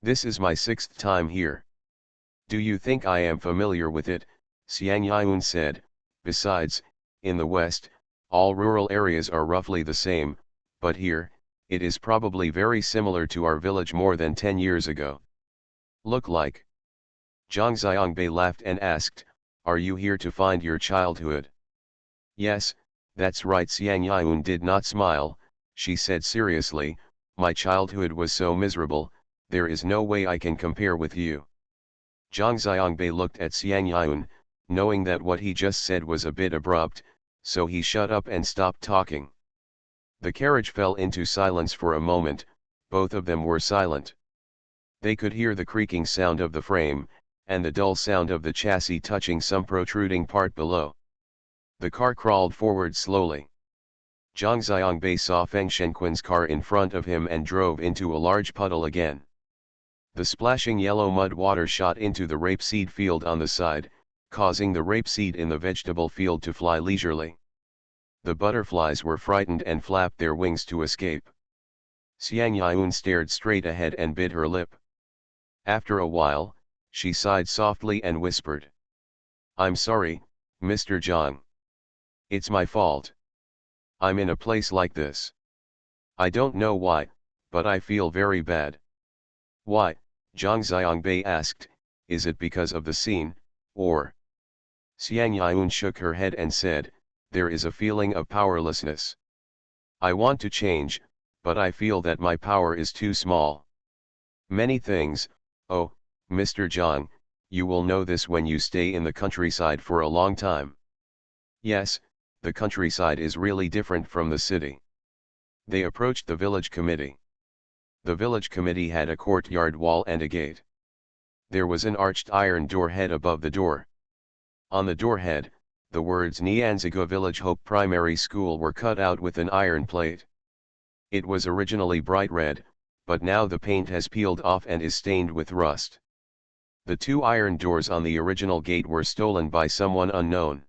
This is my 6th time here. Do you think I am familiar with it?" Xiang Yun said, besides, in the West, all rural areas are roughly the same, but here, it is probably very similar to our village more than 10 years ago. Look like. Zhang Xiangbei laughed and asked, are you here to find your childhood? Yes, that's right. Xiang Yun did not smile, she said seriously, my childhood was so miserable, there is no way I can compare with you. Zhang Xiangbei looked at Xiang Yun, knowing that what he just said was a bit abrupt, so he shut up and stopped talking. The carriage fell into silence for a moment, both of them were silent. They could hear the creaking sound of the frame, and the dull sound of the chassis touching some protruding part below. The car crawled forward slowly. Zhang Xiangbei saw Feng Shenquan's car in front of him and drove into a large puddle again. The splashing yellow mud water shot into the rapeseed field on the side, causing the rapeseed in the vegetable field to fly leisurely. The butterflies were frightened and flapped their wings to escape. Xiang Yun stared straight ahead and bit her lip. After a while, she sighed softly and whispered, I'm sorry, Mr. Zhang. It's my fault. I'm in a place like this. I don't know why, but I feel very bad. Why? Zhang Xiangbei asked, is it because of the scene, or? Xiang Yun shook her head and said, there is a feeling of powerlessness. I want to change, but I feel that my power is too small. Many things, oh, Mr. Zhang, you will know this when you stay in the countryside for a long time. Yes, the countryside is really different from the city. They approached the village committee. The village committee had a courtyard wall and a gate. There was an arched iron door head above the door. On the door head, the words Nianzigua Village Hope Primary School were cut out with an iron plate. It was originally bright red, but now the paint has peeled off and is stained with rust. The two iron doors on the original gate were stolen by someone unknown.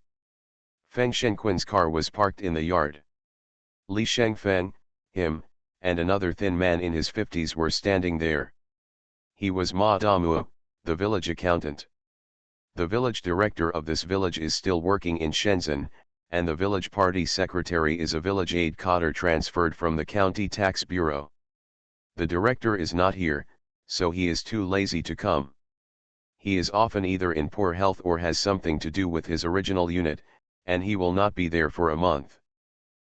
Feng Shenquan's car was parked in the yard. Li Shengfeng, him, and another thin man in his 50s were standing there. He was Ma Damua, the village accountant. The village director of this village is still working in Shenzhen, and the village party secretary is a village aide cadre transferred from the county tax bureau. The director is not here, so he is too lazy to come. He is often either in poor health or has something to do with his original unit, and he will not be there for a month.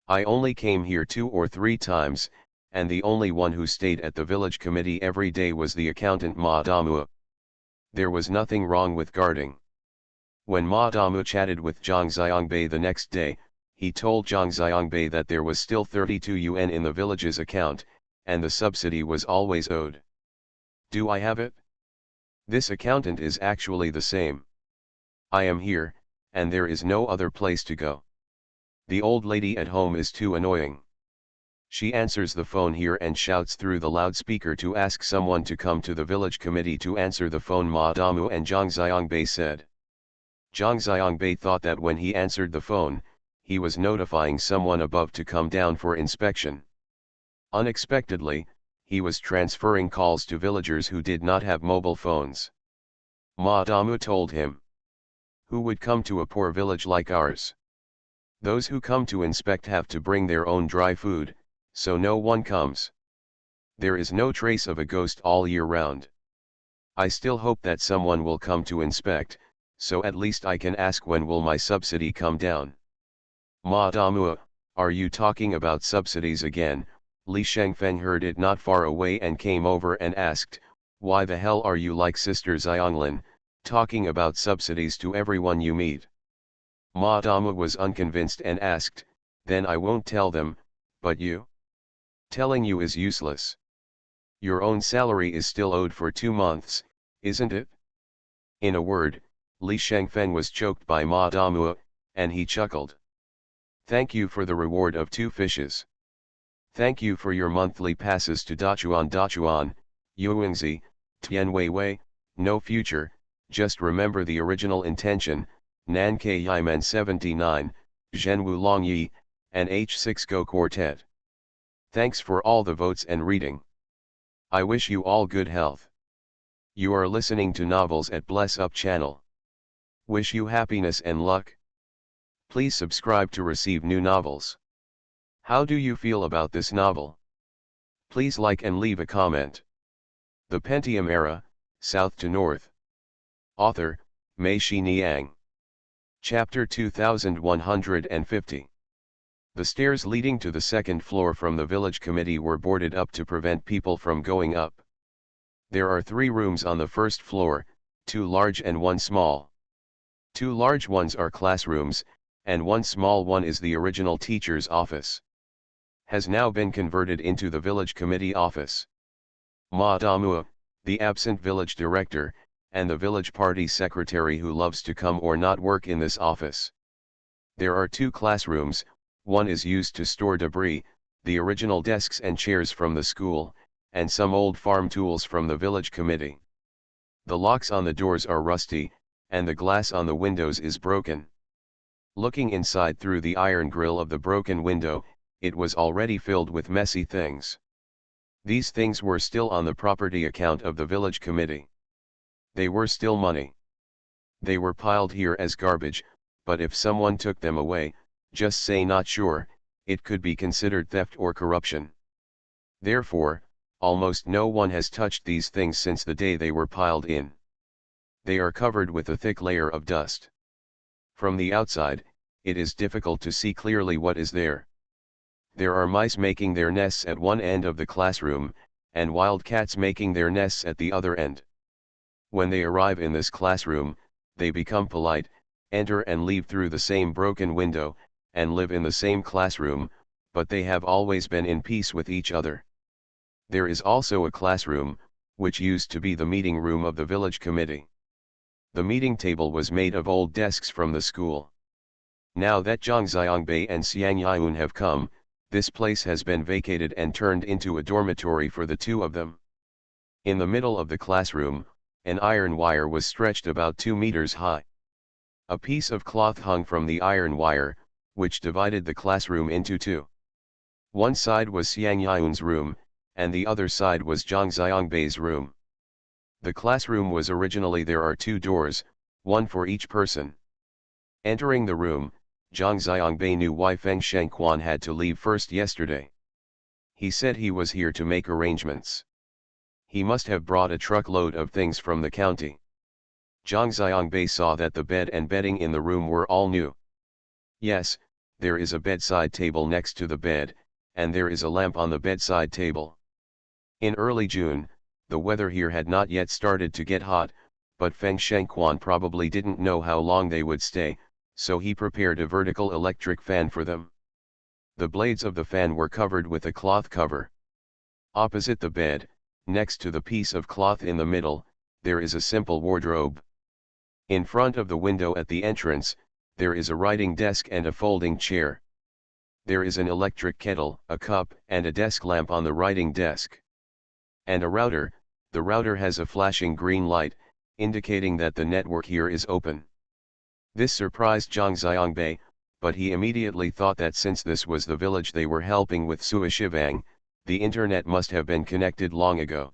I only came here 2 or 3 times, and the only one who stayed at the village committee every day was the accountant Ma Damua. There was nothing wrong with guarding. When Ma Damua chatted with Zhang Xiangbei the next day, he told Zhang Xiangbei that there was still 32 yuan in the village's account, and the subsidy was always owed. Do I have it? This accountant is actually the same. I am here, and there is no other place to go. The old lady at home is too annoying. She answers the phone here and shouts through the loudspeaker to ask someone to come to the village committee to answer the phone. Ma Damu and Zhang Xiangbei said. Zhang Xiangbei thought that when he answered the phone, he was notifying someone above to come down for inspection. Unexpectedly, he was transferring calls to villagers who did not have mobile phones. Ma Damu told him. Who would come to a poor village like ours? Those who come to inspect have to bring their own dry food, so no one comes. There is no trace of a ghost all year round. I still hope that someone will come to inspect, so at least I can ask when will my subsidy come down. Ma Damu, are you talking about subsidies again? Li Shengfeng heard it not far away and came over and asked, why the hell are you like Sister Xianglin, talking about subsidies to everyone you meet? Ma Damu was unconvinced and asked, then I won't tell them, but you? Telling you is useless. Your own salary is still owed for 2 months, isn't it? In a word, Li Shengfeng was choked by Ma Damu, and he chuckled. Thank you for the reward of 2 fishes. Thank you for your monthly passes to Dachuan, Yuengzi, Tianweiwei, no future, just remember the original intention, Nankei Yiman 79, Zhenwu Longyi, and H6 Go Quartet. Thanks for all the votes and reading. I wish you all good health. You are listening to novels at Bless Up channel. Wish you happiness and luck. Please subscribe to receive new novels. How do you feel about this novel? Please like and leave a comment. The Pentium Era, South to North. Author, Mei-Shi Niang. Chapter 2150. The stairs leading to the second floor from the village committee were boarded up to prevent people from going up. There are 3 rooms on the first floor, 2 large and 1 small. 2 large ones are classrooms, and 1 small one is the original teacher's office. Has now been converted into the village committee office. Madamua, the absent village director, and the village party secretary who loves to come or not work in this office. There are 2 classrooms, one is used to store debris, the original desks and chairs from the school, and some old farm tools from the village committee. The locks on the doors are rusty, and the glass on the windows is broken. Looking inside through the iron grill of the broken window, it was already filled with messy things. These things were still on the property account of the village committee. They were still money. They were piled here as garbage, but if someone took them away, just say not sure, it could be considered theft or corruption. Therefore, almost no one has touched these things since the day they were piled in. They are covered with a thick layer of dust. From the outside, it is difficult to see clearly what is there. There are mice making their nests at one end of the classroom, and wild cats making their nests at the other end. When they arrive in this classroom, they become polite, enter and leave through the same broken window, and live in the same classroom, but they have always been in peace with each other. There is also a classroom, which used to be the meeting room of the village committee. The meeting table was made of old desks from the school. Now that Zhang Xiangbei and Xiang Yun have come, this place has been vacated and turned into a dormitory for the 2 of them. In the middle of the classroom, an iron wire was stretched about 2 meters high. A piece of cloth hung from the iron wire, which divided the classroom into 2. One side was Xiang Yun's room, and the other side was Zhang Xiangbei's room. The classroom was originally there are 2 doors, one for each person. Entering the room, Zhang Xiangbei knew why Feng Shengquan had to leave first yesterday. He said he was here to make arrangements. He must have brought a truckload of things from the county. Zhang Xiangbei saw that the bed and bedding in the room were all new. Yes, there is a bedside table next to the bed, and there is a lamp on the bedside table. In early June, the weather here had not yet started to get hot, but Feng Shengquan probably didn't know how long they would stay, so he prepared a vertical electric fan for them. The blades of the fan were covered with a cloth cover. Opposite the bed, next to the piece of cloth in the middle, there is a simple wardrobe. In front of the window at the entrance, there is a writing desk and a folding chair. There is an electric kettle, a cup, and a desk lamp on the writing desk. And a router. The router has a flashing green light, indicating that the network here is open. This surprised Zhang Xiangbei, but he immediately thought that since this was the village they were helping with Sui Shivang, the internet must have been connected long ago.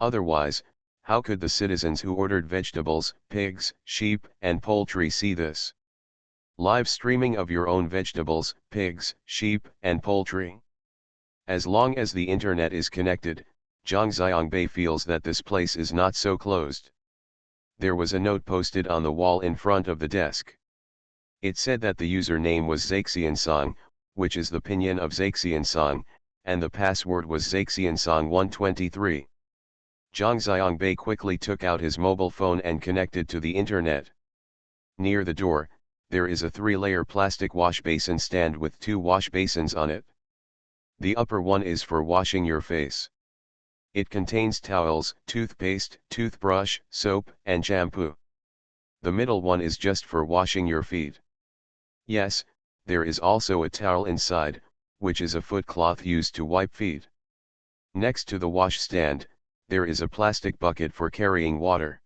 Otherwise, how could the citizens who ordered vegetables, pigs, sheep, and poultry see this? Live streaming of your own vegetables, pigs, sheep, and poultry? As long as the internet is connected, Zhang Xiangbei feels that this place is not so closed. There was a note posted on the wall in front of the desk. It said that the username was Zaixiansong, which is the pinyin of Zaixiansong, and the password was Zaixiansong123. Zhang Xiangbei quickly took out his mobile phone and connected to the internet. Near the door, there is a 3-layer plastic wash basin stand with 2 wash basins on it. The upper one is for washing your face. It contains towels, toothpaste, toothbrush, soap, and shampoo. The middle one is just for washing your feet. Yes, there is also a towel inside, which is a foot cloth used to wipe feet. Next to the wash stand, there is a plastic bucket for carrying water.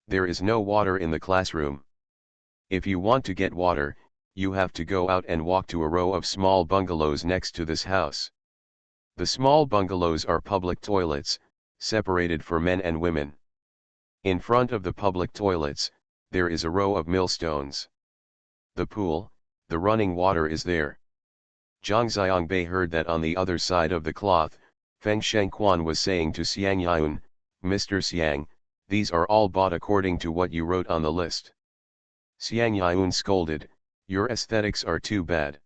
There is no water in the classroom. If you want to get water, you have to go out and walk to a row of small bungalows next to this house. The small bungalows are public toilets, separated for men and women. In front of the public toilets, there is a row of millstones. The pool, the running water is there. Zhang Xiangbei heard that on the other side of the cloth, Feng Shengquan was saying to Xiang Yun, Mr. Xiang, these are all bought according to what you wrote on the list. Xiang Yun scolded, your aesthetics are too bad.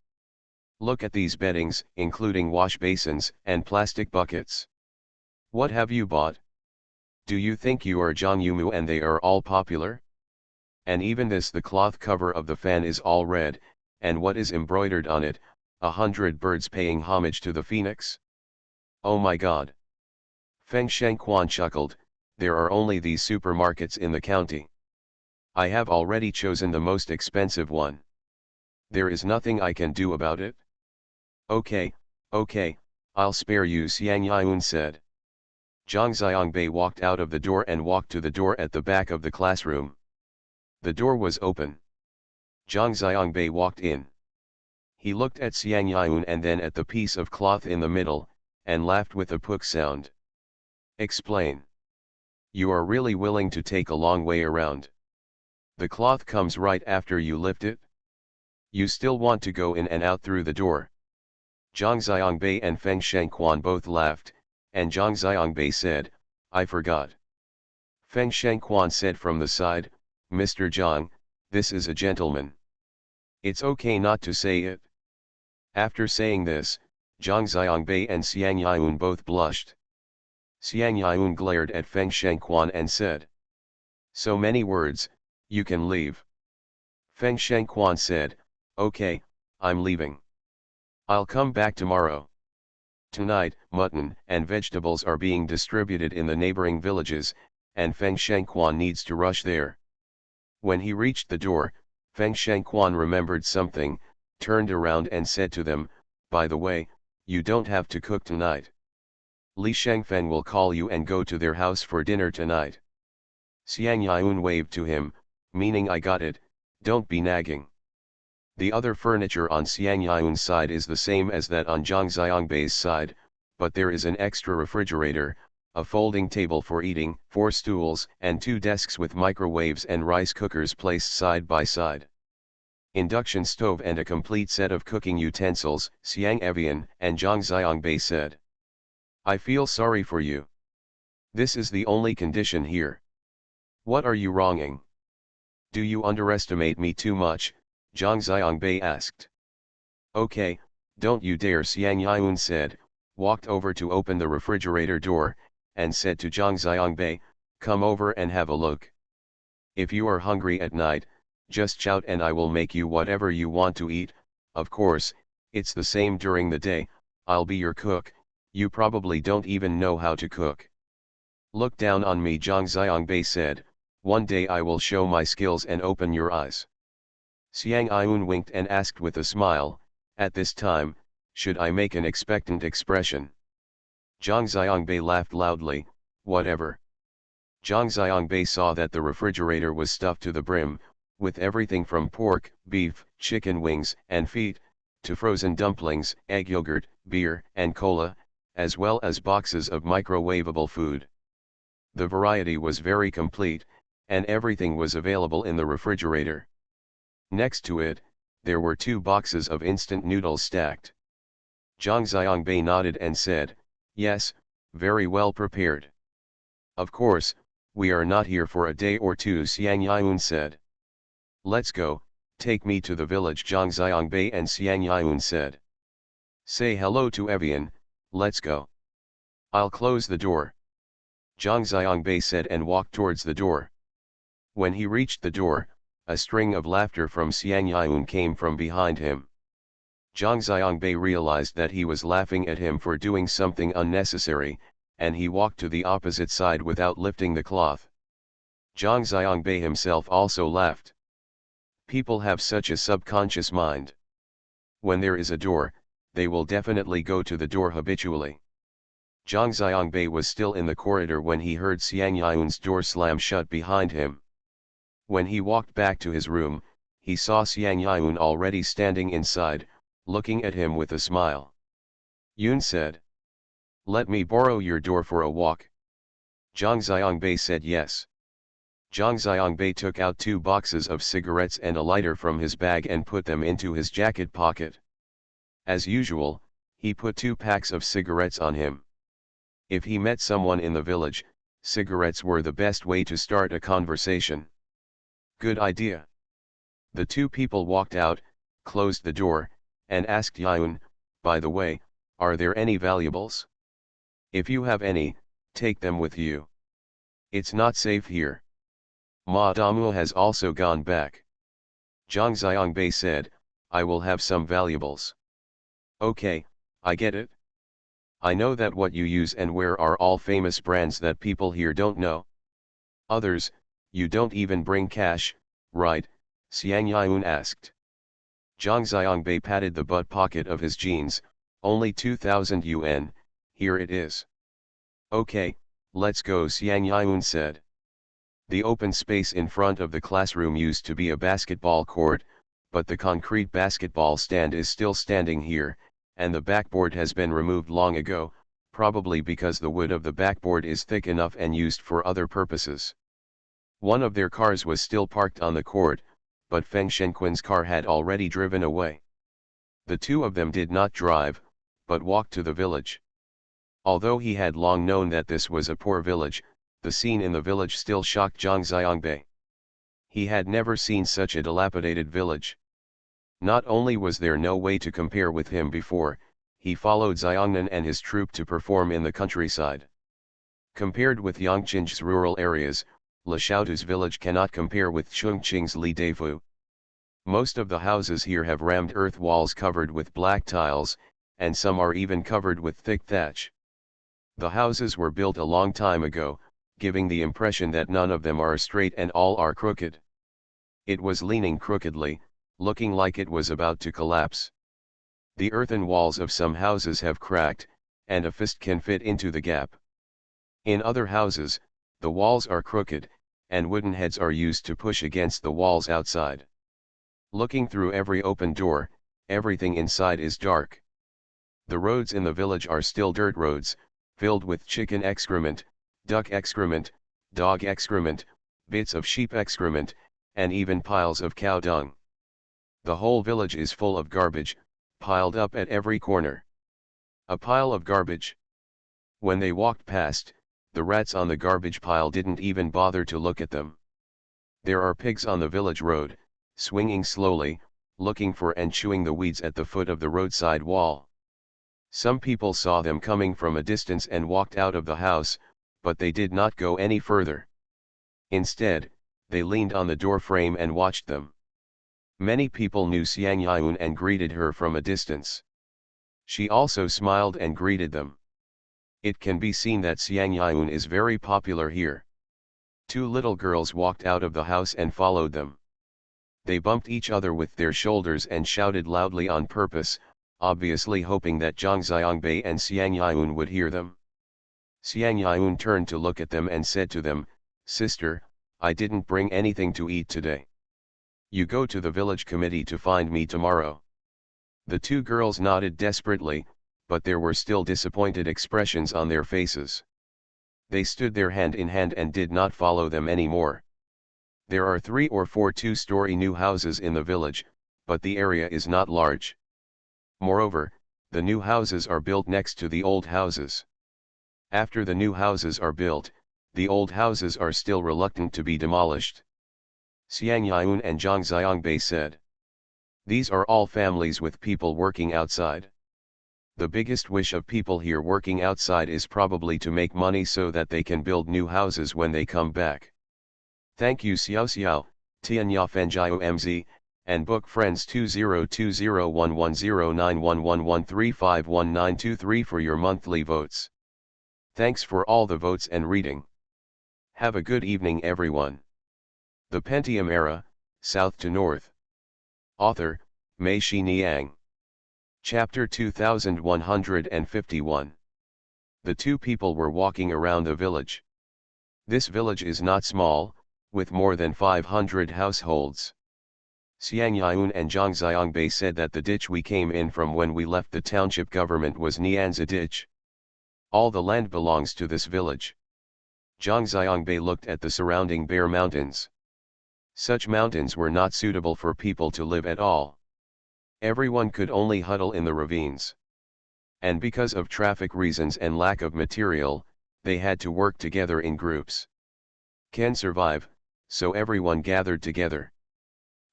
Look at these beddings, including wash basins and plastic buckets. What have you bought? Do you think you are Zhang Yumu and they are all popular? And even this, the cloth cover of the fan is all red, and what is embroidered on it, 100 birds paying homage to the phoenix? Oh my god. Feng Shengquan chuckled, there are only these supermarkets in the county. I have already chosen the most expensive one. There is nothing I can do about it. Okay, I'll spare you, Xiang Yun said. Zhang Xiangbei walked out of the door and walked to the door at the back of the classroom. The door was open. Zhang Xiangbei walked in. He looked at Xiang Yun and then at the piece of cloth in the middle, and laughed with a puk sound. Explain. You are really willing to take a long way around. The cloth comes right after you lift it. You still want to go in and out through the door. Zhang Xiangbei and Feng Shengquan both laughed, and Zhang Xiangbei said, I forgot. Feng Shengquan said from the side, Mr. Zhang, this is a gentleman. It's okay not to say it. After saying this, Zhang Xiangbei and Xiang Yun both blushed. Xiang Yun glared at Feng Shengquan and said, so many words, you can leave. Feng Shengquan said, okay, I'm leaving. I'll come back tomorrow. Tonight, mutton and vegetables are being distributed in the neighboring villages, and Feng Shengquan needs to rush there. When he reached the door, Feng Shengquan remembered something, turned around and said to them, by the way, you don't have to cook tonight. Li Shengfeng will call you and go to their house for dinner tonight. Xiang Yun waved to him, meaning I got it, don't be nagging. The other furniture on Xiang Yun's side is the same as that on Zhang Xiangbei's side, but there is an extra refrigerator, a folding table for eating, 4 stools and 2 desks with microwaves and rice cookers placed side by side. Induction stove and a complete set of cooking utensils, Xiang Evian and Zhang Xiangbei said. I feel sorry for you. This is the only condition here. What are you wronging? Do you underestimate me too much? Zhang Xiangbei asked. Okay, don't you dare, Xiang Yun said, walked over to open the refrigerator door, and said to Zhang Xiangbei, come over and have a look. If you are hungry at night, just shout and I will make you whatever you want to eat. Of course, it's the same during the day, I'll be your cook, you probably don't even know how to cook. Look down on me, Zhang Xiangbei said, one day I will show my skills and open your eyes. Xiang Yun winked and asked with a smile, at this time, should I make an expectant expression? Zhang Xiangbei laughed loudly, whatever. Zhang Xiangbei saw that the refrigerator was stuffed to the brim, with everything from pork, beef, chicken wings and feet, to frozen dumplings, egg yogurt, beer and cola, as well as boxes of microwavable food. The variety was very complete, and everything was available in the refrigerator. Next to it, there were 2 boxes of instant noodles stacked. Zhang Xiangbei nodded and said, yes, very well prepared. Of course, we are not here for a day or two, Xiang Yun said. Let's go, take me to the village, Zhang Xiangbei and Xiang Yun said. Say hello to Evian, let's go. I'll close the door. Zhang Xiangbei said and walked towards the door. When he reached the door, a string of laughter from Xiang Yun came from behind him. Zhang Xiangbei realized that he was laughing at him for doing something unnecessary, and he walked to the opposite side without lifting the cloth. Zhang Xiangbei himself also laughed. People have such a subconscious mind. When there is a door, they will definitely go to the door habitually. Zhang Xiangbei was still in the corridor when he heard Xiang Yun's door slam shut behind him. When he walked back to his room, he saw Xiang Yun already standing inside, looking at him with a smile. Yun said, let me borrow your door for a walk. Zhang Xiangbei said yes. Zhang Xiangbei took out 2 boxes of cigarettes and a lighter from his bag and put them into his jacket pocket. As usual, he put 2 packs of cigarettes on him. If he met someone in the village, cigarettes were the best way to start a conversation. Good idea. The 2 people walked out, closed the door, and asked Yun, by the way, are there any valuables? If you have any, take them with you. It's not safe here. Ma Damu has also gone back. Zhang Xiangbei said, I will have some valuables. Okay, I get it. I know that what you use and wear are all famous brands that people here don't know. Others, you don't even bring cash, right? Xiang Yun asked. Zhang Xiangbei patted the butt pocket of his jeans, only 2,000 yuan, here it is. Okay, let's go, Xiang Yun said. The open space in front of the classroom used to be a basketball court, but the concrete basketball stand is still standing here, and the backboard has been removed long ago, probably because the wood of the backboard is thick enough and used for other purposes. One of their cars was still parked on the court, but Feng Shenquan's car had already driven away. The 2 of them did not drive, but walked to the village. Although he had long known that this was a poor village, the scene in the village still shocked Zhang Xiangbei. He had never seen such a dilapidated village. Not only was there no way to compare with him before, he followed Xiongnan and his troop to perform in the countryside. Compared with Yangqing's rural areas, Le Xiaotu's village cannot compare with Chongqing's Li Deifu. Most of the houses here have rammed earth walls covered with black tiles, and some are even covered with thick thatch. The houses were built a long time ago, giving the impression that none of them are straight and all are crooked. It was leaning crookedly, looking like it was about to collapse. The earthen walls of some houses have cracked, and a fist can fit into the gap. In other houses, the walls are crooked, and wooden heads are used to push against the walls outside. Looking through every open door, everything inside is dark. The roads in the village are still dirt roads, filled with chicken excrement, duck excrement, dog excrement, bits of sheep excrement, and even piles of cow dung. The whole village is full of garbage, piled up at every corner. A pile of garbage. When they walked past, the rats on the garbage pile didn't even bother to look at them. There are pigs on the village road, swinging slowly, looking for and chewing the weeds at the foot of the roadside wall. Some people saw them coming from a distance and walked out of the house, but they did not go any further. Instead, they leaned on the door frame and watched them. Many people knew Xiang Yun and greeted her from a distance. She also smiled and greeted them. It can be seen that Xiang Yun is very popular here. 2 little girls walked out of the house and followed them. They bumped each other with their shoulders and shouted loudly on purpose, obviously hoping that Zhang Xiangbei and Xiang Yun would hear them. Xiang Yun turned to look at them and said to them, "Sister, I didn't bring anything to eat today. You go to the village committee to find me tomorrow." The 2 girls nodded desperately, but there were still disappointed expressions on their faces. They stood there hand in hand and did not follow them anymore. There are 3 or 4 2-story new houses in the village, but the area is not large. Moreover, the new houses are built next to the old houses. After the new houses are built, the old houses are still reluctant to be demolished. Xiang Yun and Zhang Xiangbei said. These are all families with people working outside. The biggest wish of people here working outside is probably to make money so that they can build new houses when they come back. Thank you Xiao Xiao, Tian Ya Fenjiao MZ, and book friends 2020110911135192 for your monthly votes. Thanks for all the votes and reading. Have a good evening everyone. The Pentium Era, South to North. Author, Mei Shi Niang. Chapter 2151. The 2 people were walking around the village. This village is not small, with more than 500 households. Xiang Yun and Zhang Xiangbei said that the ditch we came in from when we left the township government was Nianza ditch. All the land belongs to this village. Zhang Xiangbei looked at the surrounding bare mountains. Such mountains were not suitable for people to live at all. Everyone could only huddle in the ravines. And because of traffic reasons and lack of material, they had to work together in groups. Can survive, so everyone gathered together.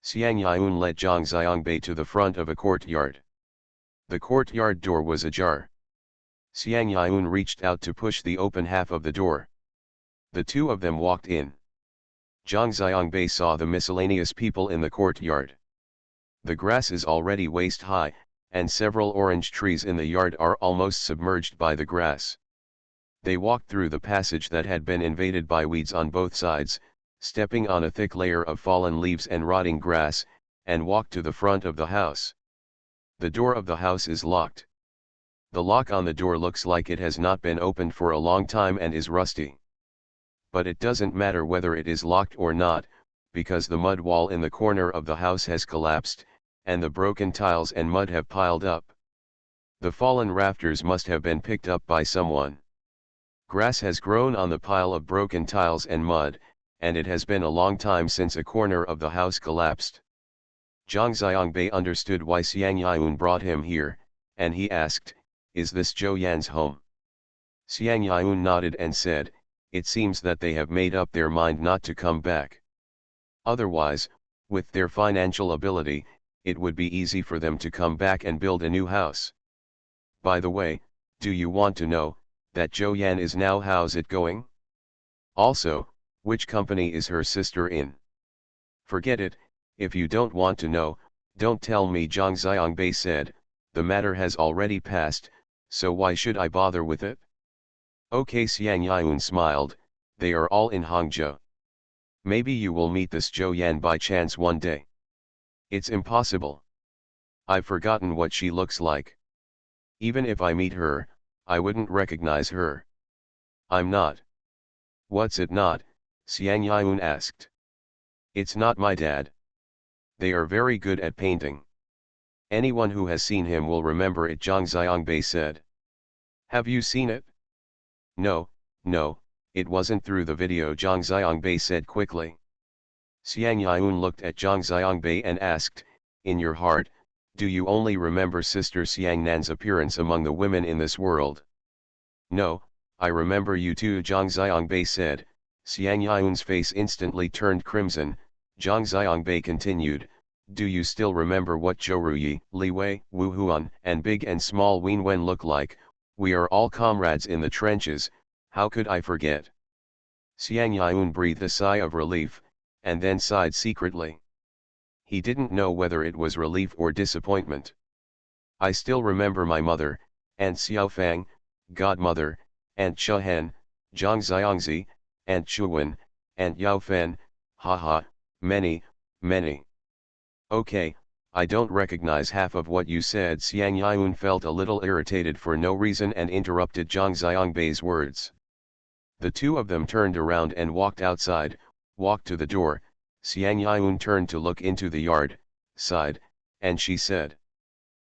Xiang Yun led Zhang Xiangbei to the front of a courtyard. The courtyard door was ajar. Xiang Yun reached out to push the open half of the door. The two of them walked in. Zhang Xiangbei saw the miscellaneous people in the courtyard. The grass is already waist high, and several orange trees in the yard are almost submerged by the grass. They walked through the passage that had been invaded by weeds on both sides, stepping on a thick layer of fallen leaves and rotting grass, and walked to the front of the house. The door of the house is locked. The lock on the door looks like it has not been opened for a long time and is rusty. But it doesn't matter whether it is locked or not, because the mud wall in the corner of the house has collapsed, and the broken tiles and mud have piled up. The fallen rafters must have been picked up by someone. Grass has grown on the pile of broken tiles and mud, and it has been a long time since a corner of the house collapsed. Zhang Xiangbei understood why Xiang Yun brought him here, and he asked, "Is this Zhou Yan's home?" Xiang Yun nodded and said, "It seems that they have made up their mind not to come back. Otherwise, with their financial ability, it would be easy for them to come back and build a new house. By the way, do you want to know that Zhou Yan is now how's it going? Also, which company is her sister in?" "Forget it, if you don't want to know, don't tell me," Zhang Xiangbei said, "the matter has already passed, so why should I bother with it?" "Okay," Xiang Yun smiled, "they are all in Hangzhou. Maybe you will meet this Zhou Yan by chance one day." "It's impossible. I've forgotten what she looks like. Even if I meet her, I wouldn't recognize her." "I'm not." "What's it not?" Xiang Yun asked. "It's not my dad. They are very good at painting. Anyone who has seen him will remember it," Zhang Xiangbei said. "Have you seen it?" No, it wasn't through the video," Zhang Xiangbei said quickly. Xiang Yun looked at Zhang Xiangbei and asked, "In your heart, do you only remember Sister Xiang Nan's appearance among the women in this world?" "No, I remember you too," Zhang Xiangbei said. Xiang Yun's face instantly turned crimson. Zhang Xiangbei continued, "Do you still remember what Zhou Ruyi, Li Wei, Wu Huan, and Big and Small Wen Wen look like? We are all comrades in the trenches, how could I forget?" Xiang Yun breathed a sigh of relief, and then sighed secretly. He didn't know whether it was relief or disappointment. "I still remember my mother, Aunt Xiaofang, godmother, Aunt Chuhen, Zhang Xiangzi, Aunt Chuwen, Aunt Yaofen, haha, many. "Okay, I don't recognize half of what you said." Xiang Yun felt a little irritated for no reason and interrupted Zhang Xiangbei's words. The two of them turned around and walked outside, walked to the door. Xiang Yun turned to look into the yard, sighed, and she said,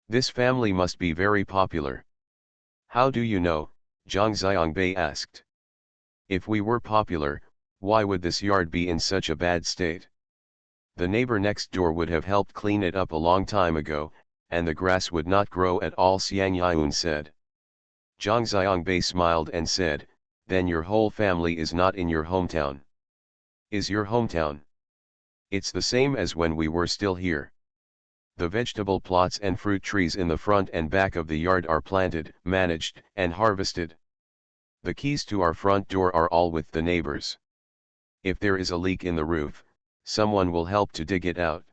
"This family must be very popular." "How do you know?" Zhang Xiangbei asked. "If we were popular, why would this yard be in such a bad state? The neighbor next door would have helped clean it up a long time ago, and the grass would not grow at all," Xiang Yun said. Zhang Xiangbei smiled and said, "Then your whole family is not in your hometown." "Is your hometown?" "It's the same as when we were still here. The vegetable plots and fruit trees in the front and back of the yard are planted, managed, and harvested. The keys to our front door are all with the neighbors. If there is a leak in the roof, someone will help to dig it out.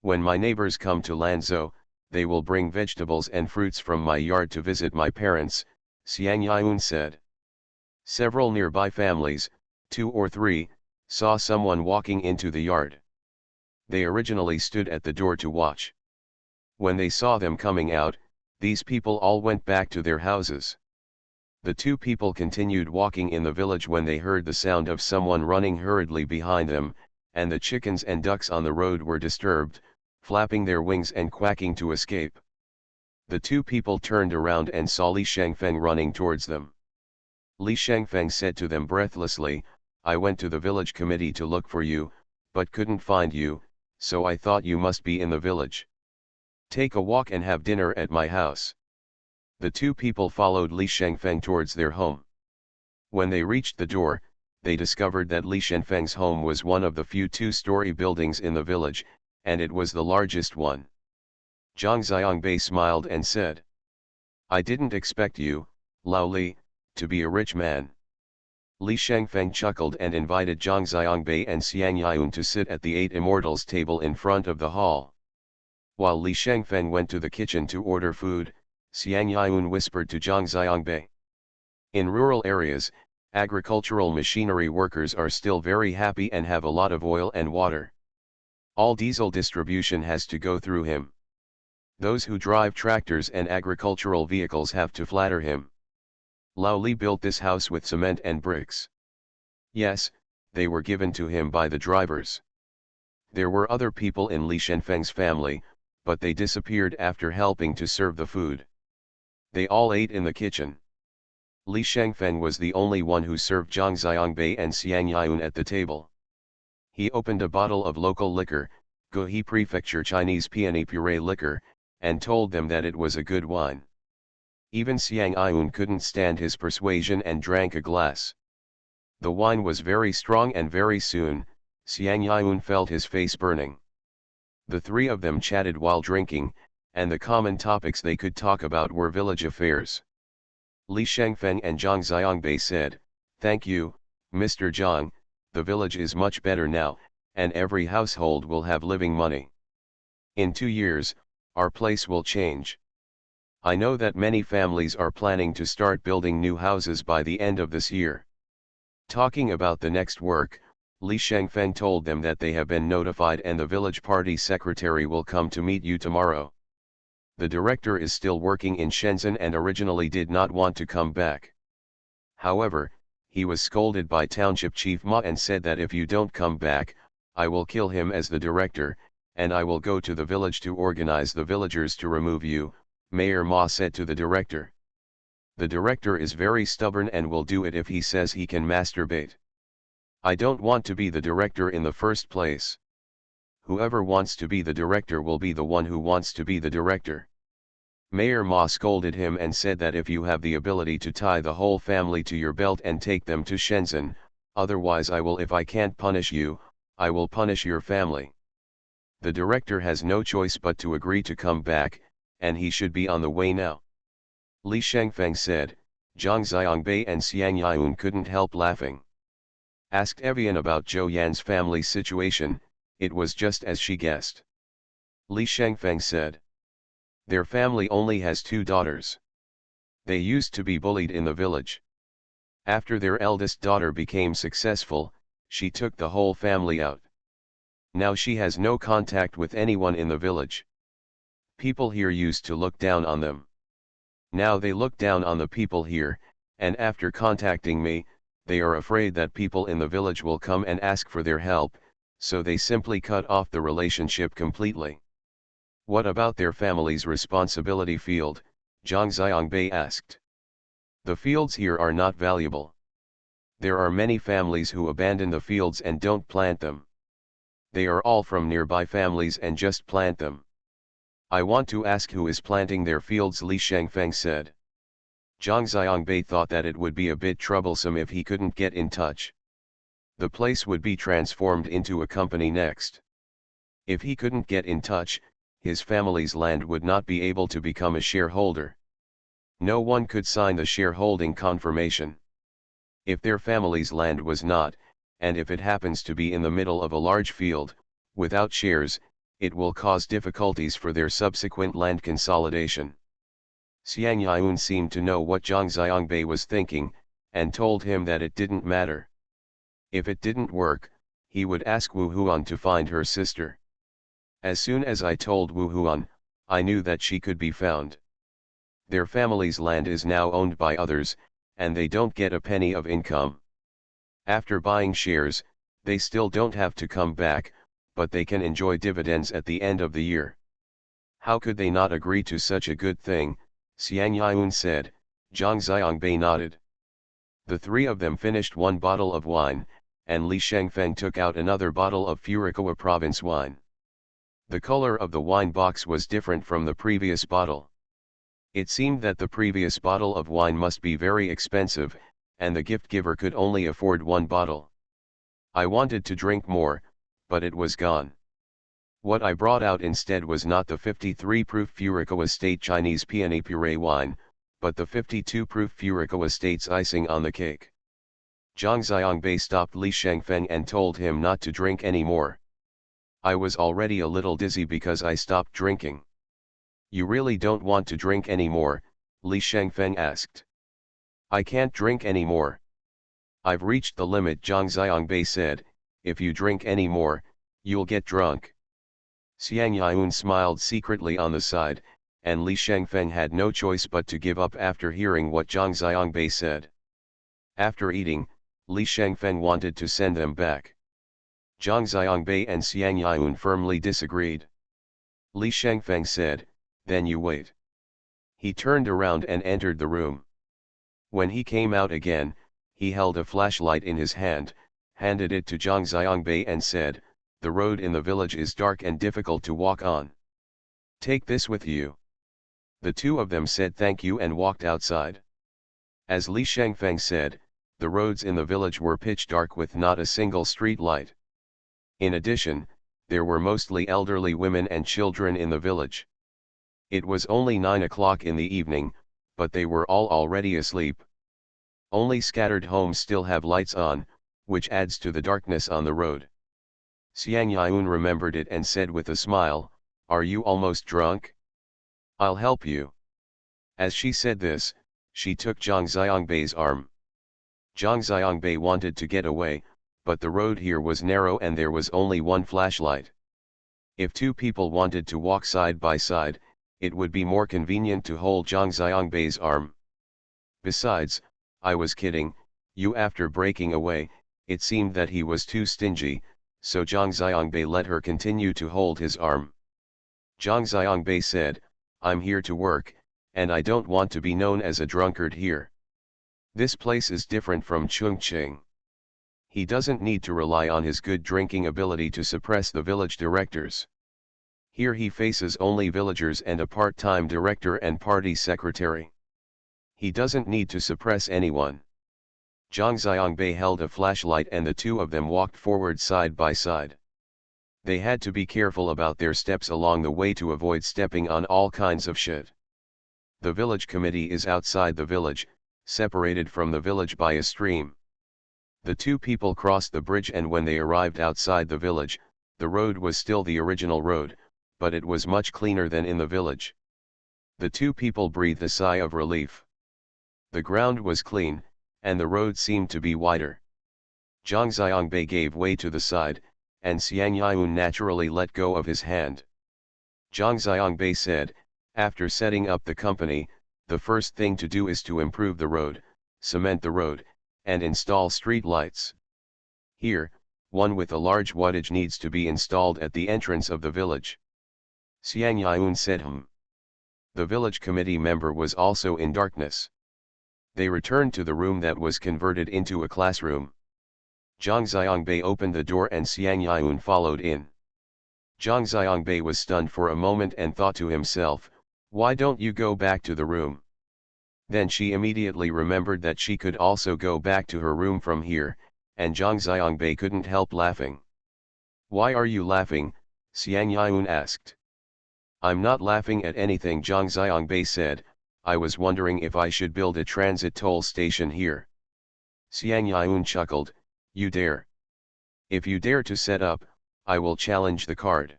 When my neighbors come to Lanzhou, they will bring vegetables and fruits from my yard to visit my parents," Xiang Yun said. Several nearby families, 2 or 3, saw someone walking into the yard. They originally stood at the door to watch. When they saw them coming out, these people all went back to their houses. The two people continued walking in the village when they heard the sound of someone running hurriedly behind them, and the chickens and ducks on the road were disturbed, flapping their wings and quacking to escape. The two people turned around and saw Li Shengfeng running towards them. Li Shangfeng said to them breathlessly, I went to the village committee to look for you, but couldn't find you, so I thought you must be in the village. Take a walk and have dinner at my house. The two people followed Li Shangfeng towards their home. When they reached the door, they discovered that Li Shangfeng's home was one of the few two-story buildings in the village, and it was the largest one. Zhang Xiangbei smiled and said, I didn't expect you, Lao Li, to be a rich man. Li Shangfeng chuckled and invited Zhang Xiangbei and Xiang Yun to sit at the Eight Immortals table in front of the hall. While Li Shangfeng went to the kitchen to order food, Xiang Yun whispered to Zhang Xiangbei. In rural areas, agricultural machinery workers are still very happy and have a lot of oil and water. All diesel distribution has to go through him. Those who drive tractors and agricultural vehicles have to flatter him. Lao Li built this house with cement and bricks. Yes, they were given to him by the drivers. There were other people in Li Shangfeng's family, but they disappeared after helping to serve the food. They all ate in the kitchen. Li Shangfeng was the only one who served Zhang Xiangbei and Xiang Yun at the table. He opened a bottle of local liquor, Guhi Prefecture Chinese peony puree liquor, and told them that it was a good wine. Even Xiang Yun couldn't stand his persuasion and drank a glass. The wine was very strong and very soon, Xiang Yun felt his face burning. The three of them chatted while drinking, and the common topics they could talk about were village affairs. Li Shangfeng and Zhang Xiangbei said, Thank you, Mr. Zhang, the village is much better now, and every household will have living money. In 2 years, our place will change. I know that many families are planning to start building new houses by the end of this year. Talking about the next work, Li Shangfeng told them that they have been notified and the village party secretary will come to meet you tomorrow. The director is still working in Shenzhen and originally did not want to come back. However, he was scolded by Township Chief Ma and said that if you don't come back, I will kill him as the director, and I will go to the village to organize the villagers to remove you, Mayor Ma said to the director. The director is very stubborn and will do it if he says he can masturbate. I don't want to be the director in the first place. Whoever wants to be the director will be the one who wants to be the director. Mayor Ma scolded him and said that if you have the ability to tie the whole family to your belt and take them to Shenzhen, otherwise if I can't punish you, I will punish your family. The director has no choice but to agree to come back, and he should be on the way now. Li Shangfeng said. Zhang Xiangbei and Xiang Yun couldn't help laughing. Asked Evian about Zhou Yan's family situation, it was just as she guessed. Li Shangfeng said. Their family only has 2 daughters. They used to be bullied in the village. After their eldest daughter became successful, she took the whole family out. Now she has no contact with anyone in the village. People here used to look down on them. Now they look down on the people here, and after contacting me, they are afraid that people in the village will come and ask for their help, so they simply cut off the relationship completely. What about their family's responsibility field? Zhang Xiangbei asked. The fields here are not valuable. There are many families who abandon the fields and don't plant them. They are all from nearby families and just plant them. I want to ask who is planting their fields, Li Shangfeng said. Zhang Xiangbei thought that it would be a bit troublesome if he couldn't get in touch. The place would be transformed into a company next. If he couldn't get in touch, his family's land would not be able to become a shareholder. No one could sign the shareholding confirmation. If their family's land was not, and if it happens to be in the middle of a large field, without shares, it will cause difficulties for their subsequent land consolidation. Xiang Yun seemed to know what Zhang Xiangbei was thinking, and told him that it didn't matter. If it didn't work, he would ask Wu Huan to find her sister. As soon as I told Wu Huan, I knew that she could be found. Their family's land is now owned by others, and they don't get a penny of income. After buying shares, they still don't have to come back, but they can enjoy dividends at the end of the year. How could they not agree to such a good thing? Xiang Yun said. Zhang Xiangbei nodded. The three of them finished one bottle of wine, and Li Shengfeng took out another bottle of Furukawa province wine. The color of the wine box was different from the previous bottle. It seemed that the previous bottle of wine must be very expensive, and the gift giver could only afford one bottle. I wanted to drink more, but it was gone. What I brought out instead was not the 53-proof Furukawa State Chinese peony puree wine, but the 52-proof Furukawa State's icing on the cake. Zhang Xiangbei stopped Li Shengfeng and told him not to drink anymore. I was already a little dizzy because I stopped drinking. You really don't want to drink anymore? Li Shengfeng asked. I can't drink anymore. I've reached the limit, Zhang Xiangbei said. If you drink any more, you'll get drunk. Xiang Yun smiled secretly on the side, and Li Shengfeng had no choice but to give up after hearing what Zhang Xiangbei said. After eating, Li Shengfeng wanted to send them back. Zhang Xiangbei and Xiang Yun firmly disagreed. Li Shengfeng said, "Then you wait." He turned around and entered the room. When he came out again, he held a flashlight in his hand, handed it to Zhang Xiangbei and said, "The road in the village is dark and difficult to walk on. Take this with you." The two of them said thank you and walked outside. As Li Shengfeng said, the roads in the village were pitch dark with not a single street light. In addition, there were mostly elderly women and children in the village. It was only 9 o'clock in the evening, but they were all already asleep. Only scattered homes still have lights on, which adds to the darkness on the road. Xiang Yun remembered it and said with a smile, "Are you almost drunk? I'll help you." As she said this, she took Zhang Xiangbei's arm. Zhang Xiangbei wanted to get away, but the road here was narrow and there was only one flashlight. If two people wanted to walk side by side, it would be more convenient to hold Zhang Xiangbei's arm. Besides, I was kidding, you. After breaking away, it seemed that he was too stingy, so Zhang Xiangbei let her continue to hold his arm. Zhang Xiangbei said, "I'm here to work, and I don't want to be known as a drunkard here. This place is different from Chongqing. He doesn't need to rely on his good drinking ability to suppress the village directors. Here he faces only villagers and a part-time director and party secretary. He doesn't need to suppress anyone." Zhang Xiangbei held a flashlight and the two of them walked forward side by side. They had to be careful about their steps along the way to avoid stepping on all kinds of shit. The village committee is outside the village, separated from the village by a stream. The two people crossed the bridge, and when they arrived outside the village, the road was still the original road, but it was much cleaner than in the village. The two people breathed a sigh of relief. The ground was clean, and the road seemed to be wider. Zhang Xiangbei gave way to the side, and Xiang Yun naturally let go of his hand. Zhang Xiangbei said, "After setting up the company, the first thing to do is to improve the road, cement the road, and install street lights. Here, one with a large wattage needs to be installed at the entrance of the village." Xiang Yun said The village committee member was also in darkness. They returned to the room that was converted into a classroom. Zhang Xiangbei opened the door and Xiang Yun followed in. Zhang Xiangbei was stunned for a moment and thought to himself, "Why don't you go back to the room?" Then she immediately remembered that she could also go back to her room from here, and Zhang Xiangbei couldn't help laughing. "Why are you laughing?" Xiang Yun asked. "I'm not laughing at anything," Zhang Xiangbei said. "I was wondering if I should build a transit toll station here." Xiang Yun chuckled, "You dare? If you dare to set up, I will challenge the card,"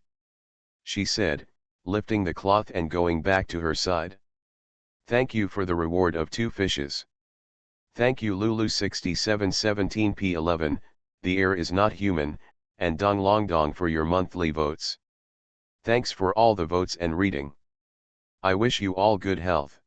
she said, lifting the cloth and going back to her side. "Thank you for the reward of 2 fishes. Thank you Lulu 6717p11, The Air Is Not Human, and Dong Long Dong for your monthly votes. Thanks for all the votes and reading. I wish you all good health."